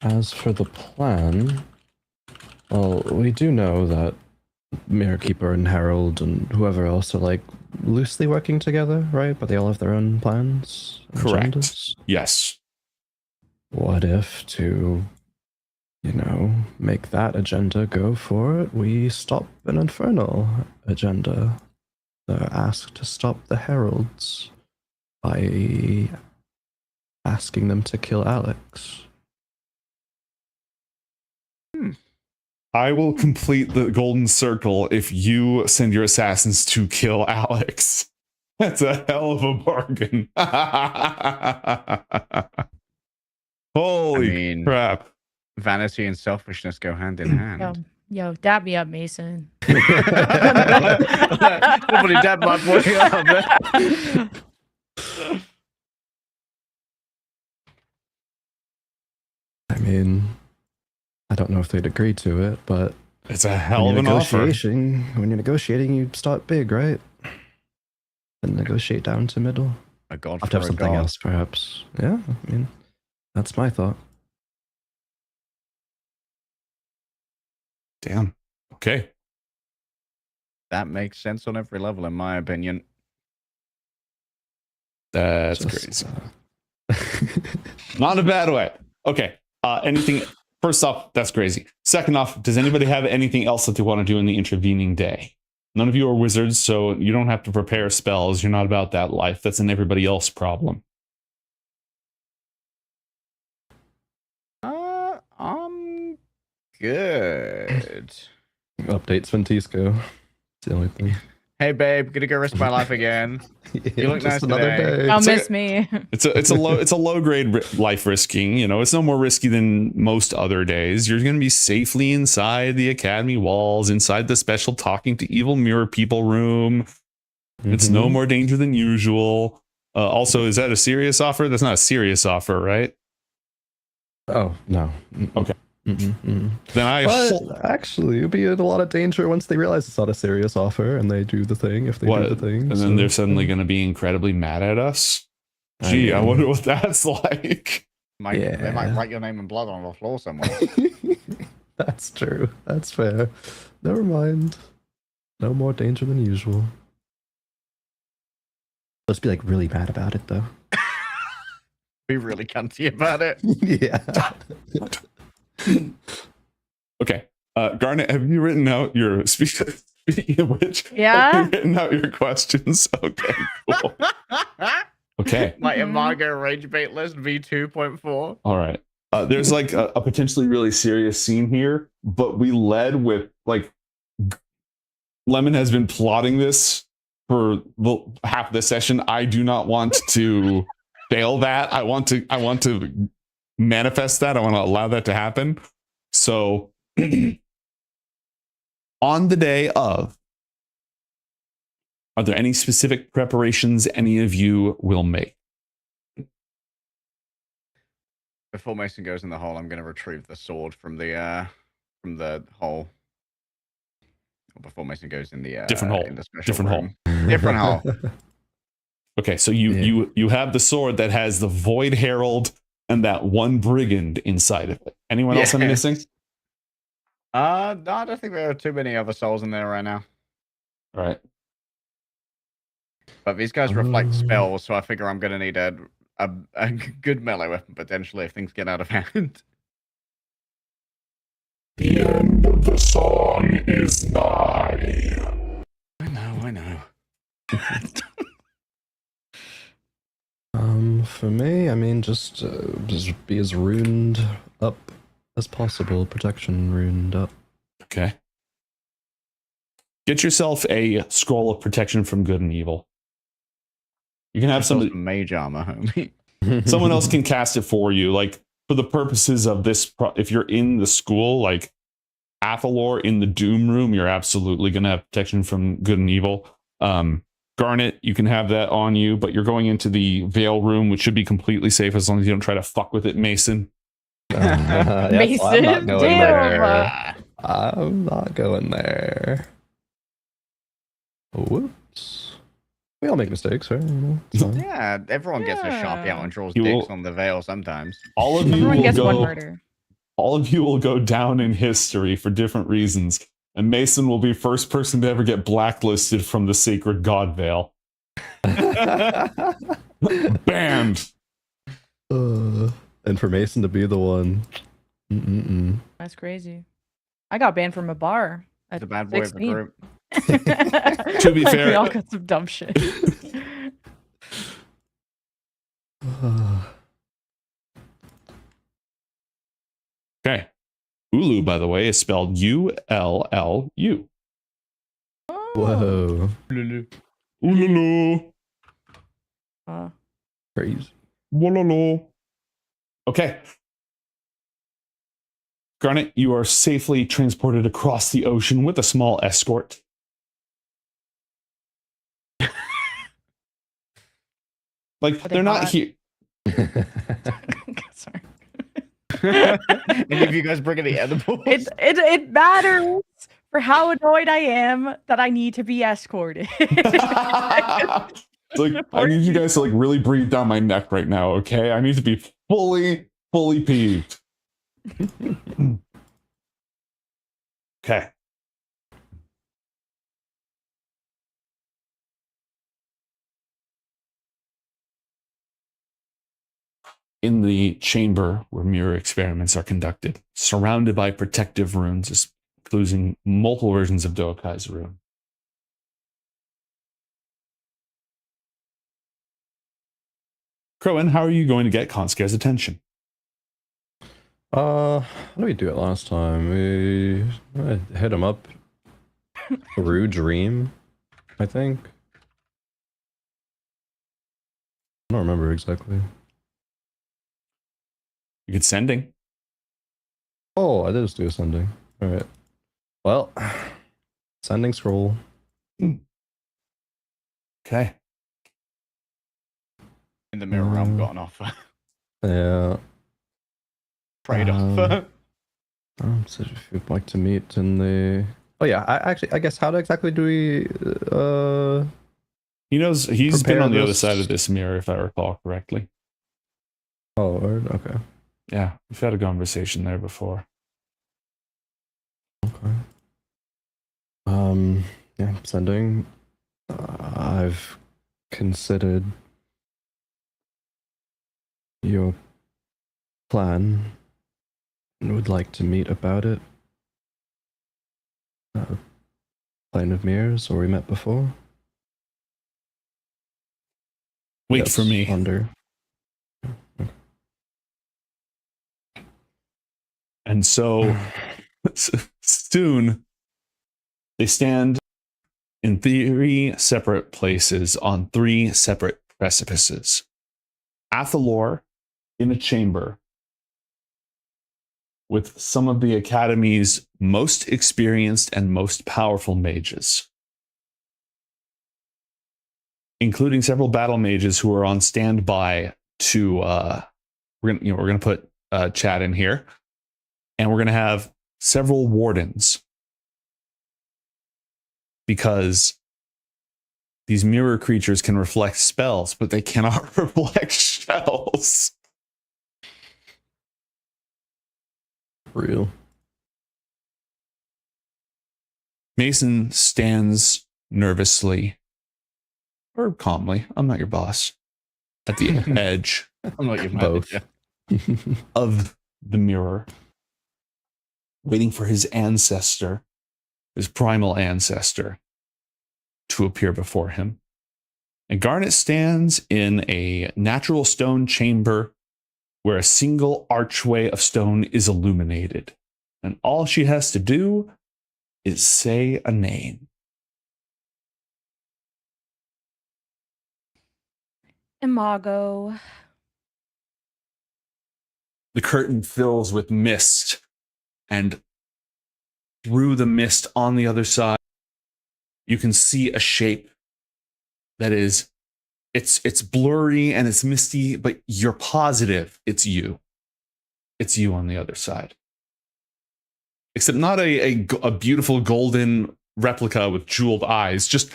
As for the plan, well, we do know that Mirror Keeper and Herald and whoever else are like loosely working together, right? But they all have their own plans. And Correct. agendas. Yes. What if to, make that agenda go for it, we stop an infernal agenda? Ask to stop the Heralds by asking them to kill Alex. I will complete the golden circle if you send your assassins to kill Alex. That's a hell of a bargain. Holy crap. Vanity and selfishness go hand in hand. Yo, dab me up, Mason. Nobody dabbed my boy up, man. I mean, I don't know if they'd agree to it, but it's a hell of an offer. When you're negotiating, you start big, right? And negotiate down to middle. A god I'll have to have for a something god. else, perhaps. Yeah, I mean, that's my thought. Damn. Okay. That makes sense on every level, in my opinion. That's crazy. Not in a bad way. Okay. Anything? First off, that's crazy. Second off, does anybody have anything else that they want to do in the intervening day? None of you are wizards, so you don't have to prepare spells. You're not about that life. That's an everybody else problem. I'm good. Updates Ventisco. It's the only thing. Hey, babe, gonna go risk my life again. You look nice just another today. day. Don't miss me. It's a low grade life risking. It's no more risky than most other days. You're going to be safely inside the academy walls, inside the special talking to evil mirror people room. It's no more danger than usual. Also, is that a serious offer? That's not a serious offer, right? Oh no. Okay. Then Actually, you'll be in a lot of danger once they realize it's not a serious offer and they do the thing. If they do the thing, and then they're suddenly going to be incredibly mad at us. Gee, I wonder what that's like. They might write your name in blood on the floor somewhere. That's true. That's fair. Never mind. No more danger than usual. Let's be like really mad about it though. Be really cunty about it. Yeah. Okay. Garnet, have you written out your speaking of which? Yeah. Have you written out your questions? Okay, cool. Okay. My Imago rage bait list V2.4. All right. There's like a potentially really serious scene here, but we led with like Lemon has been plotting this for half the session. I do not want to fail that. I want to manifest that. I want to allow that to happen. So on the day of, are there any specific preparations any of you will make? Before Mason goes in the hole, I'm going to retrieve the sword from the hole. Or before Mason goes in the Different hole. in the special Different room. hole. Different hole. Okay, so you have the sword that has the Void Herald and that one brigand inside of it. Anyone else I'm missing? No, I don't think there are too many other souls in there right now. All right. But these guys reflect spells, so I figure I'm going to need a good melee weapon potentially if things get out of hand. The end of the song is nigh. I know. For me, I mean, just be as runed up as possible. Protection runed up. Okay. Get yourself a scroll of protection from good and evil. You can have somebody mage armor, homie. Someone else can cast it for you, like for the purposes of this. If you're in the school, like Athalor in the Doom Room, you're absolutely going to have protection from good and evil. Garnet, you can have that on you, but you're going into the Veil Room, which should be completely safe as long as you don't try to fuck with it, Mason. Yes, I'm not Mason, going damn. there. I'm not going there. Whoops. We all make mistakes, right? It's fine. Yeah, everyone gets a sharpie out and draws You dicks will- on the veil sometimes. All of you Everyone will gets go, one murder. All of you will go down in history for different reasons, and Mason will be first person to ever get blacklisted from the Sacred God Veil. Banned. And for Mason to be the one. That's crazy. I got banned from a bar at The bad boy of the 16. group. To be Like, fair, we all got some dumb shit. Okay. Ulu, by the way, is spelled U-L-L-U. Whoa. Ululu. Crazy. Wololo. Okay. Garnet, you are safely transported across the ocean with a small escort. Like, they're not hot? here. Sorry. Any of you guys bring any edibles? It matters for how annoyed I am that I need to be escorted. It's like, I need you guys to like really breathe down my neck right now, okay? I need to be fully peeved. Okay. In the chamber where mirror experiments are conducted, surrounded by protective runes, including multiple versions of Doakai's rune. Crowan, how are you going to get Konska's attention? How did we do it last time? We hit him up through Dream, I think. I don't remember exactly. You could sending. Oh, I did just do a sending. Alright. Well, sending scroll. Okay. In the mirror realm, got an offer. Yeah. Trade offer. So if you'd like to meet in the... Oh yeah, I guess how exactly do we... He knows, he's been prepare on the other this? side of this mirror, if I recall correctly. Oh, okay. Yeah, we've had a conversation there before. Yeah, sending. I've considered your plan and would like to meet about it. Plane of Mirrors, where we met before. Wait for me. Under. And so soon they stand in 3 separate places on 3 separate precipices. Athalor in a chamber with some of the Academy's most experienced and most powerful mages, including several battle mages who are on standby to we're gonna put chat in here, and we're gonna have several wardens, because these mirror creatures can reflect spells, but they cannot reflect shells. Real. Mason stands nervously, or calmly, I'm not your boss, at the edge I'm not your Both. manager. of the mirror, waiting for his ancestor, his primal ancestor, to appear before him. And Garnet stands in a natural stone chamber where a single archway of stone is illuminated. And all she has to do is say a name. Imago. The curtain fills with mist, and through the mist on the other side, you can see a shape that is, it's blurry and it's misty, but you're positive it's you. It's you on the other side. Except not a beautiful golden replica with jeweled eyes, just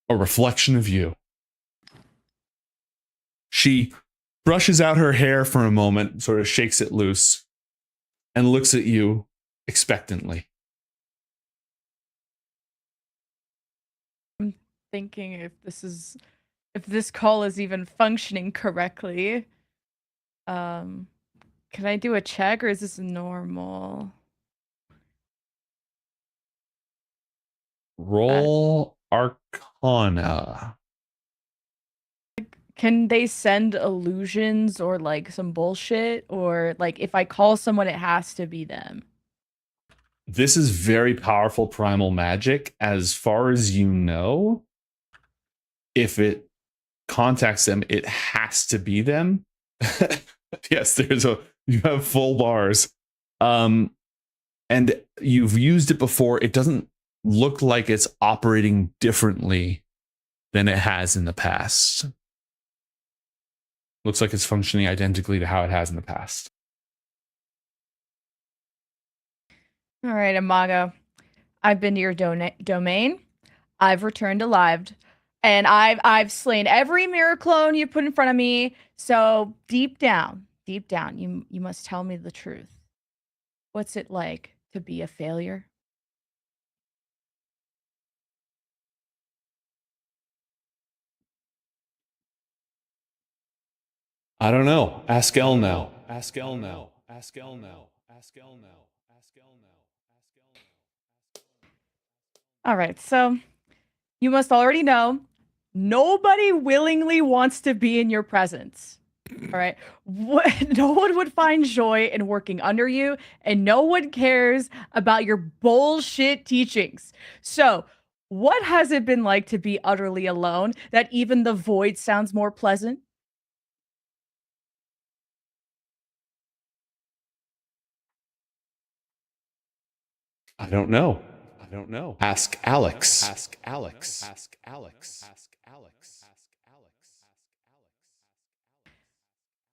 a reflection of you. She brushes out her hair for a moment, sort of shakes it loose, and looks at you expectantly. I'm thinking if this call is even functioning correctly. Can I do a check or is this normal? Roll Arcana. Can they send illusions or like some bullshit? Or like if I call someone, it has to be them? This is very powerful primal magic. As far as you know, if it contacts them, it has to be them. Yes, you have full bars. And you've used it before. It doesn't look like it's operating differently than it has in the past. Looks like it's functioning identically to how it has in the past. All right, Imago. I've been to your domain. I've returned alive. And I've slain every mirror clone you put in front of me. So deep down, you must tell me the truth. What's it like to be a failure? I don't know. Ask El now. Ask El now. Ask El now. Ask El now. Ask El now. All right, so you must already know nobody willingly wants to be in your presence. All right. No one would find joy in working under you, and no one cares about your bullshit teachings. So, what has it been like to be utterly alone that even the void sounds more pleasant? I don't know. I don't know. Ask Alex. Ask Alex. Ask Alex. Ask Alex.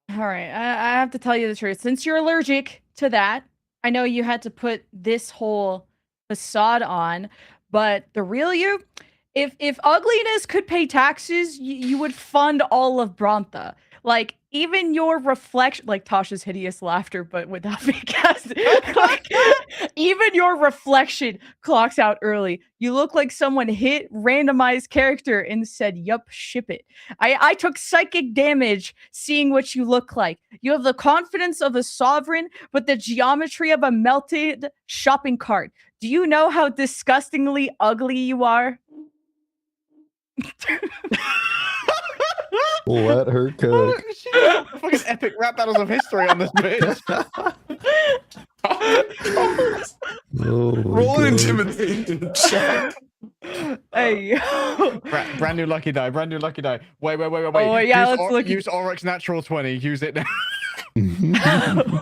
All right, I have to tell you the truth. Since you're allergic to that, I know you had to put this whole facade on, but the real you, if ugliness could pay taxes, you would fund all of Brontha. Like even your reflection, like Tasha's hideous laughter, but without being cast. Like, even your reflection clocks out early. You look like someone hit randomized character and said, "Yup, ship it." I took psychic damage seeing what you look like. You have the confidence of a sovereign, but the geometry of a melted shopping cart. Do you know how disgustingly ugly you are? Let her cook. She got fucking epic rap battles of history on this bitch. Roll an intimidation check. Hey, brand new lucky die. Brand new lucky die. Wait. Oh, yeah, let's look. Use Oryx natural 20. Use it now.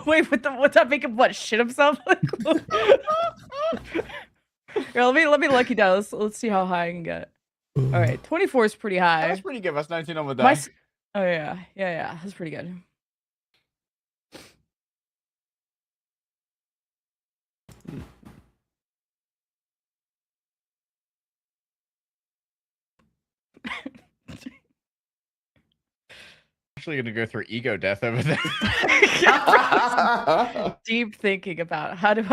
Wait, what's that make him what shit himself? Here, let me lucky die. Let's see how high I can get. All right, 24 is pretty high. That's pretty good. That's 19 on the die. Oh yeah, that's pretty good. Actually gonna go through ego death over there. Deep thinking about how do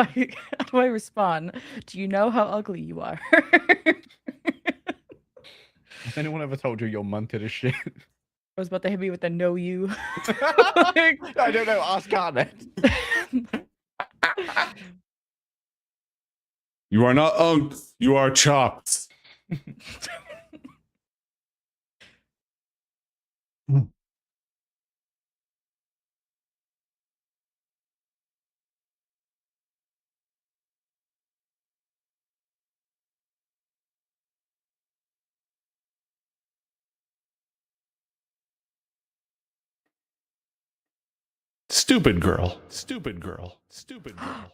I respond? Do you know how ugly you are? Has anyone ever told you you're munted as shit? I was about to hit me with a no you. I don't know. Ask Garnet. You are not unked. You are chopped. Stupid girl. Stupid girl. Stupid girl.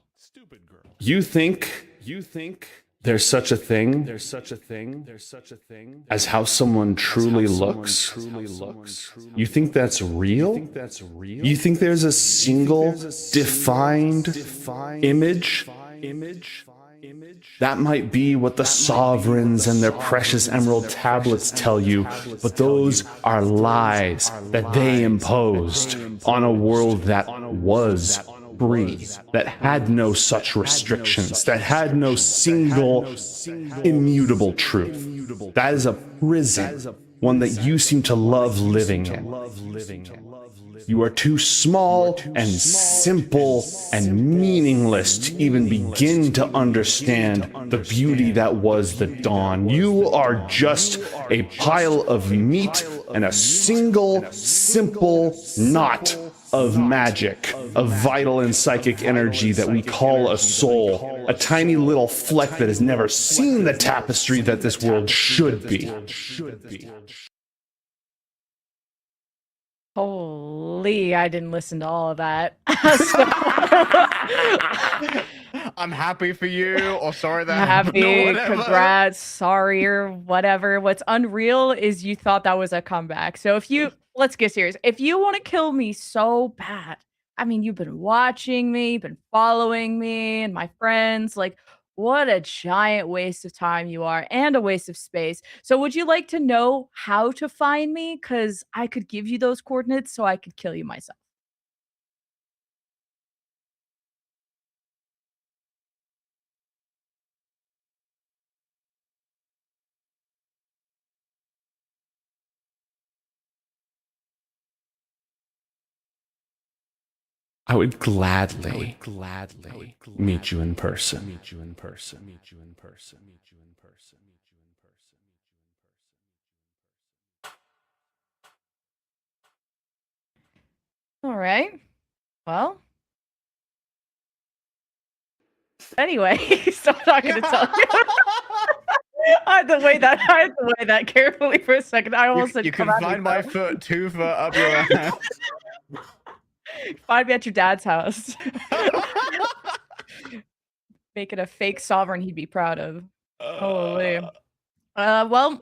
You think there's such a thing as how someone truly looks? You think that's real? You think there's a single defined image? That might be what the sovereigns and their precious emerald tablets tell you, but those are lies that they imposed on a world that was free, that had no such restrictions, that had no single immutable truth. That is a prison, one that you seem to love living in. You are too small and simple and meaningless to even begin to understand the beauty that was the dawn. You are just a pile of meat and a single, simple knot of magic, of vital and psychic energy that we call a soul, a tiny little fleck that has never seen the tapestry that this world should be. Holy, I didn't listen to all of that. I'm happy for you, or sorry that Happy, happened, or whatever. congrats, sorry, or whatever. What's unreal is you thought that was a comeback. So if you, let's get serious. If you want to kill me so bad, I mean, you've been watching me, been following me and my friends, like, what a giant waste of time you are and a waste of space. So would you like to know how to find me? Because I could give you those coordinates so I could kill you myself. I would gladly meet you in person. All right. Well. Anyway, so I'm not going to tell you. I had to weigh that carefully for a second. I almost said, You can "Come at me, find my bro." foot 2 foot up your ass. Find me at your dad's house. Making a fake sovereign he'd be proud of. Holy. Well,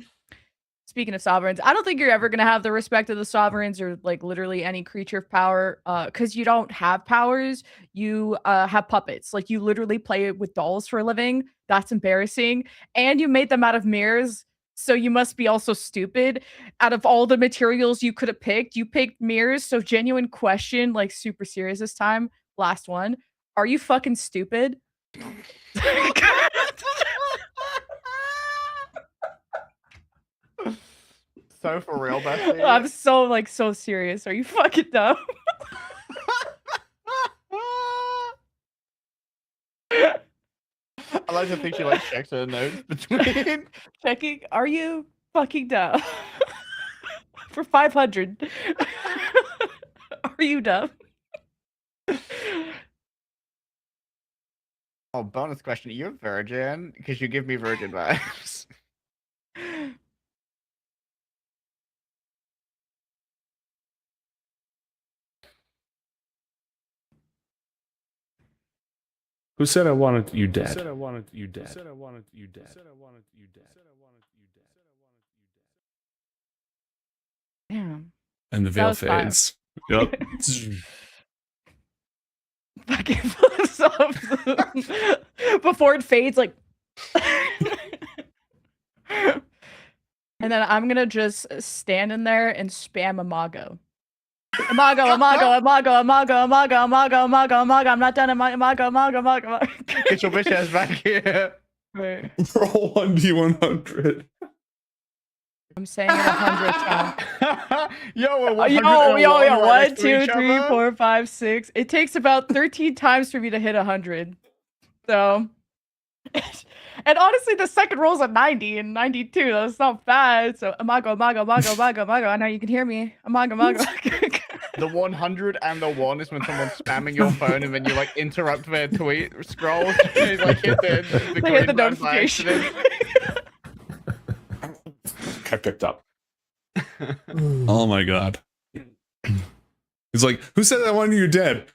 speaking of sovereigns, I don't think you're ever gonna have the respect of the sovereigns or like literally any creature of power, because you don't have powers. You have puppets. Like you literally play with dolls for a living. That's embarrassing. And you made them out of mirrors. So you must be also stupid. Out of all the materials you could have picked, you picked mirrors. So genuine question, like super serious this time. Last one. Are you fucking stupid? So for real, bestie. I'm so serious. Are you fucking dumb? I like to think she like checks her notes between. Checking. Are you fucking dumb? For 500. Are you dumb? Oh, bonus question. Are you a virgin? Because you give me virgin vibes. Who said I wanted you dead? Damn. And the That veil was fire. fades. Yep. Fucking flips off. Before it fades, like. And then I'm gonna just stand in there and spam Imago. Imago. I'm not done. Imago. Get your bitch ass back here. Wait. Roll 1d100. I'm saying it 100 times. Yo, we're Yo, 101 right 1, next to 2, each 3, other. 4, 5, 6. It takes about 13 times for me to hit 100. So, and honestly, the second roll's a 90 and 92. That's not bad. So, Imago. I know you can hear me. Imago. The 100 and the 1 is when someone's spamming your phone and then you like interrupt their tweet scrolls. And you, like hit the They hit the green button by notification. accident. I picked up. Oh my god. He's like, who said I wanted you dead?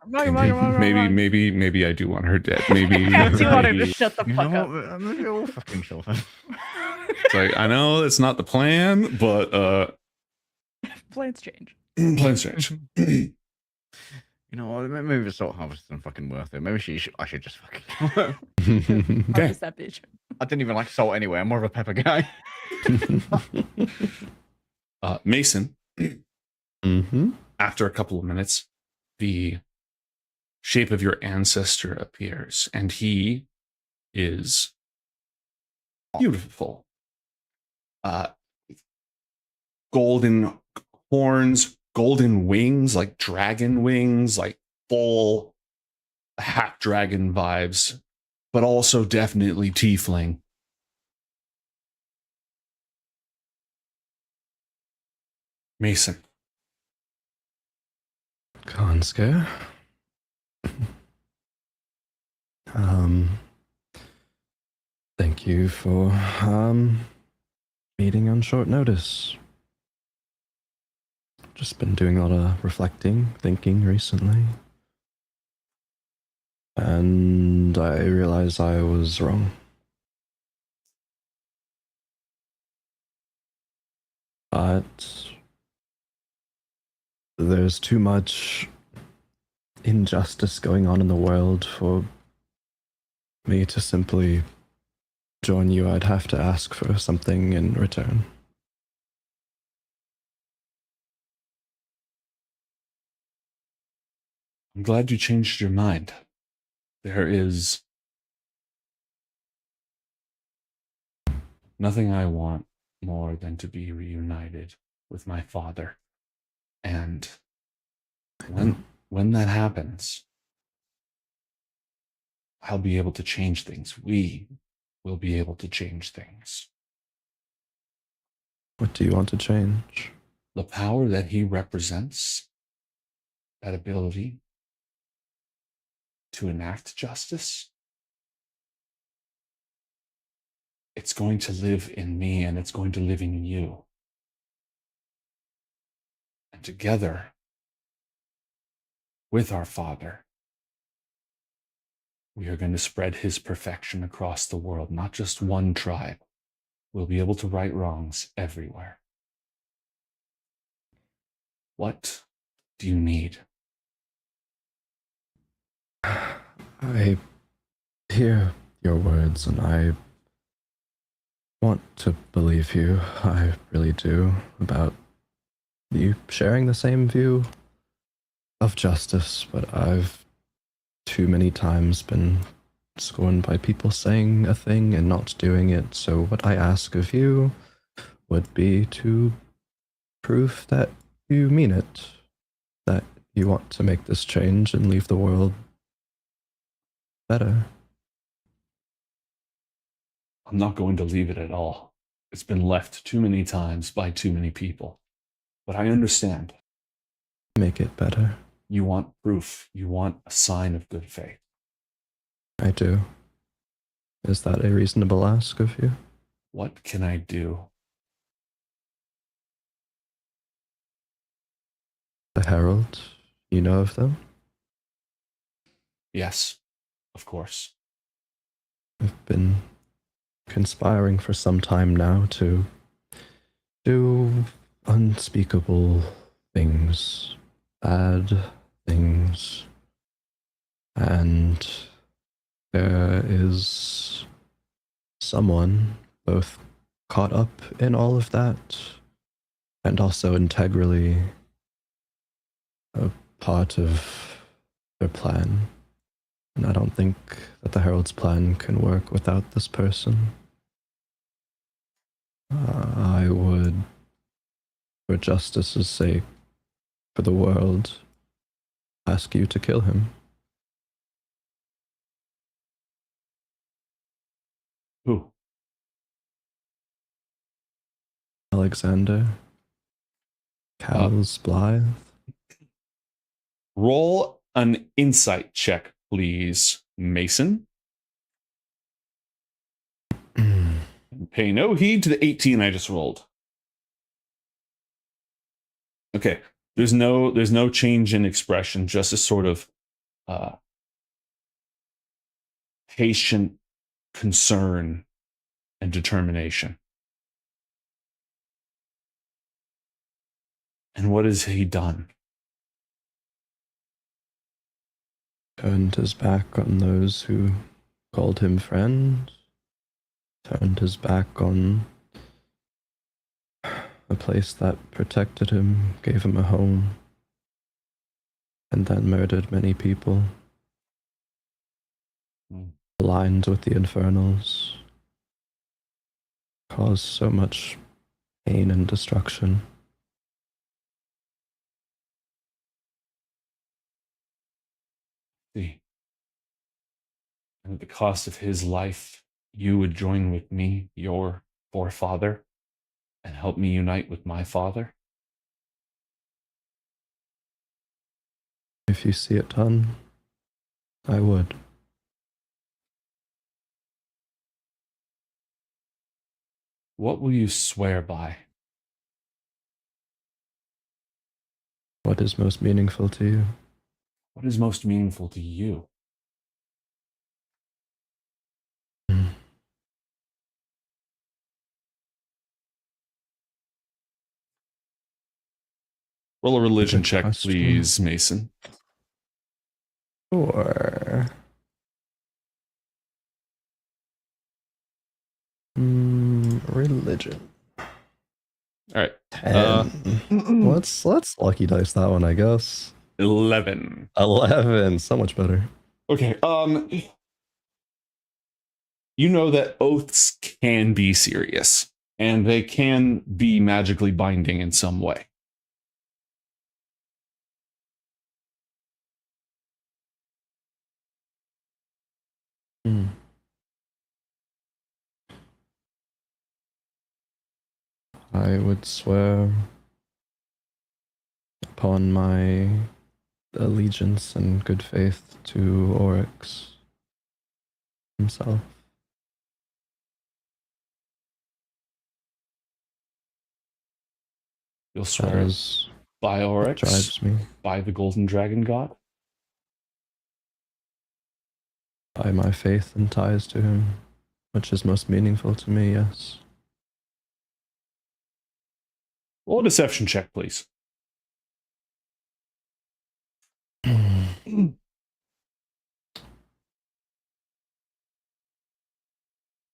Maybe I do want her dead. Maybe I do want her to maybe- shut the You fuck know up. what? I'm gonna go fucking kill her. It's like, I know it's not the plan, but Plans change. plans change. You know what? Maybe the salt harvest isn't fucking worth it. Maybe I should just fucking kill her. Harvest that bitch. I didn't even like salt anyway. I'm more of a pepper guy. Mason. Mm-hmm. After a couple of minutes, the shape of your ancestor appears, and he is beautiful. Golden horns, golden wings, like dragon wings, like full half dragon vibes, but also definitely tiefling. Mason. Kanske. Thank you for meeting on short notice. Just been doing a lot of reflecting, thinking recently. And I realized I was wrong. But there's too much injustice going on in the world for me to simply join you. I'd have to ask for something in return. I'm glad you changed your mind. There is nothing I want more than to be reunited with my father. And when that happens, I'll be able to change things. We will be able to change things. What do you want to change? The power that he represents, that ability to enact justice, it's going to live in me and it's going to live in you. And together, with our Father, we are going to spread his perfection across the world, not just one tribe. We'll be able to right wrongs everywhere. What do you need? I hear your words and I want to believe you. I really do, about you sharing the same view of justice, but I've too many times been scorned by people saying a thing and not doing it. So what I ask of you would be to prove that you mean it, that you want to make this change and leave the world better. I'm not going to leave it at all. It's been left too many times by too many people. But I understand. Make it better. You want proof. You want a sign of good faith. I do. Is that a reasonable ask of you? What can I do? The Herald, you know of them? Yes, of course. I've been conspiring for some time now to do unspeakable things, bad things, and there is someone both caught up in all of that and also integrally a part of their plan. And I don't think that the Herald's plan can work without this person. I would, for justice's sake, for the world, ask you to kill him. Who? Alexander. Cal's Blythe. Roll an insight check, please, Mason. Pay no heed to the 18 I just rolled. Okay. There's no change in expression, just a sort of patient concern and determination. And what has he done? Turned his back on those who called him friends. Turned his back on a place that protected him, gave him a home, and then murdered many people. Aligned with the Infernals. Caused so much pain and destruction. See. And at the cost of his life, you would join with me, your forefather, and help me unite with my father? If you see it done, I would. What will you swear by? What is most meaningful to you? What is most meaningful to you? Roll a religion Good check, question. please, Mason. Sure. Religion. All right. 10. Let's lucky dice that one, I guess. 11. 11. So much better. Okay. You know that oaths can be serious, and they can be magically binding in some way. I would swear upon my allegiance and good faith to Oryx himself. You'll swear As by Oryx, drives me. by the Golden Dragon God. By my faith and ties to him, which is most meaningful to me, yes. Roll a deception check, please.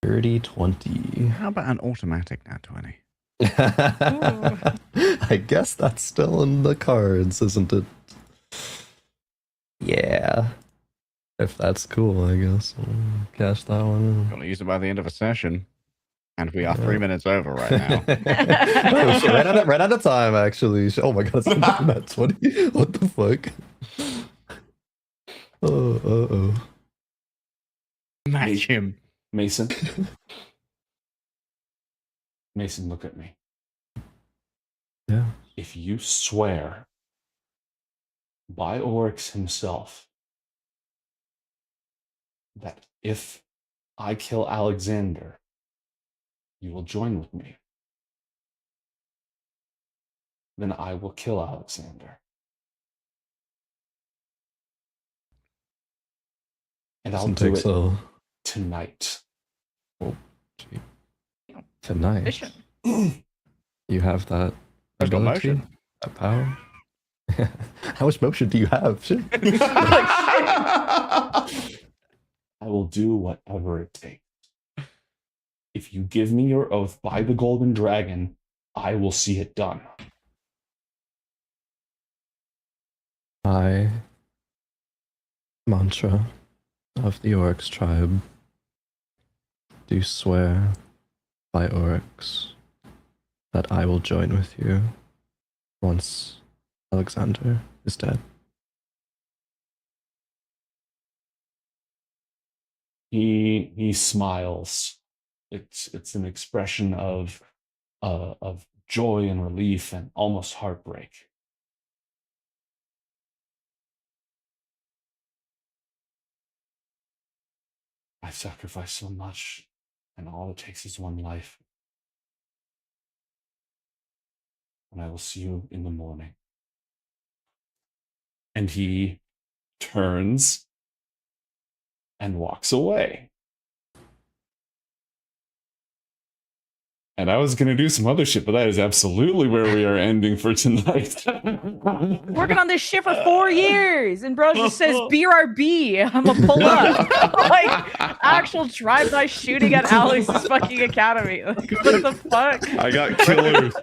30-20. How about an automatic now 20? I guess that's still in the cards, isn't it? Yeah. If that's cool, I guess. We'll cash that one. Gonna use it by the end of a session. And we are 3 minutes over right now. Oh, shit, right out of time, actually. Oh my god, it's not 20. What the fuck? Oh. Match him. Mason. Mason, look at me. Yeah. If you swear by Oryx himself that if I kill Alexander, you will join with me, then I will kill Alexander. And I'll do it tonight. Oh, gee. Tonight? Efficient. You have that There's no ability? motion. That power? How much motion do you have? Shit. I will do whatever it takes. If you give me your oath by the Golden Dragon, I will see it done. I, mantra of the Oryx tribe, do swear by Oryx that I will join with you once Alexander is dead. He smiles. It's an expression of joy and relief and almost heartbreak. I've sacrificed so much, and all it takes is one life. And I will see you in the morning. And he turns and walks away. And I was gonna do some other shit, but that is absolutely where we are ending for tonight. Working on this shit for 4 years, and bro just says BRB. I'm gonna pull up. Like actual drive-by shooting at Alex's fucking academy. Like what the fuck? I got killers.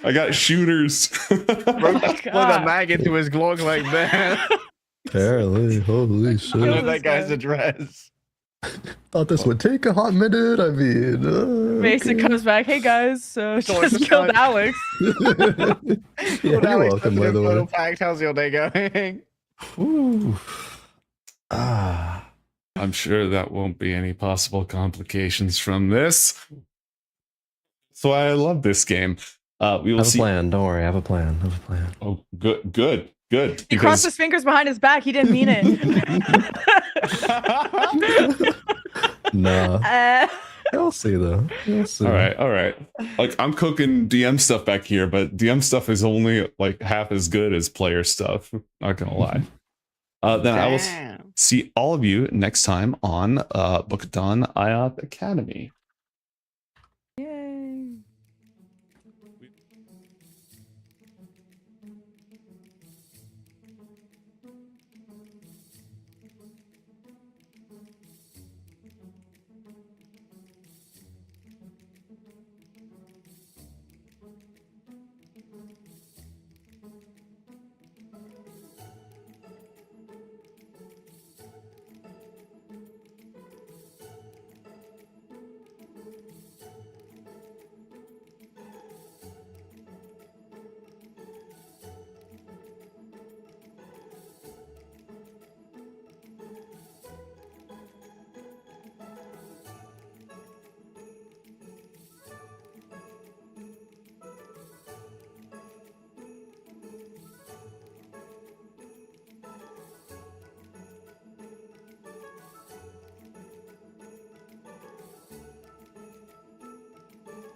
I got shooters. Bro, just put a mag into his Glock like that. Apparently, holy I shit. know that guy's address. Thought this would take a hot minute. I mean, Mason comes back. Hey guys, so just killed Alex. yeah, you're welcome, by the way. Fact, how's your day going? Ooh. I'm sure that won't be any possible complications from this. So I love this game. We will Have a see. plan. Don't worry. I have a plan. I have a plan. Oh, good. He crossed his fingers behind his back. He didn't mean it. Nah. You'll see though. You'll see. All right. Like I'm cooking DM stuff back here, but DM stuff is only like half as good as player stuff. Not gonna lie. Then I will see all of you next time on Book-a-thon Ioth Academy.